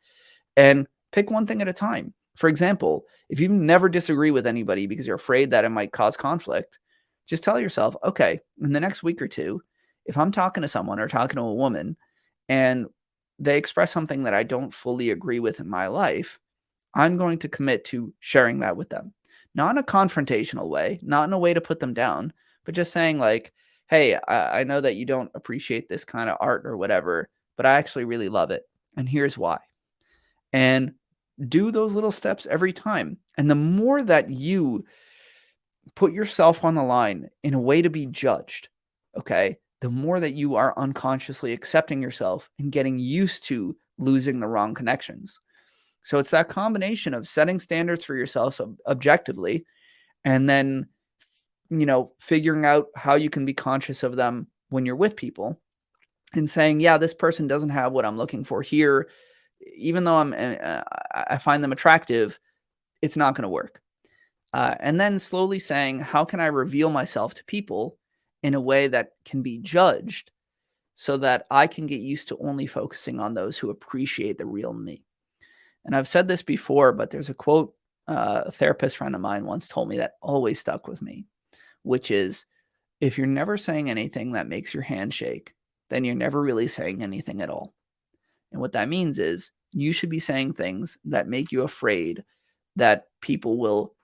And pick one thing at a time. For example, if you never disagree with anybody because you're afraid that it might cause conflict, just tell yourself, okay, in the next week or two, if I'm talking to someone or talking to a woman and they express something that I don't fully agree with in my life, I'm going to commit to sharing that with them. Not in a confrontational way, not in a way to put them down, but just saying like, hey, I know that you don't appreciate this kind of art or whatever, but I actually really love it. And here's why. And do those little steps every time. And the more that you put yourself on the line in a way to be judged, okay, the more that you are unconsciously accepting yourself and getting used to losing the wrong connections. So it's that combination of setting standards for yourself objectively, and then, figuring out how you can be conscious of them when you're with people and saying, yeah, this person doesn't have what I'm looking for here. Even though I find them attractive, it's not going to work. And then slowly saying, how can I reveal myself to people in a way that can be judged so that I can get used to only focusing on those who appreciate the real me? And I've said this before, but there's a quote a therapist friend of mine once told me that always stuck with me, which is, if you're never saying anything that makes your hand shake, then you're never really saying anything at all. And what that means is you should be saying things that make you afraid that people will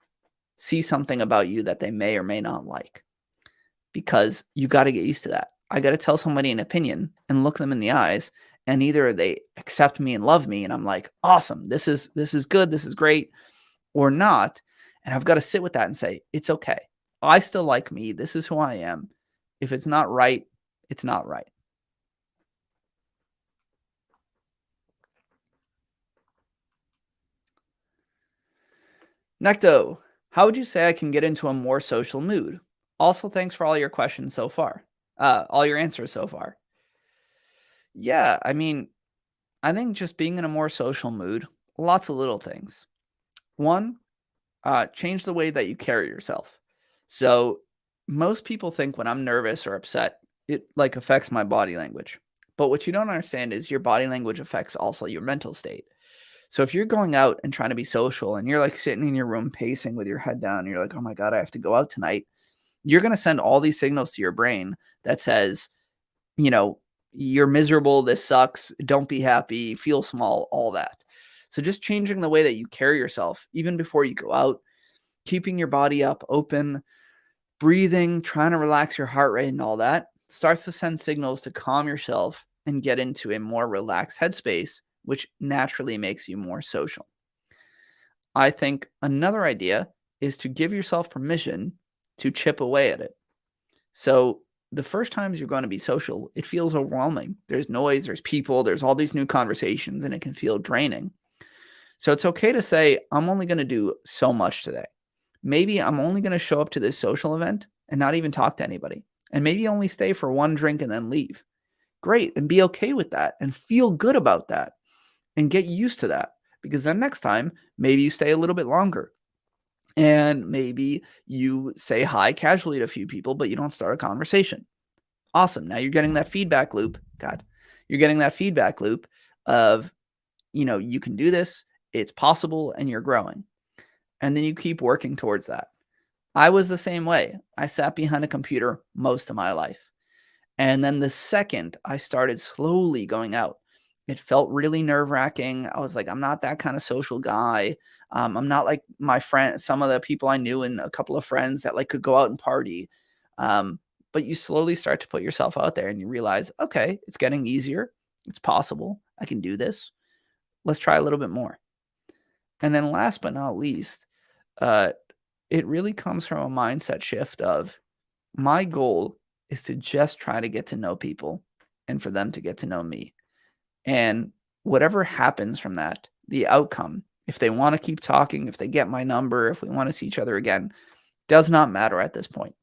see something about you that they may or may not like, because you got to get used to that. I got to tell somebody an opinion and look them in the eyes, and either they accept me and love me and I'm like, awesome, this is good, this is great, or not. And I've got to sit with that and say, it's okay. I still like me. This is who I am. If it's not right, it's not right. Necto, how would you say I can get into a more social mood? Also, thanks for all your questions so far. All your answers so far. Yeah, I mean, I think just being in a more social mood, lots of little things. One, change the way that you carry yourself. So most people think when I'm nervous or upset, it like affects my body language. But what you don't understand is your body language affects also your mental state. So if you're going out and trying to be social and you're like sitting in your room pacing with your head down, and you're like, oh my God, I have to go out tonight. You're going to send all these signals to your brain that says, you're miserable. This sucks. Don't be happy. Feel small, all that. So just changing the way that you carry yourself, even before you go out, keeping your body up, open, breathing, trying to relax your heart rate and all that starts to send signals to calm yourself and get into a more relaxed headspace, which naturally makes you more social. I think another idea is to give yourself permission to chip away at it. So the first times you're going to be social, it feels overwhelming. There's noise, there's people, there's all these new conversations, and it can feel draining. So it's okay to say, I'm only going to do so much today. Maybe I'm only going to show up to this social event and not even talk to anybody. And maybe only stay for one drink and then leave. Great. And be okay with that and feel good about that and get used to that. Because then next time, maybe you stay a little bit longer. And maybe you say hi casually to a few people, but you don't start a conversation. Awesome. Now you're getting that feedback loop. You're getting that feedback loop of, you can do this, it's possible, and you're growing. And then you keep working towards that. I was the same way. I sat behind a computer most of my life. And then the second I started slowly going out, it felt really nerve-wracking. I was like, I'm not that kind of social guy. I'm not like my friend, some of the people I knew and a couple of friends that like could go out and party. But you slowly start to put yourself out there and you realize, okay, it's getting easier. It's possible. I can do this. Let's try a little bit more. And then last but not least, it really comes from a mindset shift of, my goal is to just try to get to know people and for them to get to know me. And whatever happens from that, the outcome, if they want to keep talking, if they get my number, if we want to see each other again, does not matter at this point.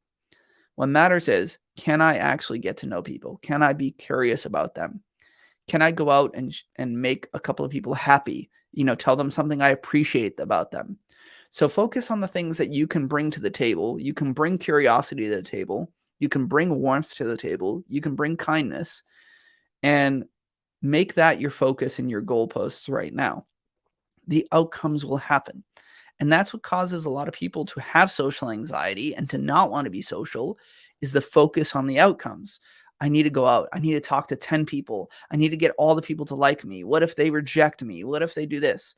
What matters is, can I actually get to know people? Can I be curious about them? Can I go out and make a couple of people happy? Tell them something I appreciate about them. So focus on the things that you can bring to the table. You can bring curiosity to the table. You can bring warmth to the table. You can bring kindness, and make that your focus and your goalposts right now. The outcomes will happen. And that's what causes a lot of people to have social anxiety and to not want to be social, is the focus on the outcomes. I need to go out. I need to talk to 10 people. I need to get all the people to like me. What if they reject me? What if they do this?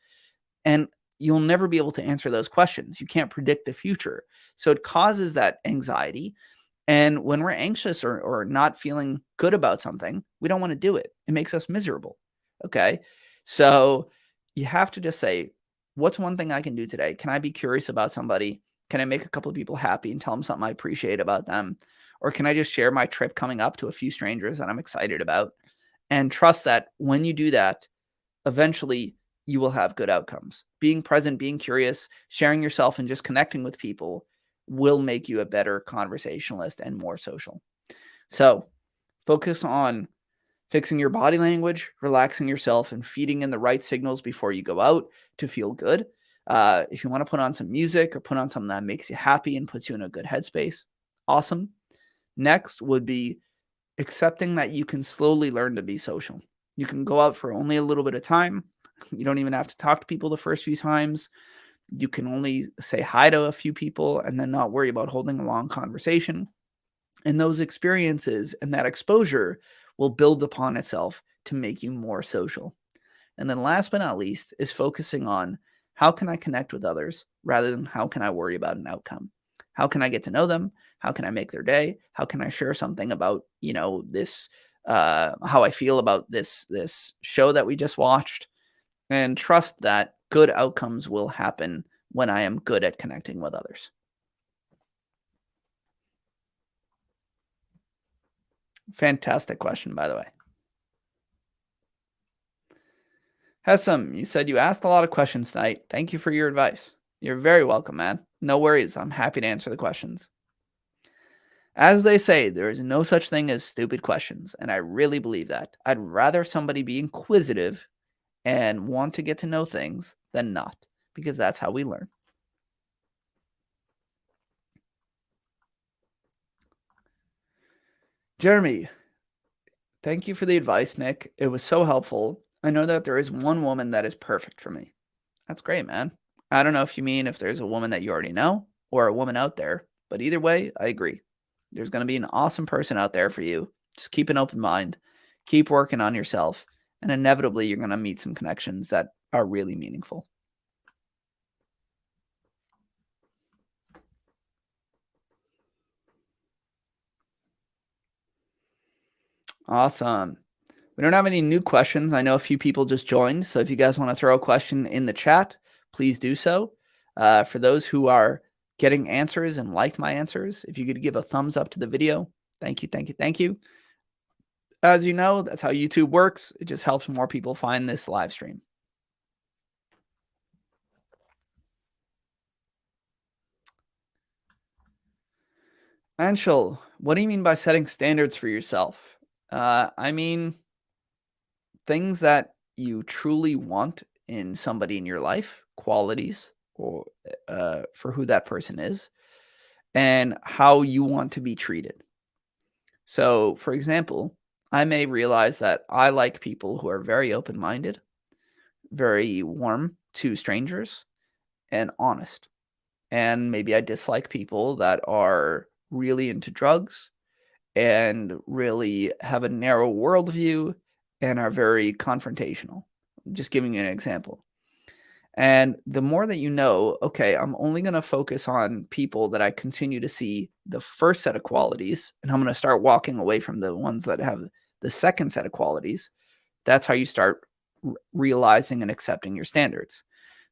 And you'll never be able to answer those questions. You can't predict the future. So it causes that anxiety. And when we're anxious or not feeling good about something, we don't want to do it. It makes us miserable. Okay. So you have to just say, what's one thing I can do today? Can I be curious about somebody? Can I make a couple of people happy and tell them something I appreciate about them? Or can I just share my trip coming up to a few strangers that I'm excited about? And trust that when you do that, eventually you will have good outcomes. Being present, being curious, sharing yourself, and just connecting with people will make you a better conversationalist and more social. So focus on fixing your body language, relaxing yourself, and feeding in the right signals before you go out to feel good. If you want to put on some music or put on something that makes you happy and puts you in a good headspace, awesome. Next would be accepting that you can slowly learn to be social. You can go out for only a little bit of time. You don't even have to talk to people the first few times. You can only say hi to a few people and then not worry about holding a long conversation. And those experiences and that exposure will build upon itself to make you more social. And then last but not least is focusing on how can I connect with others rather than how can I worry about an outcome? How can I get to know them? How can I make their day? How can I share something about, this how I feel about this show that we just watched? And trust that good outcomes will happen when I am good at connecting with others. Fantastic question, by the way. Hessam, you said you asked a lot of questions tonight. Thank you for your advice. You're very welcome, man. No worries. I'm happy to answer the questions. As they say, there is no such thing as stupid questions, and I really believe that. I'd rather somebody be inquisitive and want to get to know things than not, because that's how we learn. Jeremy, thank you for the advice, Nick. It was so helpful. I know that there is one woman that is perfect for me. That's great, man. I don't know if you mean if there's a woman that you already know or a woman out there, but either way, I agree. There's going to be an awesome person out there for you. Just keep an open mind, keep working on yourself, and inevitably you're going to meet some connections that are really meaningful. Awesome. We don't have any new questions. I know a few people just joined, so if you guys want to throw a question in the chat, please do so. For those who are getting answers and liked my answers, if you could give a thumbs up to the video, thank you, thank you, thank you. As you know, that's how YouTube works. It just helps more people find this live stream. Anshul, what do you mean by setting standards for yourself? I mean things that you truly want in somebody in your life, qualities, or for who that person is, and how you want to be treated. So, for example, I may realize that I like people who are very open minded, very warm to strangers, and honest. And maybe I dislike people that are really into drugs and really have a narrow worldview and are very confrontational. Just giving you an example. And the more that you know, okay, I'm only going to focus on people that I continue to see the first set of qualities, and I'm going to start walking away from the ones that have the second set of qualities. That's how you start realizing and accepting your standards.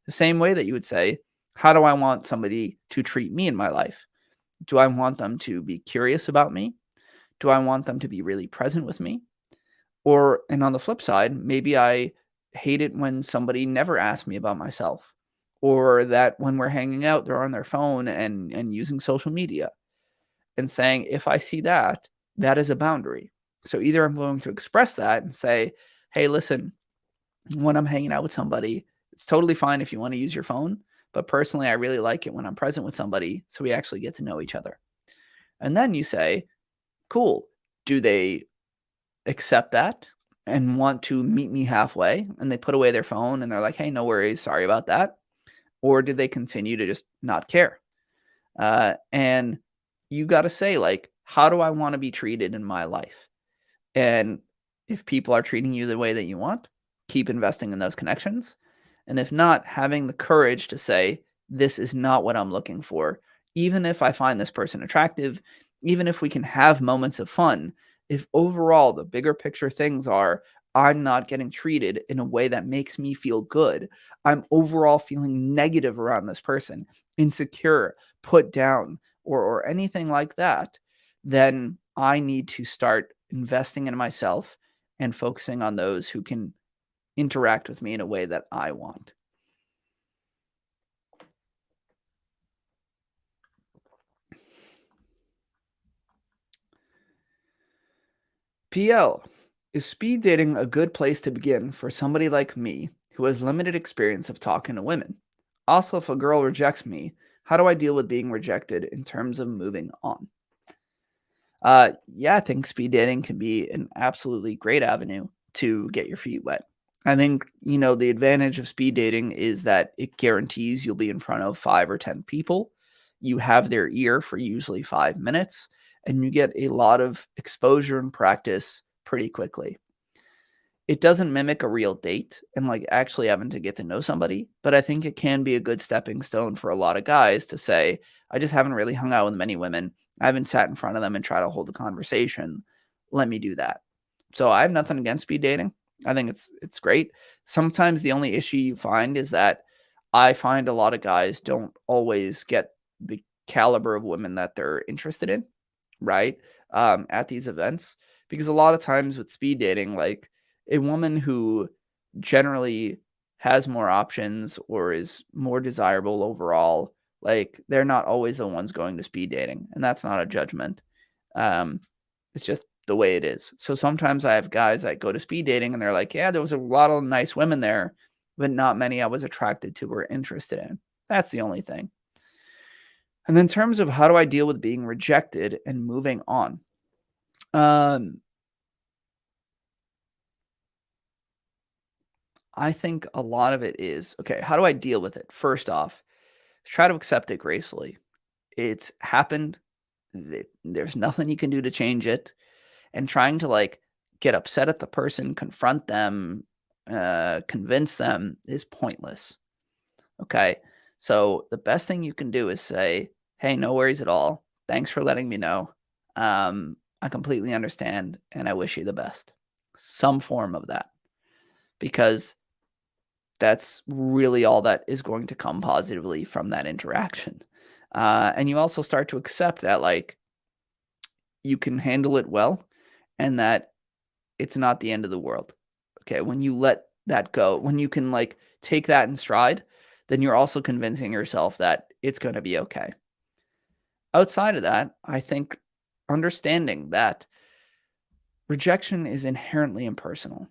The same way that you would say, how do I want somebody to treat me in my life? Do I want them to be curious about me? Do I want them to be really present with me? And on the flip side, maybe I hate it when somebody never asks me about myself, or that when we're hanging out, they're on their phone and using social media, and saying, if I see that, that is a boundary. So either I'm going to express that and say, hey, listen, when I'm hanging out with somebody, it's totally fine if you want to use your phone. But personally, I really like it when I'm present with somebody, so we actually get to know each other. And then you say, cool. Do they accept that and want to meet me halfway, and they put away their phone and they're like, hey, no worries, sorry about that? Or did they continue to just not care? And you got to say, like, how do I want to be treated in my life? And if people are treating you the way that you want, keep investing in those connections. And if not, having the courage to say, this is not what I'm looking for. Even if I find this person attractive, even if we can have moments of fun, if overall the bigger picture things are, I'm not getting treated in a way that makes me feel good. I'm overall feeling negative around this person, insecure, put down, or anything like that, then I need to start investing in myself and focusing on those who can interact with me in a way that I want. PL, is speed dating a good place to begin for somebody like me who has limited experience of talking to women? Also, if a girl rejects me, how do I deal with being rejected in terms of moving on? Yeah, I think speed dating can be an absolutely great avenue to get your feet wet. I think, the advantage of speed dating is that it guarantees you'll be in front of 5 or 10 people. You have their ear for usually 5 minutes, and you get a lot of exposure and practice pretty quickly. It doesn't mimic a real date and like actually having to get to know somebody, but I think it can be a good stepping stone for a lot of guys to say, I just haven't really hung out with many women. I haven't sat in front of them and tried to hold a conversation. Let me do that. So I have nothing against speed dating. I think it's great. Sometimes the only issue you find is that I find a lot of guys don't always get the caliber of women that they're interested in, right? At these events. Because a lot of times with speed dating, like a woman who generally has more options or is more desirable overall, like they're not always the ones going to speed dating. And that's not a judgment. Um, it's just the way it is. So sometimes I have guys that go to speed dating and they're like, yeah, there was a lot of nice women there, but not many I was attracted to or interested in. That's the only thing. And in terms of how do I deal with being rejected and moving on? Um, I think a lot of it is okay, how do I deal with it? First off, try to accept it gracefully. It's happened. There's nothing you can do to change it. And trying to like get upset at the person, confront them, convince them is pointless. Okay. So the best thing you can do is say, hey, no worries at all. Thanks for letting me know. I completely understand and I wish you the best. Some form of that. Because that's really all that is going to come positively from that interaction. And you also start to accept that, like, you can handle it well and that it's not the end of the world. Okay. When you let that go, when you can, like, take that in stride, then you're also convincing yourself that it's going to be okay. Outside of that, I think understanding that rejection is inherently impersonal.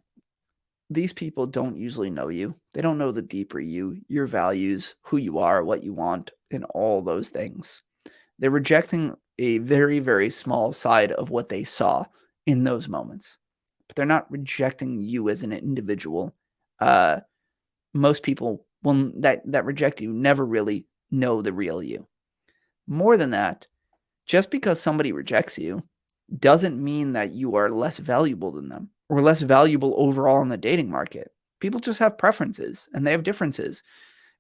These people don't usually know you. They don't know the deeper you, your values, who you are, what you want, and all those things. They're rejecting a very, very small side of what they saw in those moments, but they're not rejecting you as an individual. Uh, Most people that reject you never really know the real you. More than that, just because somebody rejects you doesn't mean that you are less valuable than them or less valuable overall in the dating market. People just have preferences and they have differences.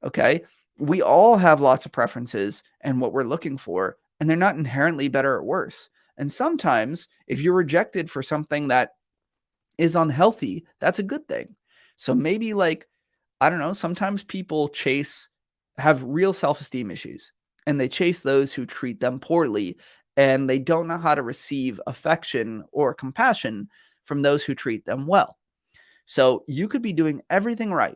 Okay. We all have lots of preferences and what we're looking for, and they're not inherently better or worse. And sometimes if you're rejected for something that is unhealthy, that's a good thing. So maybe, like, I don't know, sometimes people have real self-esteem issues and they chase those who treat them poorly, and they don't know how to receive affection or compassion from those who treat them well. So you could be doing everything right.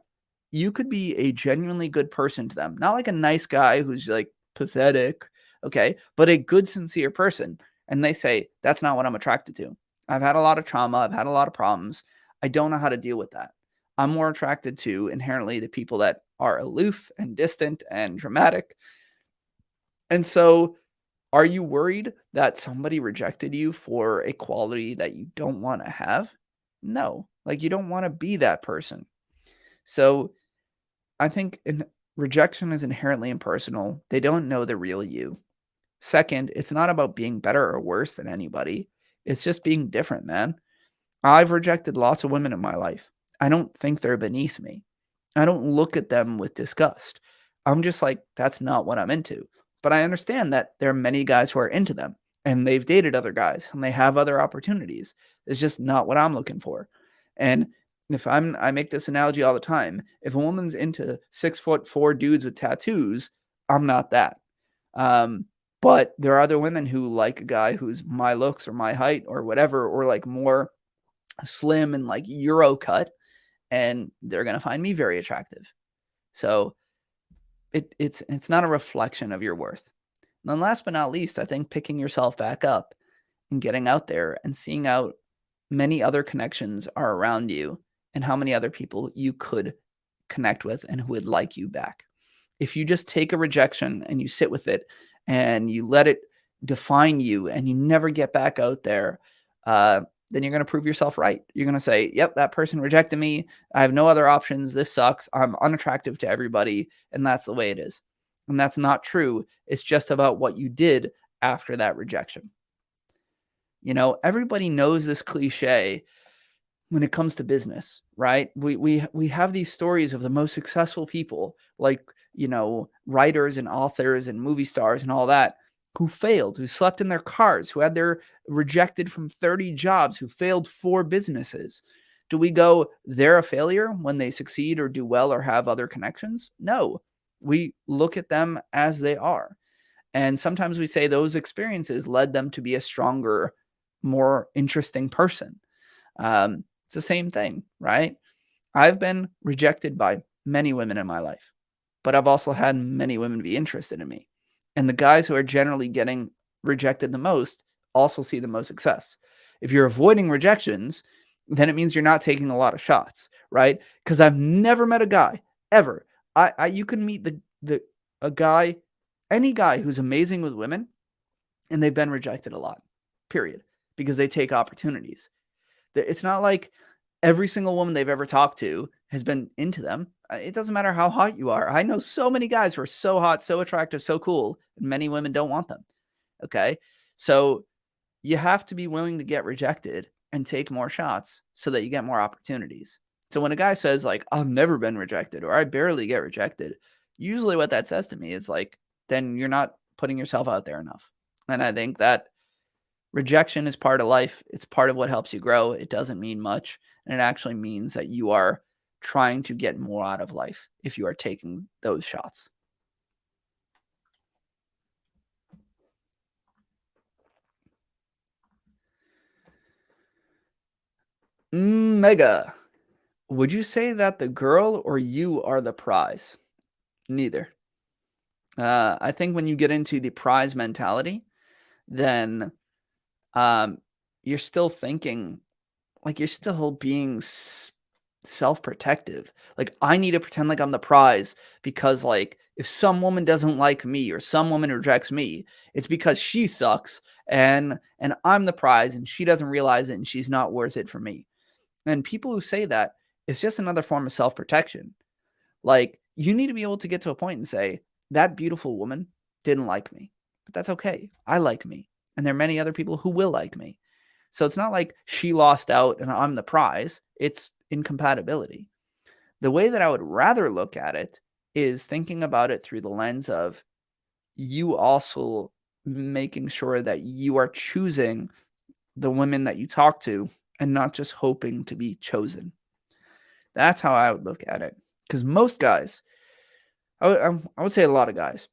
You could be a genuinely good person to them, not like a nice guy who's like pathetic, okay, but a good, sincere person. And they say, that's not what I'm attracted to. I've had a lot of trauma. I've had a lot of problems. I don't know how to deal with that. I'm more attracted to inherently the people that are aloof and distant and dramatic. And so, are you worried that somebody rejected you for a quality that you don't want to have? No, like you don't want to be that person. So, I think rejection is inherently impersonal. They don't know the real you. Second, it's not about being better or worse than anybody. It's just being different, man. I've rejected lots of women in my life. I don't think they're beneath me. I don't look at them with disgust. I'm just like, that's not what I'm into. But I understand that there are many guys who are into them and they've dated other guys and they have other opportunities. It's just not what I'm looking for. And I make this analogy all the time. If a woman's into 6'4" dudes with tattoos, I'm not that. But there are other women who like a guy who's my looks or my height or whatever, or like more slim and like Euro cut, and they're going to find me very attractive. So it's not a reflection of your worth. And then last but not least, I think picking yourself back up and getting out there and seeing out many other connections are around you and how many other people you could connect with and who would like you back. If you just take a rejection and you sit with it and you let it define you and you never get back out there, then you're going to prove yourself right. You're going to say, yep, that person rejected me. I have no other options. This sucks. I'm unattractive to everybody. And that's the way it is. And that's not true. It's just about what you did after that rejection. You know, everybody knows this cliche when it comes to business, right? We have these stories of the most successful people, like, you know, writers and authors and movie stars and all that, who failed, who slept in their cars, who had their rejected from 30 jobs, who failed 4 businesses. Do we go, they're a failure when they succeed or do well or have other connections? No, we look at them as they are. And sometimes we say those experiences led them to be a stronger, more interesting person. It's the same thing, right? I've been rejected by many women in my life, but I've also had many women be interested in me. And the guys who are generally getting rejected the most also see the most success. If you're avoiding rejections, then it means you're not taking a lot of shots, right? Because I've never met a guy ever. You can meet a guy, any guy who's amazing with women, and they've been rejected a lot, period, because they take opportunities. It's not like every single woman they've ever talked to has been into them. It doesn't matter how hot you are. I know so many guys who are so hot, so attractive, so cool, and many women don't want them. Okay? So you have to be willing to get rejected and take more shots so that you get more opportunities. So when a guy says like, I've never been rejected or I barely get rejected, usually what that says to me is like, then you're not putting yourself out there enough. And I think that rejection is part of life. It's part of what helps you grow. It doesn't mean much. And it actually means that you are trying to get more out of life if you are taking those shots. Mega. Would you say that the girl or you are the prize? Neither. I think when you get into the prize mentality, then you're still thinking, like, you're still being self-protective. Like, I need to pretend like I'm the prize because, like, if some woman doesn't like me or some woman rejects me, it's because she sucks and I'm the prize and she doesn't realize it and she's not worth it for me. And people who say that, it's just another form of self-protection. Like, you need to be able to get to a point and say, that beautiful woman didn't like me, but that's okay. I like me. And there are many other people who will like me. So it's not like she lost out and I'm the prize. It's incompatibility. The way that I would rather look at it is thinking about it through the lens of you also making sure that you are choosing the women that you talk to and not just hoping to be chosen. That's how I would look at it. Because most guys, I would say a lot of guys,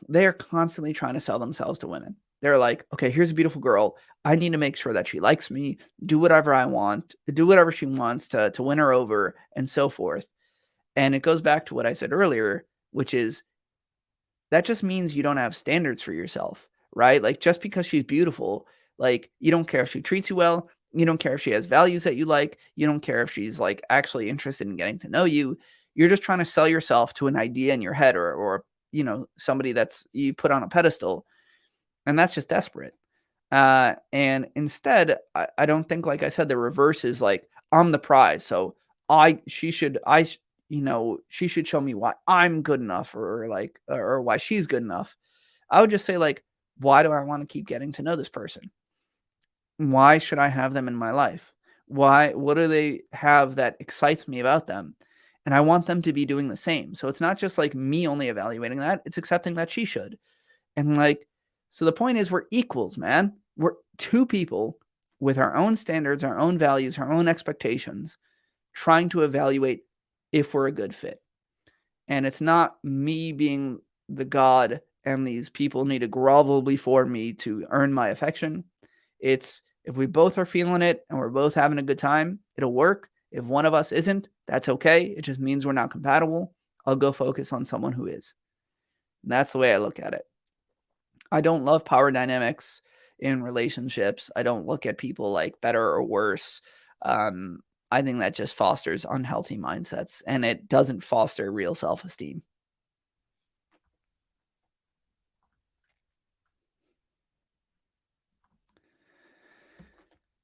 they are constantly trying to sell themselves to women. They're like, okay, here's a beautiful girl. I need to make sure that she likes me, do whatever I want, do whatever she wants to win her over, and so forth. And it goes back to what I said earlier, which is that just means you don't have standards for yourself, right? Like, just because she's beautiful, like, you don't care if she treats you well. You don't care if she has values that you like. You don't care if she's like actually interested in getting to know you. You're just trying to sell yourself to an idea in your head or you know, somebody that's you put on a pedestal. And that's just desperate. And instead, I don't think, like I said, the reverse is like, I'm the prize. So she should show me why I'm good enough or why she's good enough. I would just say, like, why do I want to keep getting to know this person? Why should I have them in my life? What do they have that excites me about them? And I want them to be doing the same. So it's not just like me only evaluating that, it's accepting that she should. And like, so the point is we're equals, man. We're two people with our own standards, our own values, our own expectations, trying to evaluate if we're a good fit. And it's not me being the god and these people need to grovel before me to earn my affection. It's if we both are feeling it and we're both having a good time, it'll work. If one of us isn't, that's okay. It just means we're not compatible. I'll go focus on someone who is. And that's the way I look at it. I don't love power dynamics in relationships. I don't look at people like better or worse. Um, I think that just fosters unhealthy mindsets and it doesn't foster real self-esteem.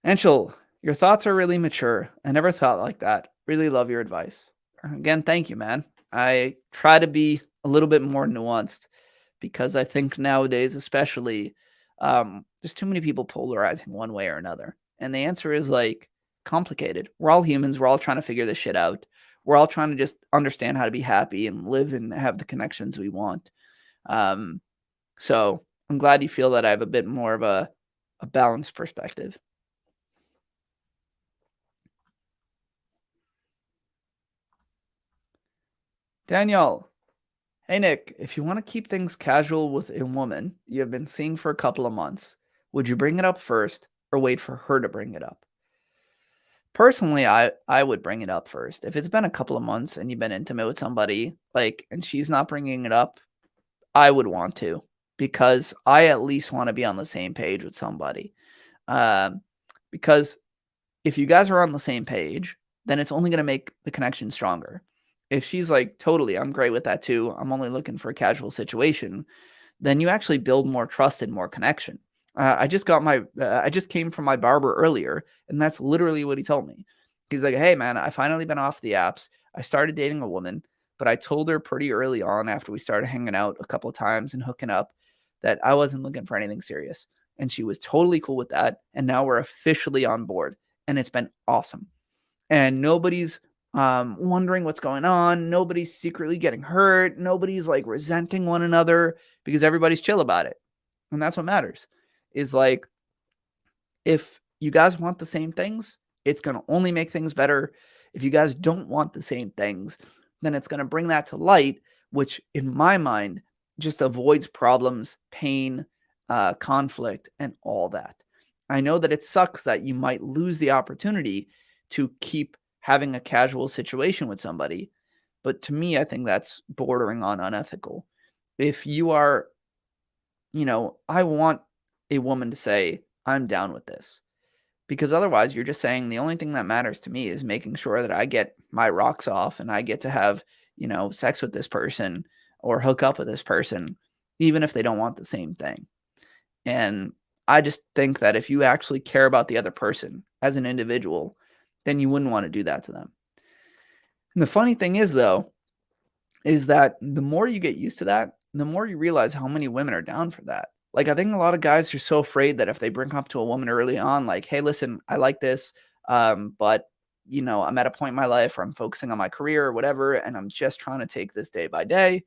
Anshul, your thoughts are really mature. I never thought like that. Really love your advice. Again, thank you, man. I try to be a little bit more nuanced because I think nowadays, especially, there's too many people polarizing one way or another. And the answer is like complicated. We're all humans. We're all trying to figure this shit out. We're all trying to just understand how to be happy and live and have the connections we want. So I'm glad you feel that I have a bit more of a balanced perspective. Danielle, hey Nick, if you want to keep things casual with a woman you have been seeing for a couple of months, would you bring it up first or wait for her to bring it up? Personally, I would bring it up first. If it's been a couple of months and you've been intimate with somebody, like, and she's not bringing it up, I would want to because I at least want to be on the same page with somebody. Um, because if you guys are on the same page, then it's only going to make the connection stronger. If she's like, totally, I'm great with that too. I'm only looking for a casual situation, then you actually build more trust and more connection. I just came from my barber earlier, and that's literally what he told me. He's like, hey man, I finally been off the apps. I started dating a woman, but I told her pretty early on after we started hanging out a couple of times and hooking up that I wasn't looking for anything serious. And she was totally cool with that. And now we're officially on board. And it's been awesome. And nobody's wondering what's going on. Nobody's secretly getting hurt. Nobody's like resenting one another because everybody's chill about it. And that's what matters is like, if you guys want the same things, it's going to only make things better. If you guys don't want the same things, then it's going to bring that to light, which in my mind just avoids problems, pain, conflict, and all that. I know that it sucks that you might lose the opportunity to keep having a casual situation with somebody. But to me, I think that's bordering on unethical. If you are, I want a woman to say, I'm down with this. Because otherwise, you're just saying the only thing that matters to me is making sure that I get my rocks off and I get to have, sex with this person or hook up with this person, even if they don't want the same thing. And I just think that if you actually care about the other person as an individual, then you wouldn't want to do that to them. And the funny thing is, though, is that the more you get used to that, the more you realize how many women are down for that. Like, I think a lot of guys are so afraid that if they bring up to a woman early on, like, hey, listen, I like this, but, I'm at a point in my life where I'm focusing on my career or whatever, and I'm just trying to take this day by day.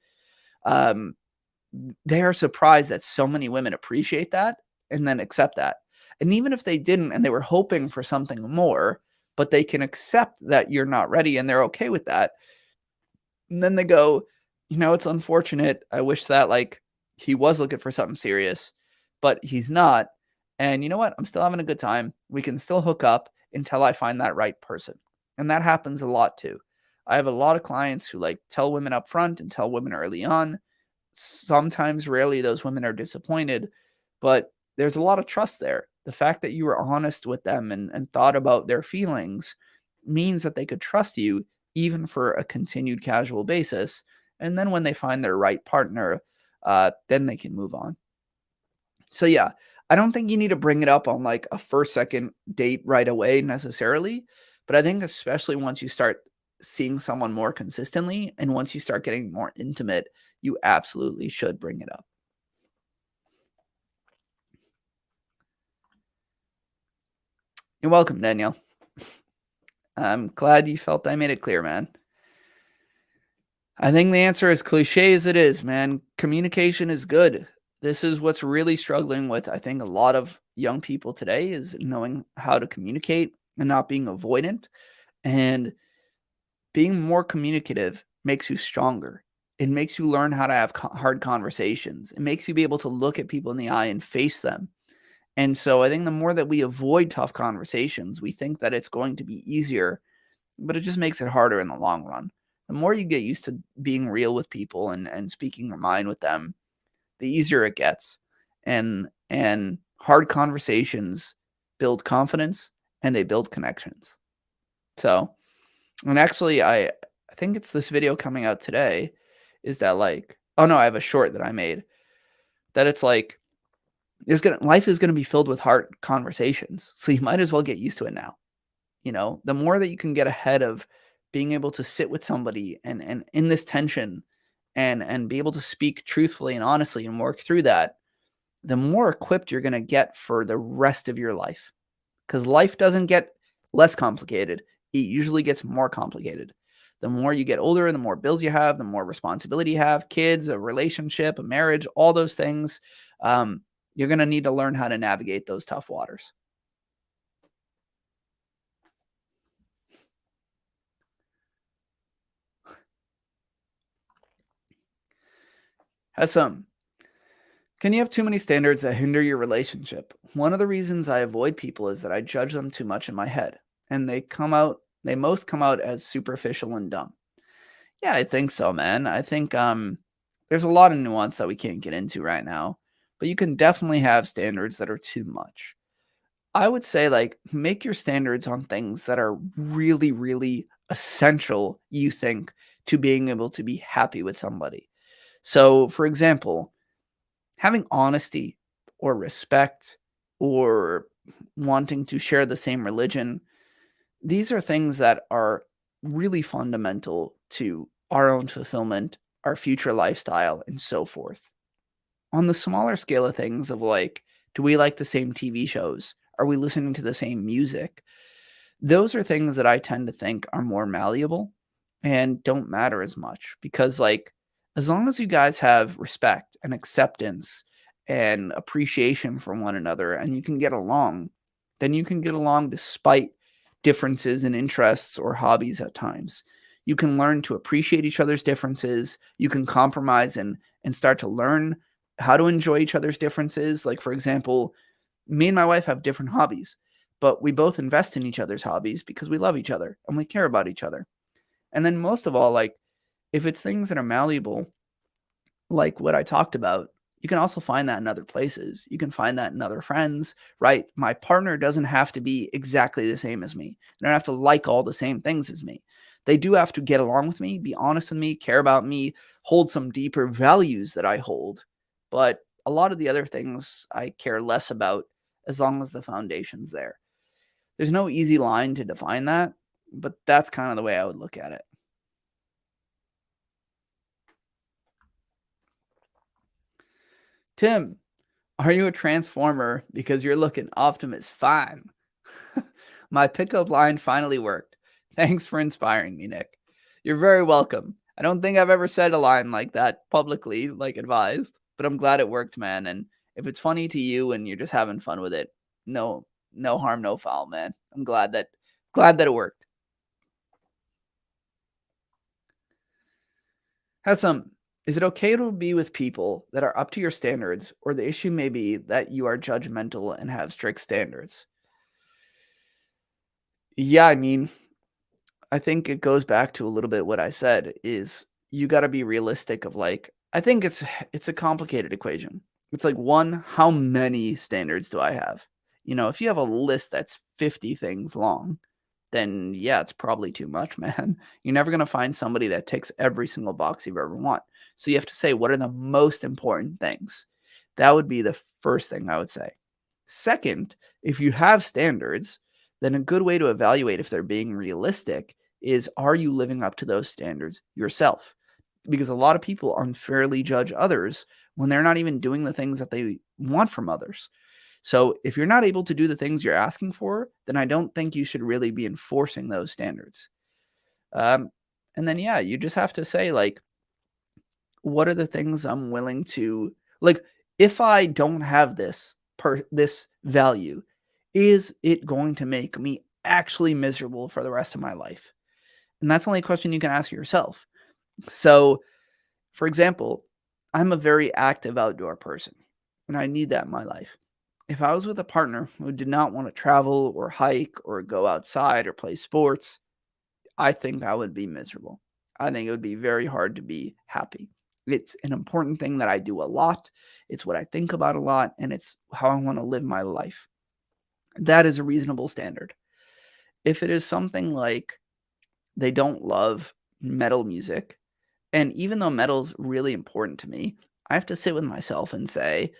They are surprised that so many women appreciate that and then accept that. And even if they didn't and they were hoping for something more, but they can accept that you're not ready and they're okay with that. And then they go, it's unfortunate. I wish that like he was looking for something serious, but he's not. And you know what? I'm still having a good time. We can still hook up until I find that right person. And that happens a lot too. I have a lot of clients who like tell women up front and tell women early on. Sometimes, rarely, those women are disappointed, but there's a lot of trust there. The fact that you were honest with them and thought about their feelings means that they could trust you even for a continued casual basis. And then when they find their right partner, then they can move on. So yeah, I don't think you need to bring it up on like a first, second date right away necessarily. But I think especially once you start seeing someone more consistently and once you start getting more intimate, you absolutely should bring it up. You're welcome, Danielle. I'm glad you felt I made it clear, man. I think the answer, as cliche as it is, man, communication is good. This is what's really struggling with, I think, a lot of young people today is knowing how to communicate and not being avoidant. And being more communicative makes you stronger. It makes you learn how to have hard conversations. It makes you be able to look at people in the eye and face them. And so I think the more that we avoid tough conversations, we think that it's going to be easier, but it just makes it harder in the long run. The more you get used to being real with people and speaking your mind with them, the easier it gets. And hard conversations build confidence and they build connections. So, and actually I think it's this video coming out today is that like, oh no, I have a short that I made that it's like life is gonna be filled with hard conversations. So you might as well get used to it now. You know, the more that you can get ahead of being able to sit with somebody and in this tension and be able to speak truthfully and honestly and work through that, the more equipped you're gonna get for the rest of your life. Because life doesn't get less complicated. It usually gets more complicated. The more you get older, the more bills you have, the more responsibility you have, kids, a relationship, a marriage, all those things. Um, you're going to need to learn how to navigate those tough waters. Has some. Can you have too many standards that hinder your relationship? One of the reasons I avoid people is that I judge them too much in my head, and they most come out as superficial and dumb. Yeah, I think so, man. I think there's a lot of nuance that we can't get into right now, but you can definitely have standards that are too much. I would say like make your standards on things that are really really essential you think to being able to be happy with somebody. So, for example, having honesty or respect or wanting to share the same religion, these are things that are really fundamental to our own fulfillment, our future lifestyle, and so forth. On the smaller scale of things, of like, do we like the same TV shows? Are we listening to the same music? Those are things that I tend to think are more malleable and don't matter as much because, like, as long as you guys have respect and acceptance and appreciation for one another and you can get along, then you can get along despite differences in interests or hobbies at times. You can learn to appreciate each other's differences. You can compromise and start to learn how to enjoy each other's differences. Like, for example, me and my wife have different hobbies, but we both invest in each other's hobbies because we love each other and we care about each other. And then most of all, like if it's things that are malleable, like what I talked about, you can also find that in other places. You can find that in other friends, right? My partner doesn't have to be exactly the same as me. They don't have to like all the same things as me. They do have to get along with me, be honest with me, care about me, hold some deeper values that I hold. But a lot of the other things I care less about as long as the foundation's there. There's no easy line to define that, but that's kind of the way I would look at it. Tim, are you a transformer because you're looking Optimus fine? My pickup line finally worked. Thanks for inspiring me, Nick. You're very welcome. I don't think I've ever said a line like that publicly, like advised, but I'm glad it worked, man. And if it's funny to you and you're just having fun with it, no harm, no foul, man. I'm glad that it worked. Has some. Is it okay to be with people that are up to your standards, or the issue may be that you are judgmental and have strict standards? Yeah, I mean, I think it goes back to a little bit what I said is you got to be realistic of like I think it's a complicated equation. It's like one, how many standards do I have? You know, if you have a list that's 50 things long, then yeah, it's probably too much, man. You're never going to find somebody that ticks every single box you've ever want. So you have to say what are the most important things? That would be the first thing I would say. Second, if you have standards, then a good way to evaluate if they're being realistic is are you living up to those standards yourself? Because a lot of people unfairly judge others when they're not even doing the things that they want from others. So if you're not able to do the things you're asking for, then I don't think you should really be enforcing those standards. Um, and then, yeah, you just have to say, like, what are the things I'm willing to, like, if I don't have this value, is it going to make me actually miserable for the rest of my life? And that's only a question you can ask yourself. So, for example, I'm a very active outdoor person, and I need that in my life. If I was with a partner who did not want to travel or hike or go outside or play sports, I think I would be miserable. I think it would be very hard to be happy. It's an important thing that I do a lot. It's what I think about a lot, and it's how I want to live my life. That is a reasonable standard. If it is something like they don't love metal music, and even though metal's really important to me, I have to sit with myself and say,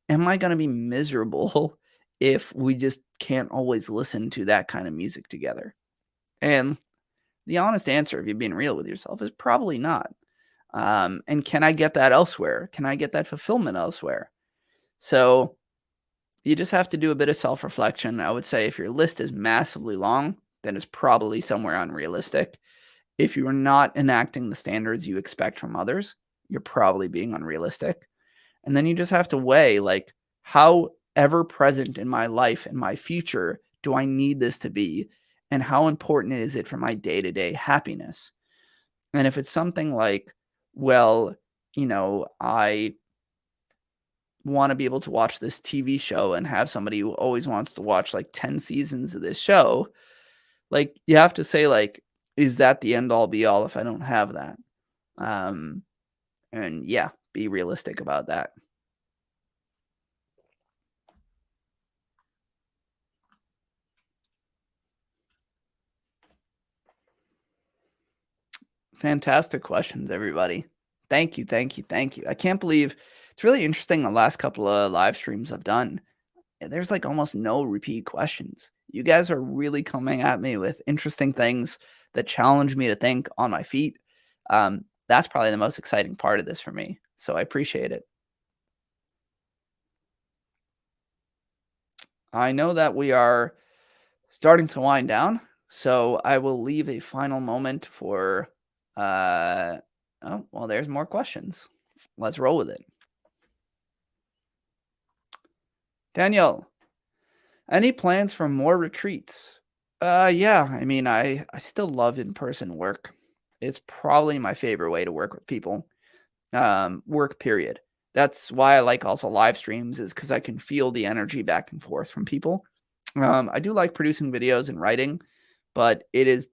am I going to be miserable if we just can't always listen to that kind of music together? And the honest answer, if you're being real with yourself, is probably not. And can I get that elsewhere? Can I get that fulfillment elsewhere? So you just have to do a bit of self reflection. I would say if your list is massively long, then it's probably somewhere unrealistic. If you are not enacting the standards you expect from others, you're probably being unrealistic. And then you just have to weigh, like, how ever present in my life and my future do I need this to be? And how important is it for my day to day happiness? And if it's something like, well, I want to be able to watch this TV show and have somebody who always wants to watch like 10 seasons of this show, like you have to say, like, is that the end all be all if I don't have that? Um, and yeah, be realistic about that. Fantastic questions, everybody. Thank you, thank you, thank you. I can't believe it's really interesting the last couple of live streams I've done. There's like almost no repeat questions. You guys are really coming at me with interesting things that challenge me to think on my feet. That's probably the most exciting part of this for me. So I appreciate it. I know that we are starting to wind down, so I will leave a final moment for oh, well, there's more questions. Let's roll with it. Danielle, any plans for more retreats? Yeah, I mean, I still love in-person work. It's probably my favorite way to work with people. Work period. That's why I like also live streams is because I can feel the energy back and forth from people. I do like producing videos and writing, but it is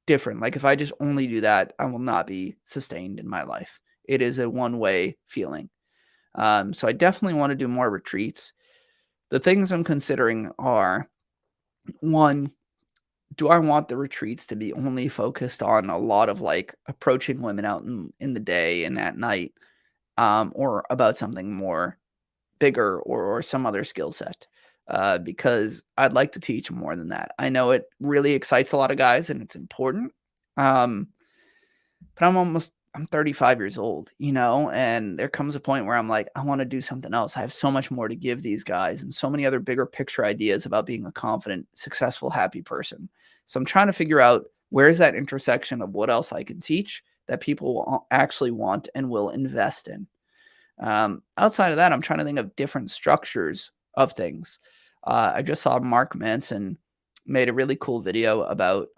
different. Like if I just only do that, I will not be sustained in my life. It is a one-way feeling. So I definitely want to do more retreats. The things I'm considering are, one, do I want the retreats to be only focused on a lot of like approaching women out in the day and at night, or about something more bigger or some other skill set? Because I'd like to teach more than that. I know it really excites a lot of guys and it's important. Um, but I'm 35 years old, and there comes a point where I'm like, I want to do something else. I have so much more to give these guys and so many other bigger picture ideas about being a confident, successful, happy person. So I'm trying to figure out where's that intersection of what else I can teach that people will actually want and will invest in. Outside of that, I'm trying to think of different structures of things. I just saw Mark Manson made a really cool video about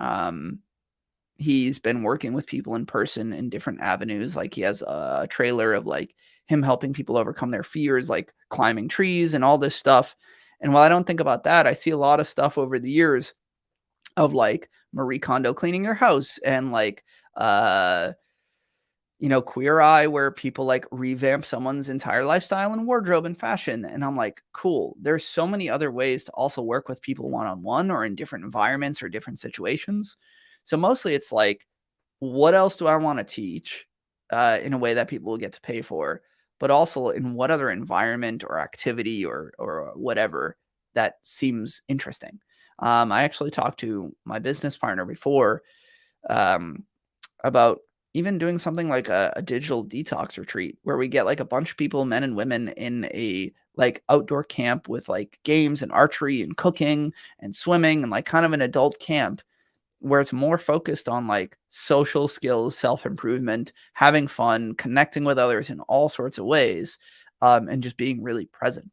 he's been working with people in person in different avenues. Like he has a trailer of like him helping people overcome their fears, like climbing trees and all this stuff. And while I don't think about that, I see a lot of stuff over the years of like Marie Kondo cleaning your house and like uh Queer Eye, where people like revamp someone's entire lifestyle and wardrobe and fashion. And I'm like, cool. There's so many other ways to also work with people one on one or in different environments or different situations. So mostly it's like, what else do I want to teach in a way that people will get to pay for, but also in what other environment or activity or whatever that seems interesting. I actually talked to my business partner before um, about even doing something like a digital detox retreat where we get like a bunch of people, men and women, in a like outdoor camp with like games and archery and cooking and swimming and like kind of an adult camp where it's more focused on like social skills, self-improvement, having fun, connecting with others in all sorts of ways. and just being really present.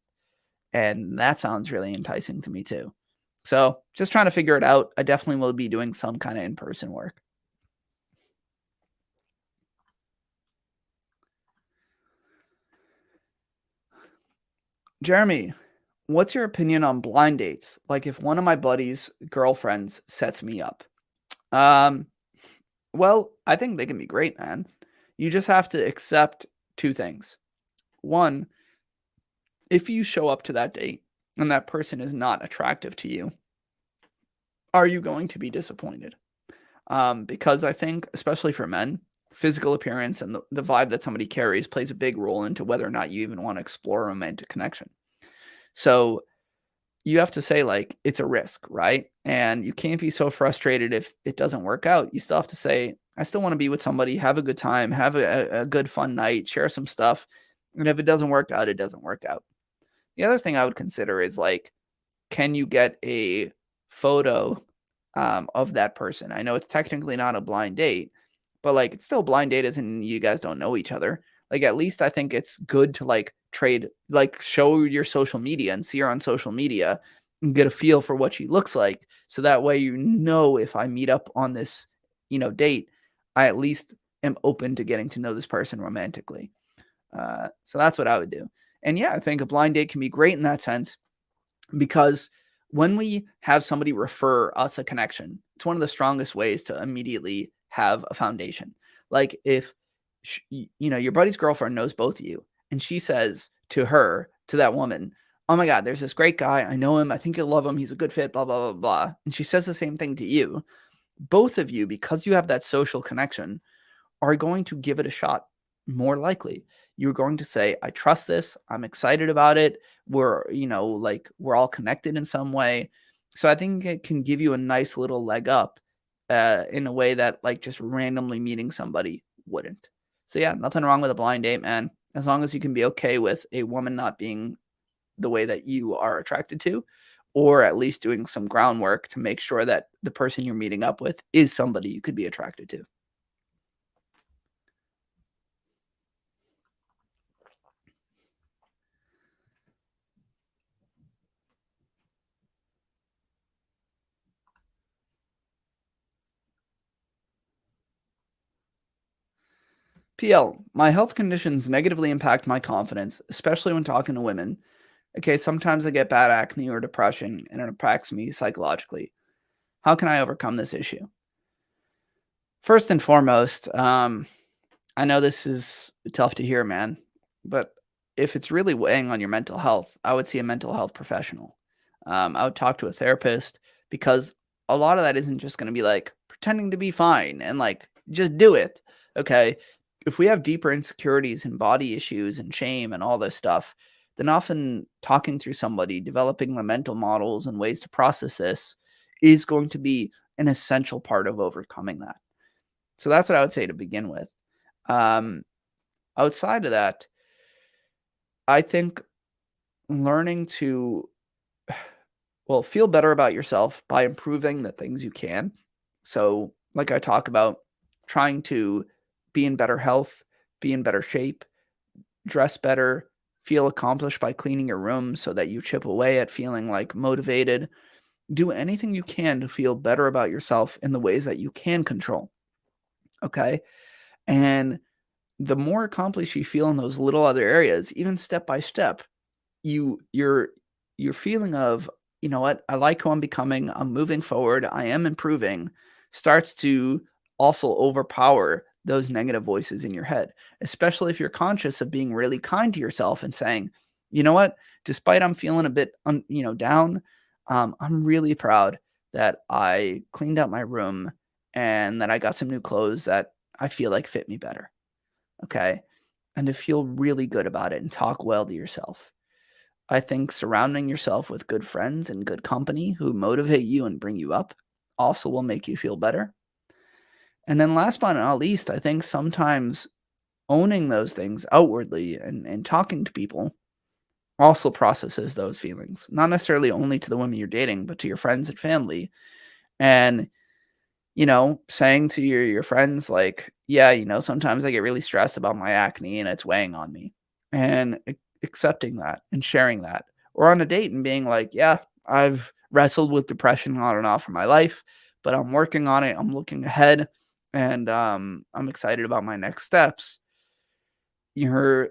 And that sounds really enticing to me too. So just trying to figure it out. I definitely will be doing some kind of in-person work. Jeremy, what's your opinion on blind dates? Like if one of my buddies' girlfriends sets me up. Um, well, I think they can be great, man. You just have to accept two things. One, if you show up to that date and that person is not attractive to you, are you going to be disappointed? Because I think, especially for men, physical appearance and the vibe that somebody carries plays a big role into whether or not you even want to explore a romantic connection. So you have to say, like, it's a risk, right? And you can't be so frustrated if it doesn't work out. You still have to say, I still want to be with somebody, have a good time, have a good, fun night, share some stuff. And if it doesn't work out, it doesn't work out. The other thing I would consider is like, can you get a photo of that person? I know it's technically not a blind date, but like it's still a blind date, isn't you guys don't know each other. Like at least I think it's good to like trade, like show your social media and see her on social media and get a feel for what she looks like. So that way, if I meet up on this, date, I at least am open to getting to know this person romantically. So that's what I would do. And yeah, I think a blind date can be great in that sense because when we have somebody refer us a connection, it's one of the strongest ways to immediately have a foundation. Like if your buddy's girlfriend knows both of you and she says to that woman, "Oh my god, there's this great guy. I know him. I think you'll love him. He's a good fit, blah blah blah blah." And she says the same thing to you. Both of you, because you have that social connection, are going to give it a shot more likely. You're going to say, I trust this. I'm excited about it. We're all connected in some way. So I think it can give you a nice little leg up in a way that like just randomly meeting somebody wouldn't. So yeah, nothing wrong with a blind date, man. As long as you can be okay with a woman not being the way that you are attracted to, or at least doing some groundwork to make sure that the person you're meeting up with is somebody you could be attracted to. PL, my health conditions negatively impact my confidence, especially when talking to women. Okay, sometimes I get bad acne or depression, and it impacts me psychologically. How can I overcome this issue? First and foremost, I know this is tough to hear, man, but if it's really weighing on your mental health, I would see a mental health professional. I would talk to a therapist because a lot of that isn't just going to be like pretending to be fine and like just do it. Okay. If we have deeper insecurities and body issues and shame and all this stuff, then often talking through somebody, developing the mental models and ways to process this is going to be an essential part of overcoming that. So that's what I would say to begin with. Um, Outside of that, I think learning to, well, feel better about yourself by improving the things you can. So, like I talk about, trying to be in better health, be in better shape, dress better, feel accomplished by cleaning your room so that you chip away at feeling like motivated. Do anything you can to feel better about yourself in the ways that you can control. Okay. And the more accomplished you feel in those little other areas, even step by step, you your your feeling of, you know what, I like who I'm becoming, I'm moving forward, I am improving, starts to also overpower those negative voices in your head, especially if you're conscious of being really kind to yourself and saying, you know what, despite I'm feeling a bit down, I'm really proud that I cleaned out my room and that I got some new clothes that I feel like fit me better. Okay. And to feel really good about it and talk well to yourself. I think surrounding yourself with good friends and good company who motivate you and bring you up also will make you feel better. And then last but not least, I think sometimes owning those things outwardly and talking to people also processes those feelings, not necessarily only to the women you're dating, but to your friends and family. And saying to your friends like, "Yeah, sometimes I get really stressed about my acne and it's weighing on me." And accepting that and sharing that. Or on a date and being like, yeah, I've wrestled with depression on and off for my life, but I'm working on it. I'm looking ahead, and I'm excited about my next steps. You're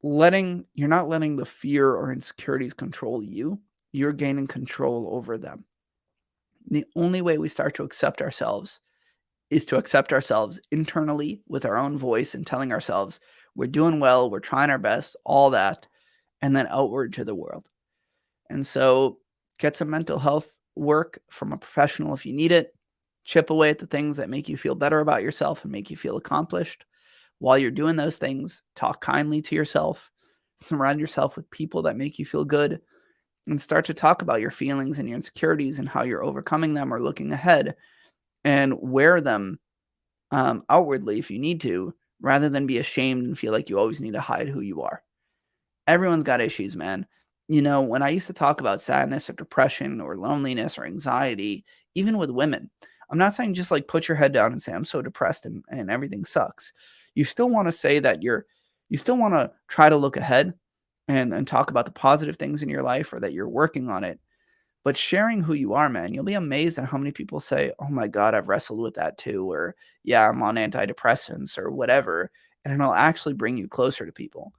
you're not letting the fear or insecurities control you. You're gaining control over them. The only way we start to accept ourselves is to accept ourselves internally with our own voice and telling ourselves we're doing well, we're trying our best, all that, and then outward to the world. And so get some mental health work from a professional if you need it. Chip away at the things that make you feel better about yourself and make you feel accomplished. While you're doing those things, talk kindly to yourself. Surround yourself with people that make you feel good, and start to talk about your feelings and your insecurities and how you're overcoming them or looking ahead, and wear them outwardly if you need to, rather than be ashamed and feel like you always need to hide who you are. Everyone's got issues, man. When I used to talk about sadness or depression or loneliness or anxiety, even with women, I'm not saying just like put your head down and say, I'm so depressed and everything sucks. You still want to say that you still want to try to look ahead and talk about the positive things in your life or that you're working on it. But sharing who you are, man, you'll be amazed at how many people say, oh my God, I've wrestled with that too. Or yeah, I'm on antidepressants or whatever. And it'll actually bring you closer to people.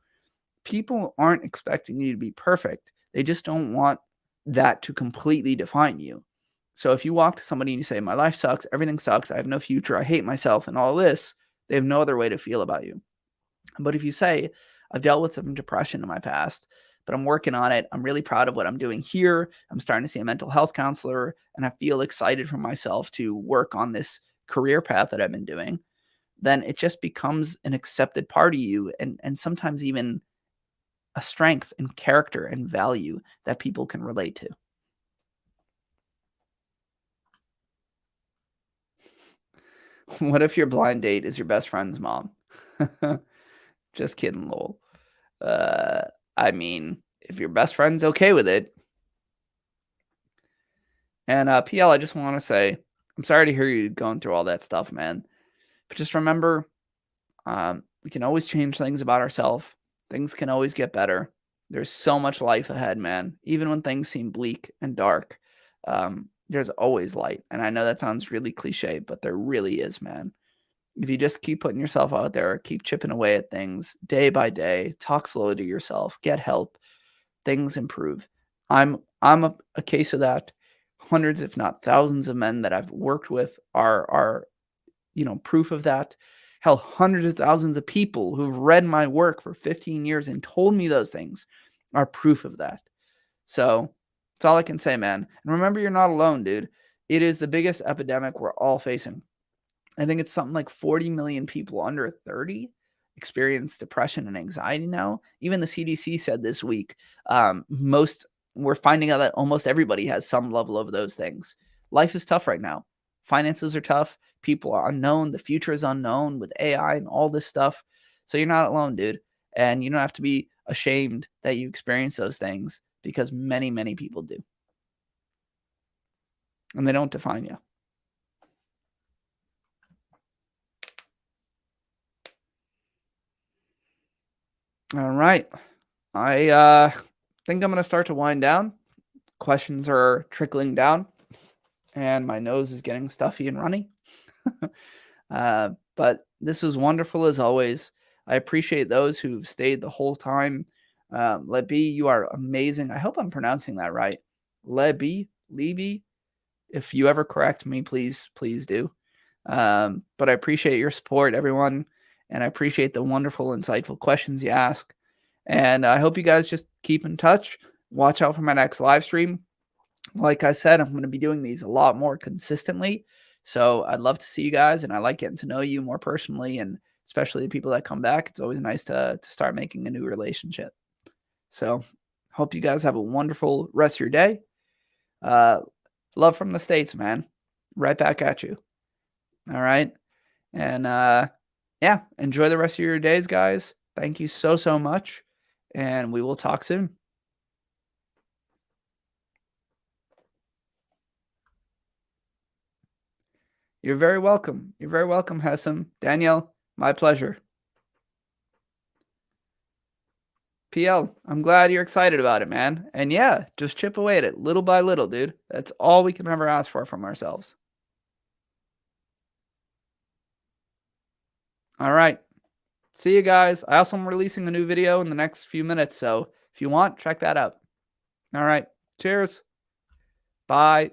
People aren't expecting you to be perfect. They just don't want that to completely define you. So if you walk to somebody and you say, my life sucks, everything sucks, I have no future, I hate myself, and all this, they have no other way to feel about you. But if you say, I've dealt with some depression in my past, but I'm working on it, I'm really proud of what I'm doing here, I'm starting to see a mental health counselor, and I feel excited for myself to work on this career path that I've been doing, then it just becomes an accepted part of you, and sometimes even a strength and character and value that people can relate to. What if your blind date is your best friend's mom? Just kidding, lol. Uh, I mean, if your best friend's okay with it. And PL, I just want to say, I'm sorry to hear you going through all that stuff, man. But just remember, we can always change things about ourselves. Things can always get better. There's so much life ahead, man. Even when things seem bleak and dark, there's always light. And I know that sounds really cliche, but there really is, man. If you just keep putting yourself out there, keep chipping away at things day by day, talk slowly to yourself, get help, things improve. I'm a case of that. Hundreds, if not thousands, of men that I've worked with are proof of that. Hell, hundreds of thousands of people who've read my work for 15 years and told me those things are proof of that. So that's all I can say, man. And remember, you're not alone, dude. It is the biggest epidemic we're all facing. I think it's something like 40 million people under 30 experience depression and anxiety now. Even the CDC said this week, we're finding out that almost everybody has some level of those things. Life is tough right now. Finances are tough. People are unknown. The future is unknown with AI and all this stuff. So you're not alone, dude. And you don't have to be ashamed that you experience those things, because many, many people do. And they don't define you. All right. I think I'm going to start to wind down. Questions are trickling down, and my nose is getting stuffy and runny. But this was wonderful as always. I appreciate those who've stayed the whole time. Lebi, you are amazing. I hope I'm pronouncing that right. Lebi. If you ever correct me, please do. But I appreciate your support, everyone, and I appreciate the wonderful, insightful questions you ask. And I hope you guys just keep in touch. Watch out for my next live stream. Like I said, I'm going to be doing these a lot more consistently. So I'd love to see you guys, and I like getting to know you more personally, and especially the people that come back. It's always nice to start making a new relationship. So hope you guys have a wonderful rest of your day. Love from the States, man. Right back at you. All right. And yeah, enjoy the rest of your days, guys. Thank you so much. And we will talk soon. You're very welcome. You're very welcome, Hessam. Danielle, my pleasure. PL, I'm glad you're excited about it, man. And yeah, just chip away at it little by little, dude. That's all we can ever ask for from ourselves. All right. See you guys. I also am releasing a new video in the next few minutes, so if you want, check that out. All right. Cheers. Bye.